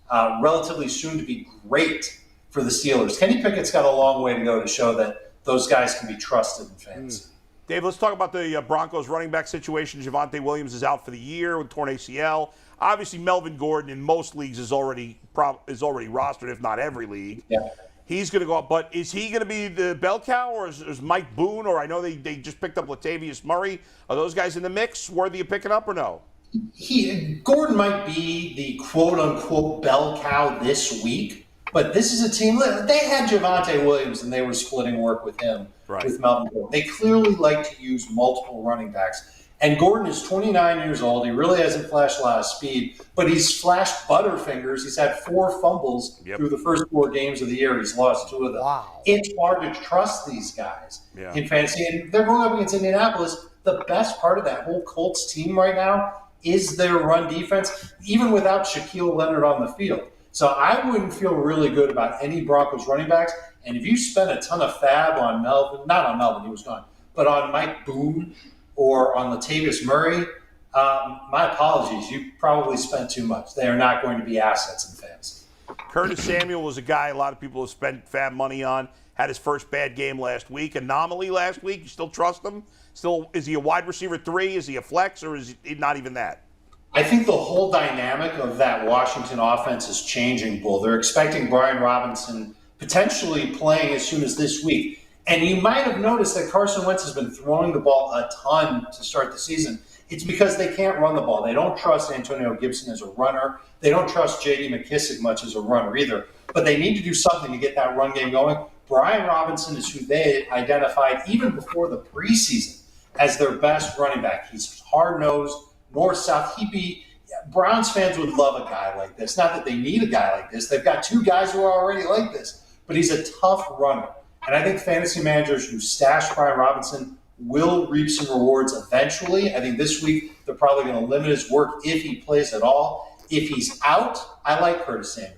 relatively soon to be great for the Steelers. Kenny Pickett's got a long way to go to show that those guys can be trusted in fantasy. Dave, let's talk about the Broncos running back situation. Javonte Williams is out for the year with torn ACL. Obviously, Melvin Gordon in most leagues is already rostered, if not every league. Yeah. He's going to go up, but is he going to be the bell cow, or is Mike Boone, or I know they just picked up Latavius Murray. Are those guys in the mix worthy of picking up or no? Gordon might be the quote-unquote bell cow this week, but this is a team. They had Javonte Williams, and they were splitting work with him, with Melvin Gordon. They clearly like to use multiple running backs. And Gordon is 29 years old. He really hasn't flashed a lot of speed, but he's flashed butterfingers. He's had 4 fumbles through the first 4 games of the year. He's lost 2 of them. Wow. It's hard to trust these guys in fantasy. And they're going up against Indianapolis. The best part of that whole Colts team right now is their run defense, even without Shaquille Leonard on the field. So I wouldn't feel really good about any Broncos running backs. And if you spend a ton of fab on Melvin, not on Melvin, he was gone, but on Mike Boone or on Latavius Murray, my apologies. You probably spent too much. They are not going to be assets in fantasy. Curtis Samuel was a guy a lot of people have spent fab money on. Had his first bad game last week. Anomaly last week. You still trust him? Still, is he a wide receiver 3? Is he a flex, or is he not even that? I think the whole dynamic of that Washington offense is changing, Bull. They're expecting Brian Robinson potentially playing as soon as this week. And you might have noticed that Carson Wentz has been throwing the ball a ton to start the season. It's because they can't run the ball. They don't trust Antonio Gibson as a runner. They don't trust J.D. McKissick much as a runner either. But they need to do something to get that run game going. Brian Robinson is who they identified even before the preseason as their best running back. He's hard-nosed, north-south. Browns fans would love a guy like this. Not that they need a guy like this. They've got 2 guys who are already like this. But he's a tough runner. And I think fantasy managers who stash Brian Robinson will reap some rewards eventually. I think this week they're probably going to limit his work if he plays at all. If he's out, I like Curtis Samuel.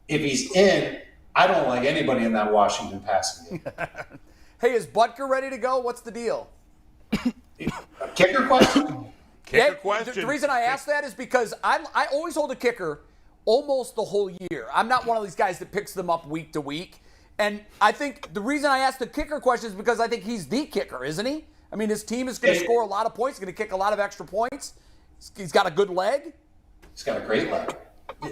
If he's in, I don't like anybody in that Washington passing game. Hey, is Butker ready to go? What's the deal? Kicker question? Kicker question. The reason I ask that is because I always hold a kicker almost the whole year. I'm not one of these guys that picks them up week to week. And I think the reason I asked the kicker question is because I think he's the kicker, isn't he? I mean, his team is going to score a lot of points, going to kick a lot of extra points. He's got a good leg. He's got a great leg.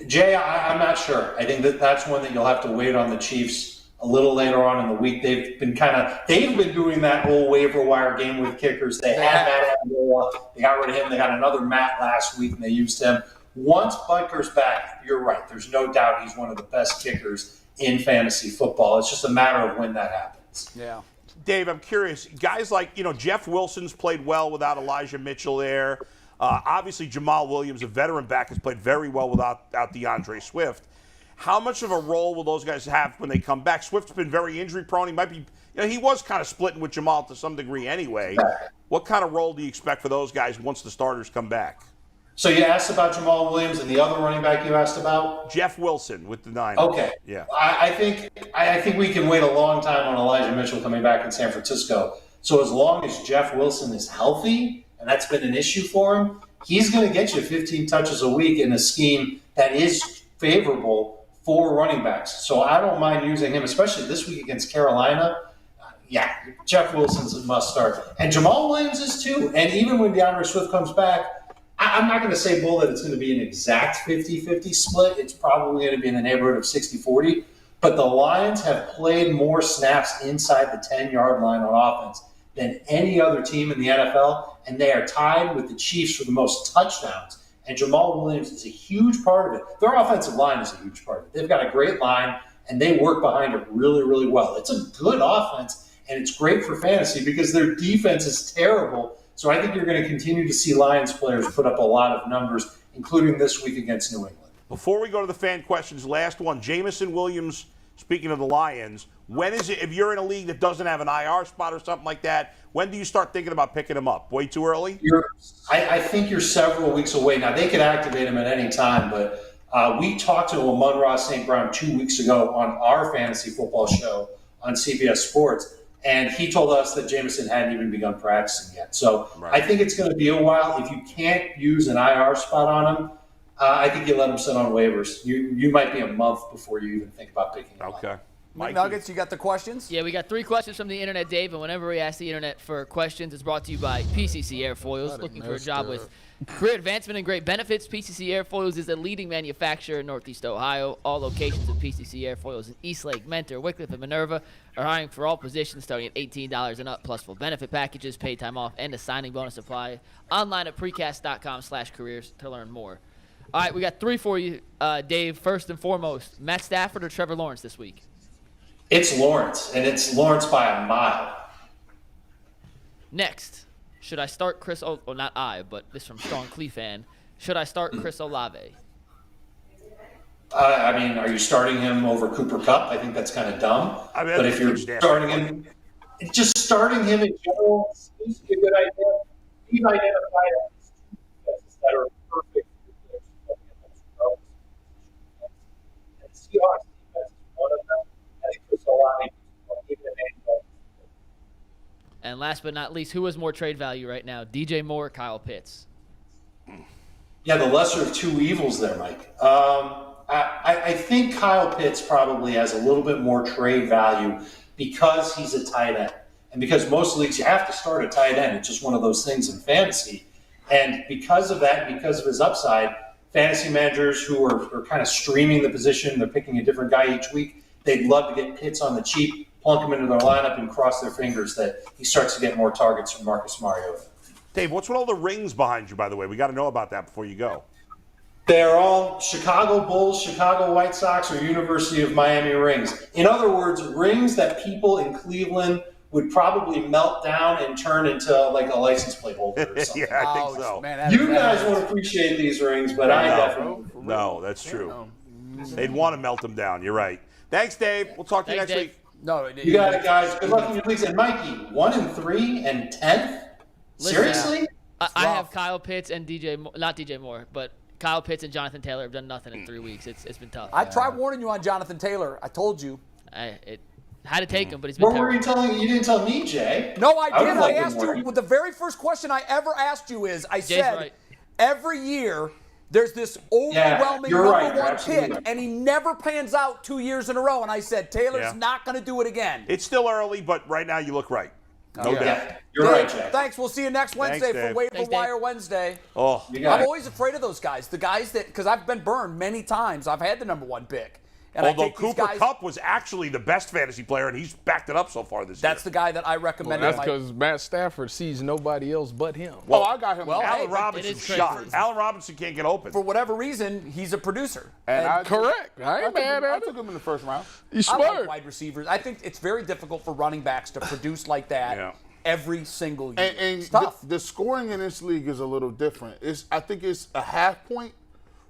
Jay, I'm not sure. I think that's one that you'll have to wait on the Chiefs a little later on in the week. They've been doing that whole waiver wire game with kickers. They had Matt Amendola. They got rid of him. They got another Matt last week, and they used him. Once Butker's back, you're right. There's no doubt he's one of the best kickers in fantasy football. It's just a matter of when that happens. Yeah. Dave, I'm curious. Guys like, Jeff Wilson's played well without Elijah Mitchell there. Obviously, Jamal Williams, a veteran back, has played very well without DeAndre Swift. How much of a role will those guys have when they come back? Swift's been very injury prone. He might be, he was kind of splitting with Jamal to some degree anyway. What kind of role do you expect for those guys once the starters come back? So you asked about Jamal Williams, and the other running back you asked about? Jeff Wilson with the Niners. Okay. Yeah. I think we can wait a long time on Elijah Mitchell coming back in San Francisco. So as long as Jeff Wilson is healthy, and that's been an issue for him, he's going to get you 15 touches a week in a scheme that is favorable for running backs. So I don't mind using him, especially this week against Carolina. Yeah, Jeff Wilson's a must start. And Jamal Williams is too. And even when DeAndre Swift comes back, I'm not going to say, Bull, that it's going to be an exact 50-50 split. It's probably going to be in the neighborhood of 60-40. But the Lions have played more snaps inside the 10-yard line on offense than any other team in the NFL, and they are tied with the Chiefs for the most touchdowns. And Jamal Williams is a huge part of it. Their offensive line is a huge part of it. They've got a great line, and they work behind it really, really well. It's a good offense, and it's great for fantasy because their defense is terrible. So I think you're going to continue to see Lions players put up a lot of numbers, including this week against New England. Before we go to the fan questions, last one. Jamison Williams, speaking of the Lions, when is it, if you're in a league that doesn't have an IR spot or something like that, when do you start thinking about picking him up? Way too early? I think you're several weeks away. Now, they could activate him at any time, but we talked to Amon-Ra St. Brown 2 weeks ago on our fantasy football show on CBS Sports, and he told us that Jamison hadn't even begun practicing yet. So I think it's going to be a while. If you can't use an IR spot on him, I think you let him sit on waivers. You might be a month before you even think about picking him up. Okay. Nuggets, you got the questions? Yeah, we got 3 questions from the internet, Dave, and whenever we ask the internet for questions, it's brought to you by PCC Airfoils. Looking for a job with career advancement and great benefits, PCC Airfoils is a leading manufacturer in Northeast Ohio. All locations of PCC Airfoils in Eastlake, Mentor, Wycliffe, and Minerva are hiring for all positions starting at $18 and up, plus full benefit packages, paid time off, and a signing bonus apply. Online at precast.com/careers to learn more. All right, we got 3 for you, Dave. First and foremost, Matt Stafford or Trevor Lawrence this week? It's Lawrence, and it's Lawrence by a mile. Next, should I start Chris not I, but this from Strong Clee fan. Should I start Chris Olave? I mean, are you starting him over Cooper Kupp? I think that's kind of dumb. But if you're starting him, just starting him in general seems to be a good idea. He's identified as 2 defenses that are perfect for the and the Seahawks defense is one of them. I think Chris Olave is one. And last but not least, who has more trade value right now, DJ Moore or Kyle Pitts? Yeah, the lesser of 2 evils there, Mike. I think Kyle Pitts probably has a little bit more trade value because he's a tight end. And because most leagues you have to start a tight end. It's just one of those things in fantasy. And because of that, because of his upside, fantasy managers who are kind of streaming the position, they're picking a different guy each week, they'd love to get Pitts on the cheap, plunk him into their lineup, and cross their fingers that he starts to get more targets from Marcus Mariota. Dave, what's with all the rings behind you, by the way? We got to know about that before you go. They're all Chicago Bulls, Chicago White Sox, or University of Miami rings. In other words, rings that people in Cleveland would probably melt down and turn into like a license plate holder or something. Yeah, I think so. Man, You guys won't appreciate these rings, but I definitely. No, that's true. They'd want to melt them down. You're right. Thanks, Dave. We'll talk to you next week. No, You got it, guys. Good luck in your leagues. And Mikey, 1-3 and 10th? Seriously? I have Kyle Pitts and not DJ Moore, but Kyle Pitts and Jonathan Taylor have done nothing in 3 weeks. It's been tough. I tried warning you on Jonathan Taylor. I told you. I had to take him, but he's been What were you telling me? You didn't tell me, Jay. No, I did. would've I liked asked him you. more. The very first question I ever asked you is, I said, right. every year there's this overwhelming you're right. number You're 1 absolutely pick, right. and he never pans out 2 years in a row. And I said, Taylor's not going to do it again. It's still early, but right now you look right. No doubt. Yeah, you're Dave, right, Jay. thanks. We'll see you next Wednesday for Dave. Waiver Thanks, Wire Wednesday. Oh, You got I'm it. always afraid of those guys. The guys that, because I've been burned many times. I've had the number 1 pick. And I although take these Cooper guys, Kupp was actually the best fantasy player, and he's backed it up so far this year. that's the guy that I recommend. That's because Matt Stafford sees nobody else but him. Oh, I got him. Well, Allen hey, Robinson it is crazy. shot. Allen Robinson can't get open. for whatever reason, he's a producer. And I Correct. I ain't mad I at took it. him in the first round. You I smart. like wide receivers. I think it's very difficult for running backs to produce like that Yeah. every single year. And it's tough. the scoring in this league is a little different. I think it's a half point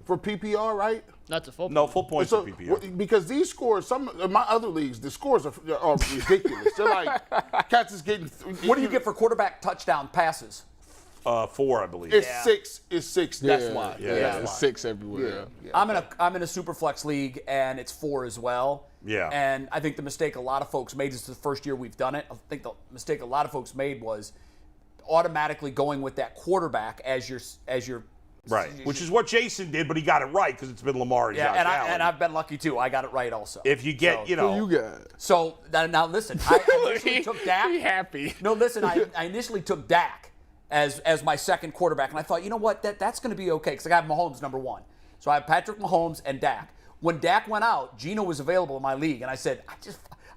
for PPR, right? Not to full. No, full points So, for PPR. because these scores, some of my other leagues, the scores are ridiculous. They're like, cats is getting. What do you get for quarterback touchdown passes? 4, I believe. It's 6. It's 6. That's why. Yeah. It's 6 everywhere. Yeah. I'm in a super flex league, and it's 4 as well. Yeah. And I think the mistake a lot of folks made, this is the first year we've done it, I think the mistake a lot of folks made was automatically going with that quarterback as your Right, which is what Jason did, but he got it right because it's been Lamar and Josh Allen. and I've been lucky too. I got it right also. If you get, Who you got? So now listen, I initially took Dak. He happy. No, listen, I initially took Dak as my second quarterback, and I thought, you know what, that's going to be okay because I got Mahomes number 1. So I have Patrick Mahomes and Dak. When Dak went out, Geno was available in my league, and I said,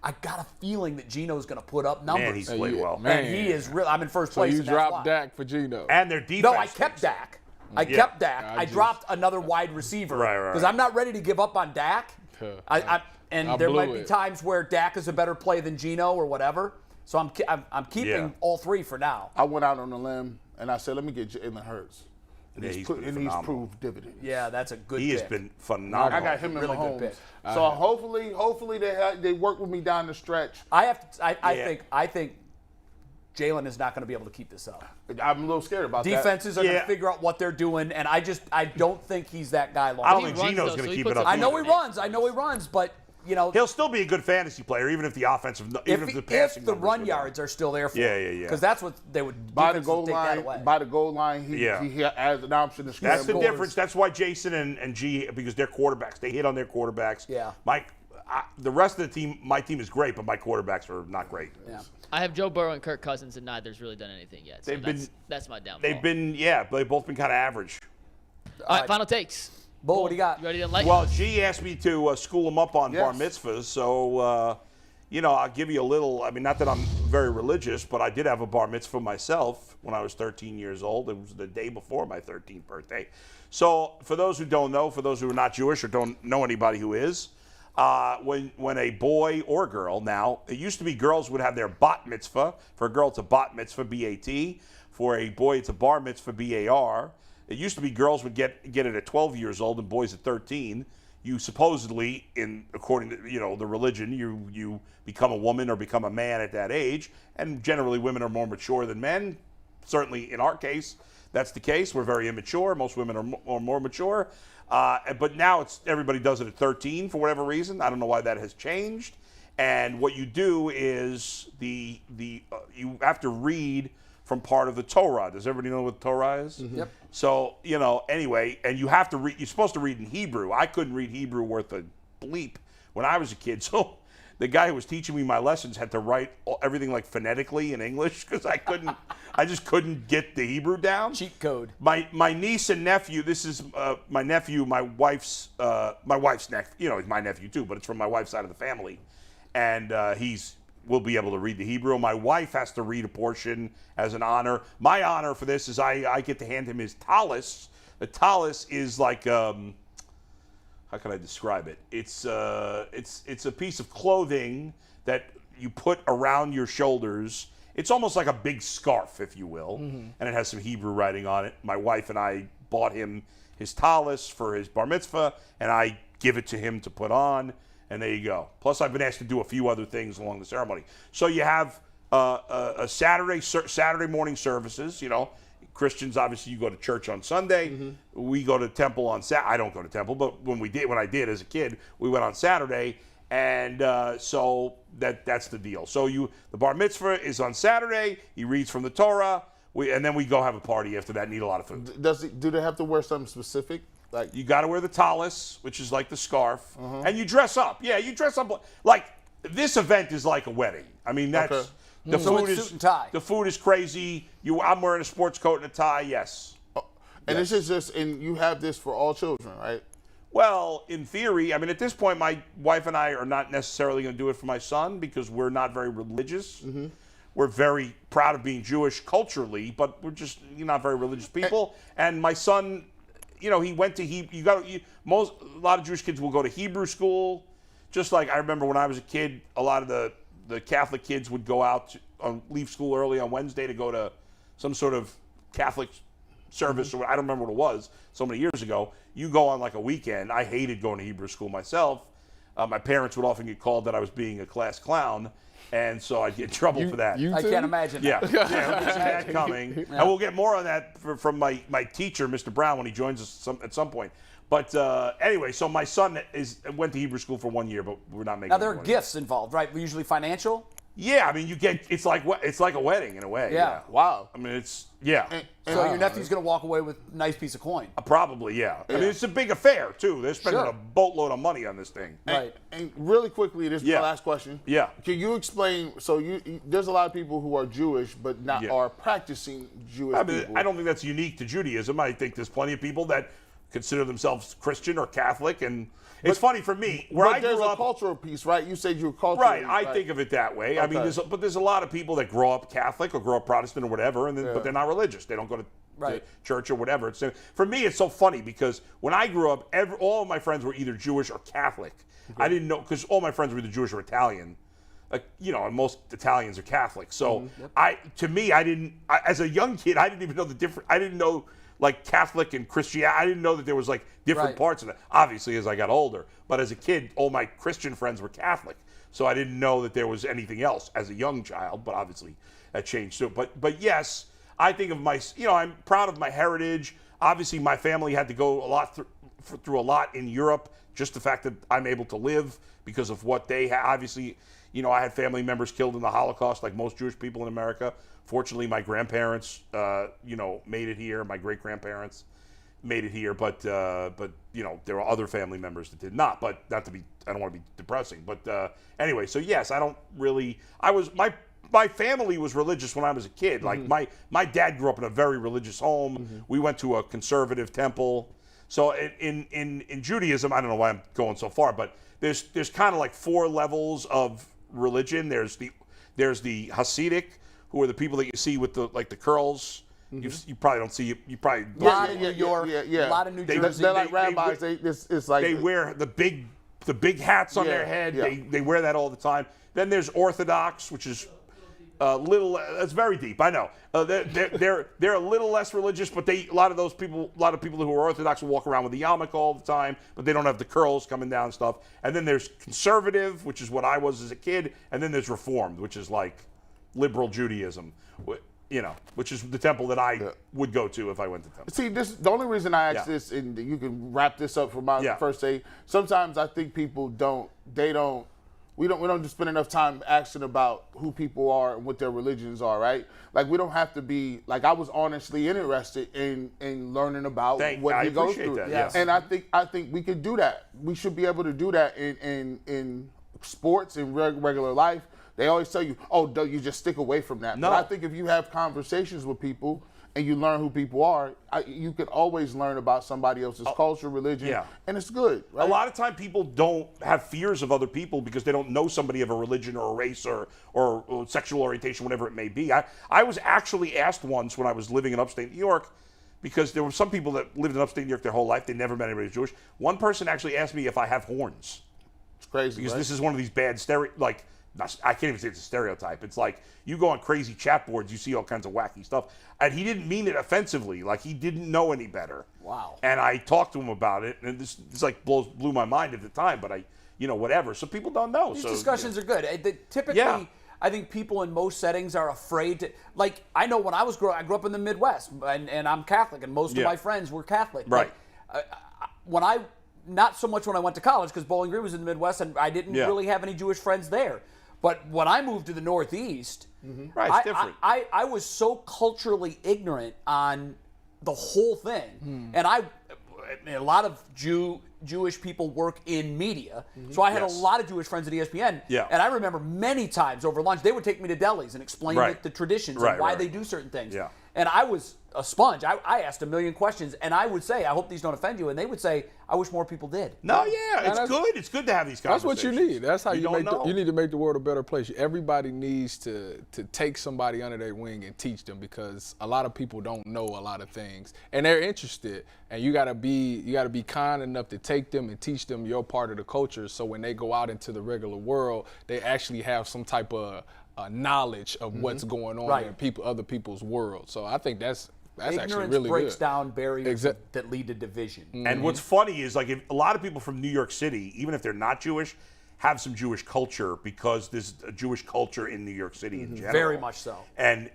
I got a feeling that Geno's going to put up numbers. Man, he's played well. Man, he is real. I'm in first So place. you and that's dropped why. Dak for Geno. And their defense. No, I kept Dak. I kept Dak. I just- dropped another wide receiver Right. because I'm not ready to give up on Dak. I There blew might be it. times where Dak is a better play than Geno or whatever. So I'm keeping Yeah. all 3 for now. I went out on a limb and I said, let me get Jalen Hurts. And Yeah, he's been phenomenal. proved dividends. Yeah, that's a good. He has pick. been phenomenal. I got him in Really good Mahomes. pick. So hopefully they work with me down the stretch. I think Jalen is not going to be able to keep this up. I'm a little scared about that. Defenses are going to figure out what they're doing, and I don't think he's that guy long. I don't He think runs, Geno's though, going so to he keep puts it up. up- I know he runs, but you know, He'll still be a good fantasy player, even if the offensive, even if the passing if the numbers run go down. yards are still there for him. Yeah. Because that's what they would By the defenses goal take that away. line, he has an option to scramble. That's the difference. That's why Jason and G, because they're quarterbacks. They hit on their quarterbacks. Yeah. The rest of the team, my team is great, but my quarterbacks are not great. Yeah. I have Joe Burrow and Kirk Cousins, and neither's really done anything yet. So They've that's my downfall. They've both been kind of average. All right, final takes. Bull, what do you got? You ready to enlighten Well, us? G asked me to school him up on bar mitzvahs, so I'll give you a little. I mean, not that I'm very religious, but I did have a bar mitzvah myself when I was 13 years old. It was the day before my 13th birthday. So, for those who don't know, for those who are not Jewish or don't know anybody who is, when a boy or girl, now it used to be girls would have their bat mitzvah. For a girl, it's a bat mitzvah, B-A-T. For a boy, it's a bar mitzvah, B-A-R. It used to be girls would get it at 12 years old and boys at 13. You supposedly, according to the religion, you become a woman or become a man at that age, and generally women are more mature than men. Certainly in our case, that's the case. We're very immature. Most women are more mature. But now everybody does it at 13 for whatever reason. I don't know why that has changed. And what you do is you have to read from part of the Torah. Does everybody know what Torah is? Yep. So, anyway, and you have to read, you're supposed to read in Hebrew. I couldn't read Hebrew worth a bleep when I was a kid. So the guy who was teaching me my lessons had to write everything like phonetically in English because I just couldn't get the Hebrew down. Cheat code. My niece and nephew, this is my nephew, my wife's nephew, he's my nephew too, but it's from my wife's side of the family. And will be able to read the Hebrew. My wife has to read a portion as an honor. My honor for this is I get to hand him his talis. The talis is like, how can I describe it? It's a piece of clothing that you put around your shoulders. It's almost like a big scarf, if you will, and it has some Hebrew writing on it. My wife and I bought him his talis for his bar mitzvah, and I give it to him to put on. And there you go. Plus, I've been asked to do a few other things along the ceremony. So you have a Saturday morning services. Christians, obviously, you go to church on Sunday. Mm-hmm. We go to temple on Saturday. I don't go to temple, but when I did as a kid, we went on Saturday, and so that's the deal. So the bar mitzvah is on Saturday. He reads from the Torah, and then we go have a party after that and eat a lot of food. Do they have to wear something specific? Like you got to wear the talis, which is like the scarf, and you dress up. Yeah, you dress up like this event is like a wedding. I mean, that's Okay. the So food it's is suit and tie. The food is crazy. I'm wearing a sports coat and a tie. Yes. And this is just, and you have this for all children, right? Well, in theory, I mean, at this point, my wife and I are not necessarily going to do it for my son because we're not very religious. Mm-hmm. We're very proud of being Jewish culturally, but we're just not very religious people. And my son, he went to a lot of Jewish kids will go to Hebrew school. Just like I remember when I was a kid, a lot of the Catholic kids would go out leave school early on Wednesday to go to some sort of Catholic service, or I don't remember what it was, so many years ago. You go on like a weekend. I hated going to Hebrew school myself. My parents would often get called that I was being a class clown, and so I'd get in trouble for that. I can't imagine that. Yeah, we see that coming. And we'll get more on that from my teacher, Mr. Brown, when he joins us at some point. But anyway, so my son went to Hebrew school for 1 year, but we're not making. Now there are gifts involved, right? Usually financial. Yeah, I mean, it's like a wedding in a way. Yeah. Wow. I mean, it's So your nephew's going to walk away with a nice piece of coin. Probably, yeah. I mean, it's a big affair too. They're spending a boatload of money on this thing. Right. And really quickly, this is my last question. Yeah. Can you explain? So there's a lot of people who are Jewish, but not are practicing Jewish people. I don't think that's unique to Judaism. I think there's plenty of people that consider themselves Christian or Catholic, and it's funny for me where I grew up. There's a cultural piece, right? You said you're cultural. Right. I think of it that way. Okay. I mean, there's a lot of people that grow up Catholic or grow up Protestant or whatever, and then but they're not religious. They don't go to church or whatever. For me, it's so funny because when I grew up, all of my friends were either Jewish or Catholic. Okay. I didn't know, because all my friends were either Jewish or Italian. Like, and most Italians are Catholic. So as a young kid, I didn't even know the difference. I didn't know like Catholic and Christianity. I didn't know that there was like different parts of that. Obviously, as I got older, but as a kid, all my Christian friends were Catholic, so I didn't know that there was anything else as a young child. But obviously, that changed too. But yes, I think of I'm proud of my heritage. Obviously, my family had to go a lot through a lot in Europe. Just the fact that I'm able to live because of what they had. Obviously, I had family members killed in the Holocaust, like most Jewish people in America. Fortunately, my grandparents, made it here. My great-grandparents made it here, but there were other family members that did not. But I don't want to be depressing. But anyway, so yes, my family was religious when I was a kid. Like my dad grew up in a very religious home. We went to a conservative temple. So in Judaism, I don't know why I'm going so far, but there's kind of like 4 levels of religion. There's the Hasidic, who are the people that you see with the curls. You probably don't see. You probably a lot in New York. A lot in New Jersey. They're like rabbis. They wear the big hats on their head. Yeah. They wear that all the time. Then there's Orthodox, which is a little. It's very deep. I know. They're a little less religious, but a lot of people who are Orthodox will walk around with the yarmulke all the time, but they don't have the curls coming down and stuff. And then there's conservative, which is what I was as a kid, and then there's Reformed, which is like liberal Judaism, which is the temple that I would go to if I went to temple. See, the only reason I ask this, and you can wrap this up for my first say, sometimes I think people we don't just spend enough time asking about who people are and what their religions are, right? Like, we don't have to be, like, I was honestly interested in learning about what he goes through. Yes. And I think we could do that. We should be able to do that in sports, in regular life. They always tell you, you just stick away from that. No. But I think if you have conversations with people and you learn who people are, you can always learn about somebody else's culture, religion, and it's good. Right? A lot of time people don't have fears of other people because they don't know somebody of a religion or a race or sexual orientation, whatever it may be. I was actually asked once when I was living in upstate New York, because there were some people that lived in upstate New York their whole life. They never met anybody Jewish. One person actually asked me if I have horns. It's crazy, because this is one of these bad I can't even say it's a stereotype. It's like you go on crazy chat boards, you see all kinds of wacky stuff. And he didn't mean it offensively. Like, he didn't know any better. Wow. And I talked to him about it, and this like blew my mind at the time, but whatever. So people don't know. These discussions are good. Typically, I think people in most settings are afraid to, like, I know when I grew up in the Midwest, and I'm Catholic, and most of my friends were Catholic. Right. Not so much when I went to college, because Bowling Green was in the Midwest, and I didn't really have any Jewish friends there. But when I moved to the Northeast, it's different. I was so culturally ignorant on the whole thing. And a lot of Jewish people work in media, so I had a lot of Jewish friends at ESPN. Yeah. And I remember many times over lunch, they would take me to delis and explain the traditions and why they do certain things. Yeah. And I was a sponge. I asked a million questions, and I would say, I hope these don't offend you, and they would say, I wish more people did. No, it's good. It's good to have these conversations. That's what you need. That's how you need to make the world a better place. Everybody needs to take somebody under their wing and teach them, because a lot of people don't know a lot of things, and they're interested. And you gotta be kind enough to take them and teach them your part of the culture, so when they go out into the regular world, they actually have some type of knowledge of what's going on in other people's world. So I think that's That's actually Ignorance really breaks good. down barriers that lead to division. And what's funny is, like, if a lot of people from New York City, even if they're not Jewish, have some Jewish culture because there's a Jewish culture in New York City in general. Very much so. And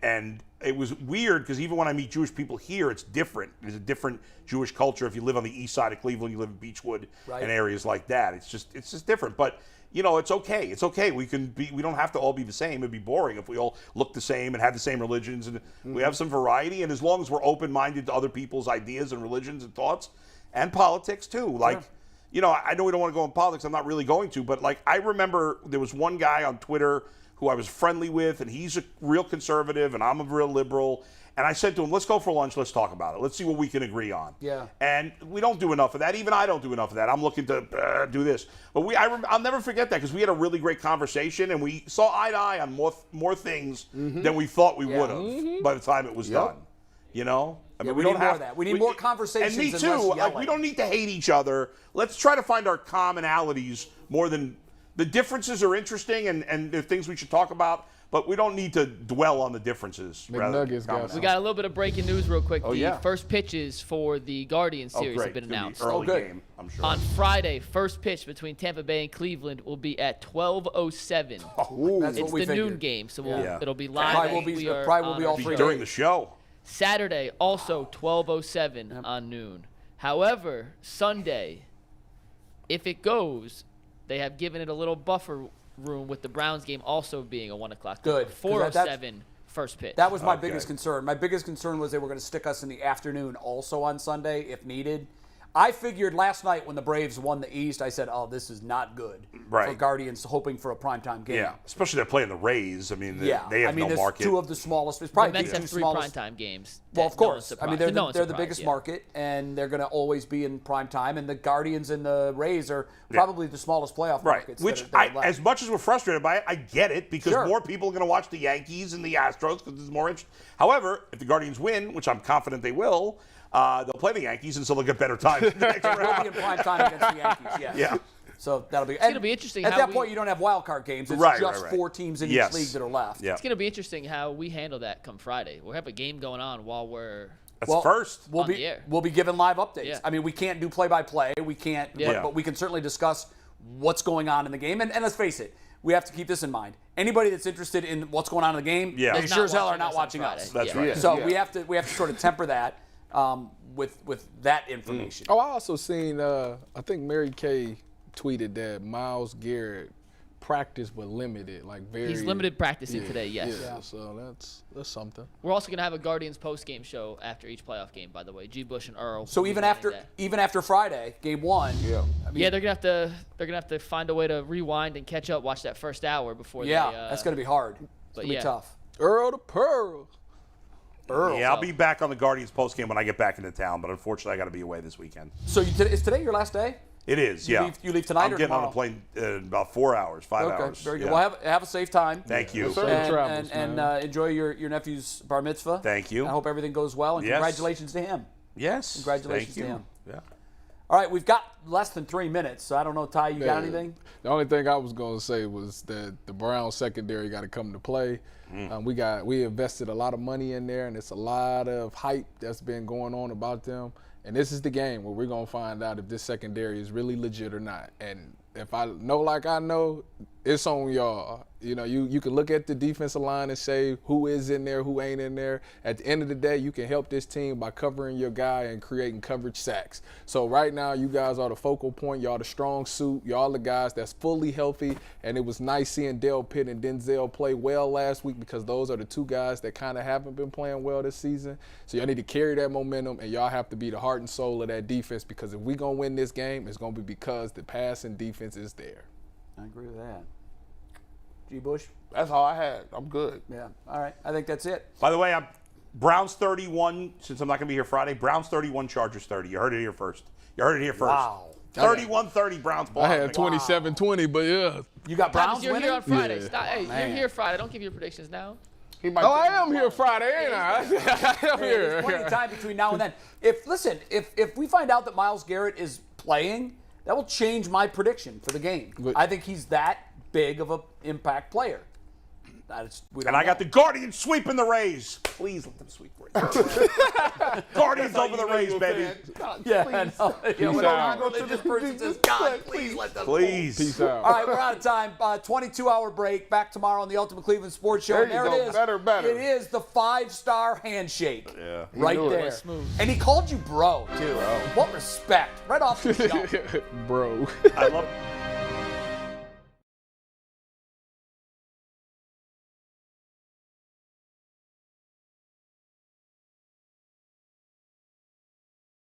it was weird because even when I meet Jewish people here, it's different. There's a different Jewish culture. If you live on the east side of Cleveland, you live in Beechwood and areas like that. It's just different. But you know, it's okay. It's okay. We don't have to all be the same. It'd be boring if we all look the same and had the same religions. And we have some variety. And as long as we're open-minded to other people's ideas and religions and thoughts and politics too, like. Sure. You know, I know we don't want to go in politics. I'm not really going to, but like I remember there was one guy on Twitter who I was friendly with, and he's a real conservative, and I'm a real liberal. And I said to him, "Let's go for lunch. Let's talk about it. Let's see what we can agree on." Yeah. And we don't do enough of that. Even I don't do enough of that. I'm looking to do this, but I'll never forget that because we had a really great conversation, and we saw eye to eye on more things than we thought we would have by the time it was done. You know. I mean, we don't need more have of that. We need more conversations. And me and too. less Like, yelling. we don't need to hate each other. Let's try to find our commonalities more than the differences are interesting and they're things we should talk about. But we don't need to dwell on the differences. McNuggets got We got a little bit of breaking news real quick. Oh, yeah. First pitches for the Guardians series great. have been It's gonna be announced. early game, I'm sure. On Friday, first pitch between Tampa Bay and Cleveland will be at 12:07. That's It's what we the noon figured. game, so Yeah. it'll be live. Probably will be all three during days. the show. Saturday, also 12:07 on noon. However, Sunday, if it goes, they have given it a little buffer room with the Browns game also being a 1 o'clock. Good. 4:07 first pitch. That was my biggest concern. My biggest concern was they were going to stick us in the afternoon also on Sunday if needed. I figured last night when the Braves won the East, I said, oh, this is not good for Guardians hoping for a primetime game. Yeah, especially they're playing the Rays. I mean, they have no there's market. two of the smallest. It's The probably Mets the have two 3 smallest. primetime games. Well, of course. I mean, they're the surprised, biggest market, and they're going to always be in prime time. And the Guardians and the Rays are probably the smallest playoff markets. Which, that are left. as much as we're frustrated by it, I get it because more people are going to watch the Yankees and the Astros because there's more interest. However, if the Guardians win, which I'm confident they will, they'll play the Yankees, and so they'll get better time. They'll be in prime time against the Yankees, yes. Yeah. So that'll be. It's going to be interesting. At how that point, you don't have wild card games. It's just 4 teams in each league that are left. It's going to be interesting how we handle that come Friday. We'll have a game going on while we're first. We'll on be the air. We'll be giving live updates. Yeah. I mean, we can't do play-by-play. We can't. But we can certainly discuss what's going on in the game. And let's face it, we have to keep this in mind. Anybody that's interested in what's going on in the game, they sure as hell are not watching us. That's right. So we have to sort of temper that with that information. Oh, I also seen, I think Mary Kay tweeted that Myles Garrett practiced but limited, like very. He's limited practicing today, yes. Yeah, so that's something. We're also going to have a Guardians post-game show after each playoff game, by the way. G. Bush and Earl. So even after Friday, game 1. Yeah. I mean, They're gonna have to find a way to rewind and catch up, watch that first hour before they. That's gonna be hard. It's gonna be tough. Earl to Pearl. Yeah, I'll be back on the Guardians postgame when I get back into town, but unfortunately I got to be away this weekend. So is today your last day? It is, yeah. You leave tonight or tomorrow? I'm getting on a plane in about 4 hours, 5 hours. Okay, very good. Yeah. Well, have a safe time. Thank you. And enjoy your nephew's bar mitzvah. Thank you. I hope everything goes well, and Yes. congratulations to him. Yes. Congratulations Thank to you. him. Yeah. All right, we've got less than 3 minutes, so I don't know, Ty, you got anything? The only thing I was going to say was that the Browns secondary got to come to play. We invested a lot of money in there, and it's a lot of hype that's been going on about them. And this is the game where we're going to find out if this secondary is really legit or not. And if I know like I know, it's on y'all. You know, you can look at the defensive line and say who is in there, who ain't in there. At the end of the day, you can help this team by covering your guy and creating coverage sacks. So right now, you guys are the focal point. Y'all the strong suit. Y'all the guys that's fully healthy. And it was nice seeing Del Pitt and Denzel play well last week because those are the two guys that kind of haven't been playing well this season. So y'all need to carry that momentum, and y'all have to be the heart and soul of that defense because if we're going to win this game, it's going to be because the passing defense is there. I agree with that. G. Bush? That's all I had. I'm good. Yeah. All right. I think that's it. By the way, Browns 31, since I'm not going to be here Friday, Browns 31, Chargers 30. You heard it here first. Wow. 31-30 Browns ball. I had 27-20, but yeah. You got Browns You're winning? here on Friday. Yeah. Stop. Hey, you're here Friday. Don't give your predictions now. I am here Friday, ain't I? I am here. There's plenty of time between now and then. If we find out that Myles Garrett is playing, that will change my prediction for the game. I think he's that big of an impact player. I got the Guardians sweeping the Rays. Please let them sweep the Rays. Guardians over the Rays, baby. Yeah, no, Peace out. religious person says, God, please let them Please. Peace out. All right, we're out of time. 22-hour break. Back tomorrow on the Ultimate Cleveland Sports Show. There And you there go. it is. Better. It is the 5-star handshake. Yeah. Right knew it. there. Smooth. And he called you bro, too. What respect. Right off the jump. Bro. I love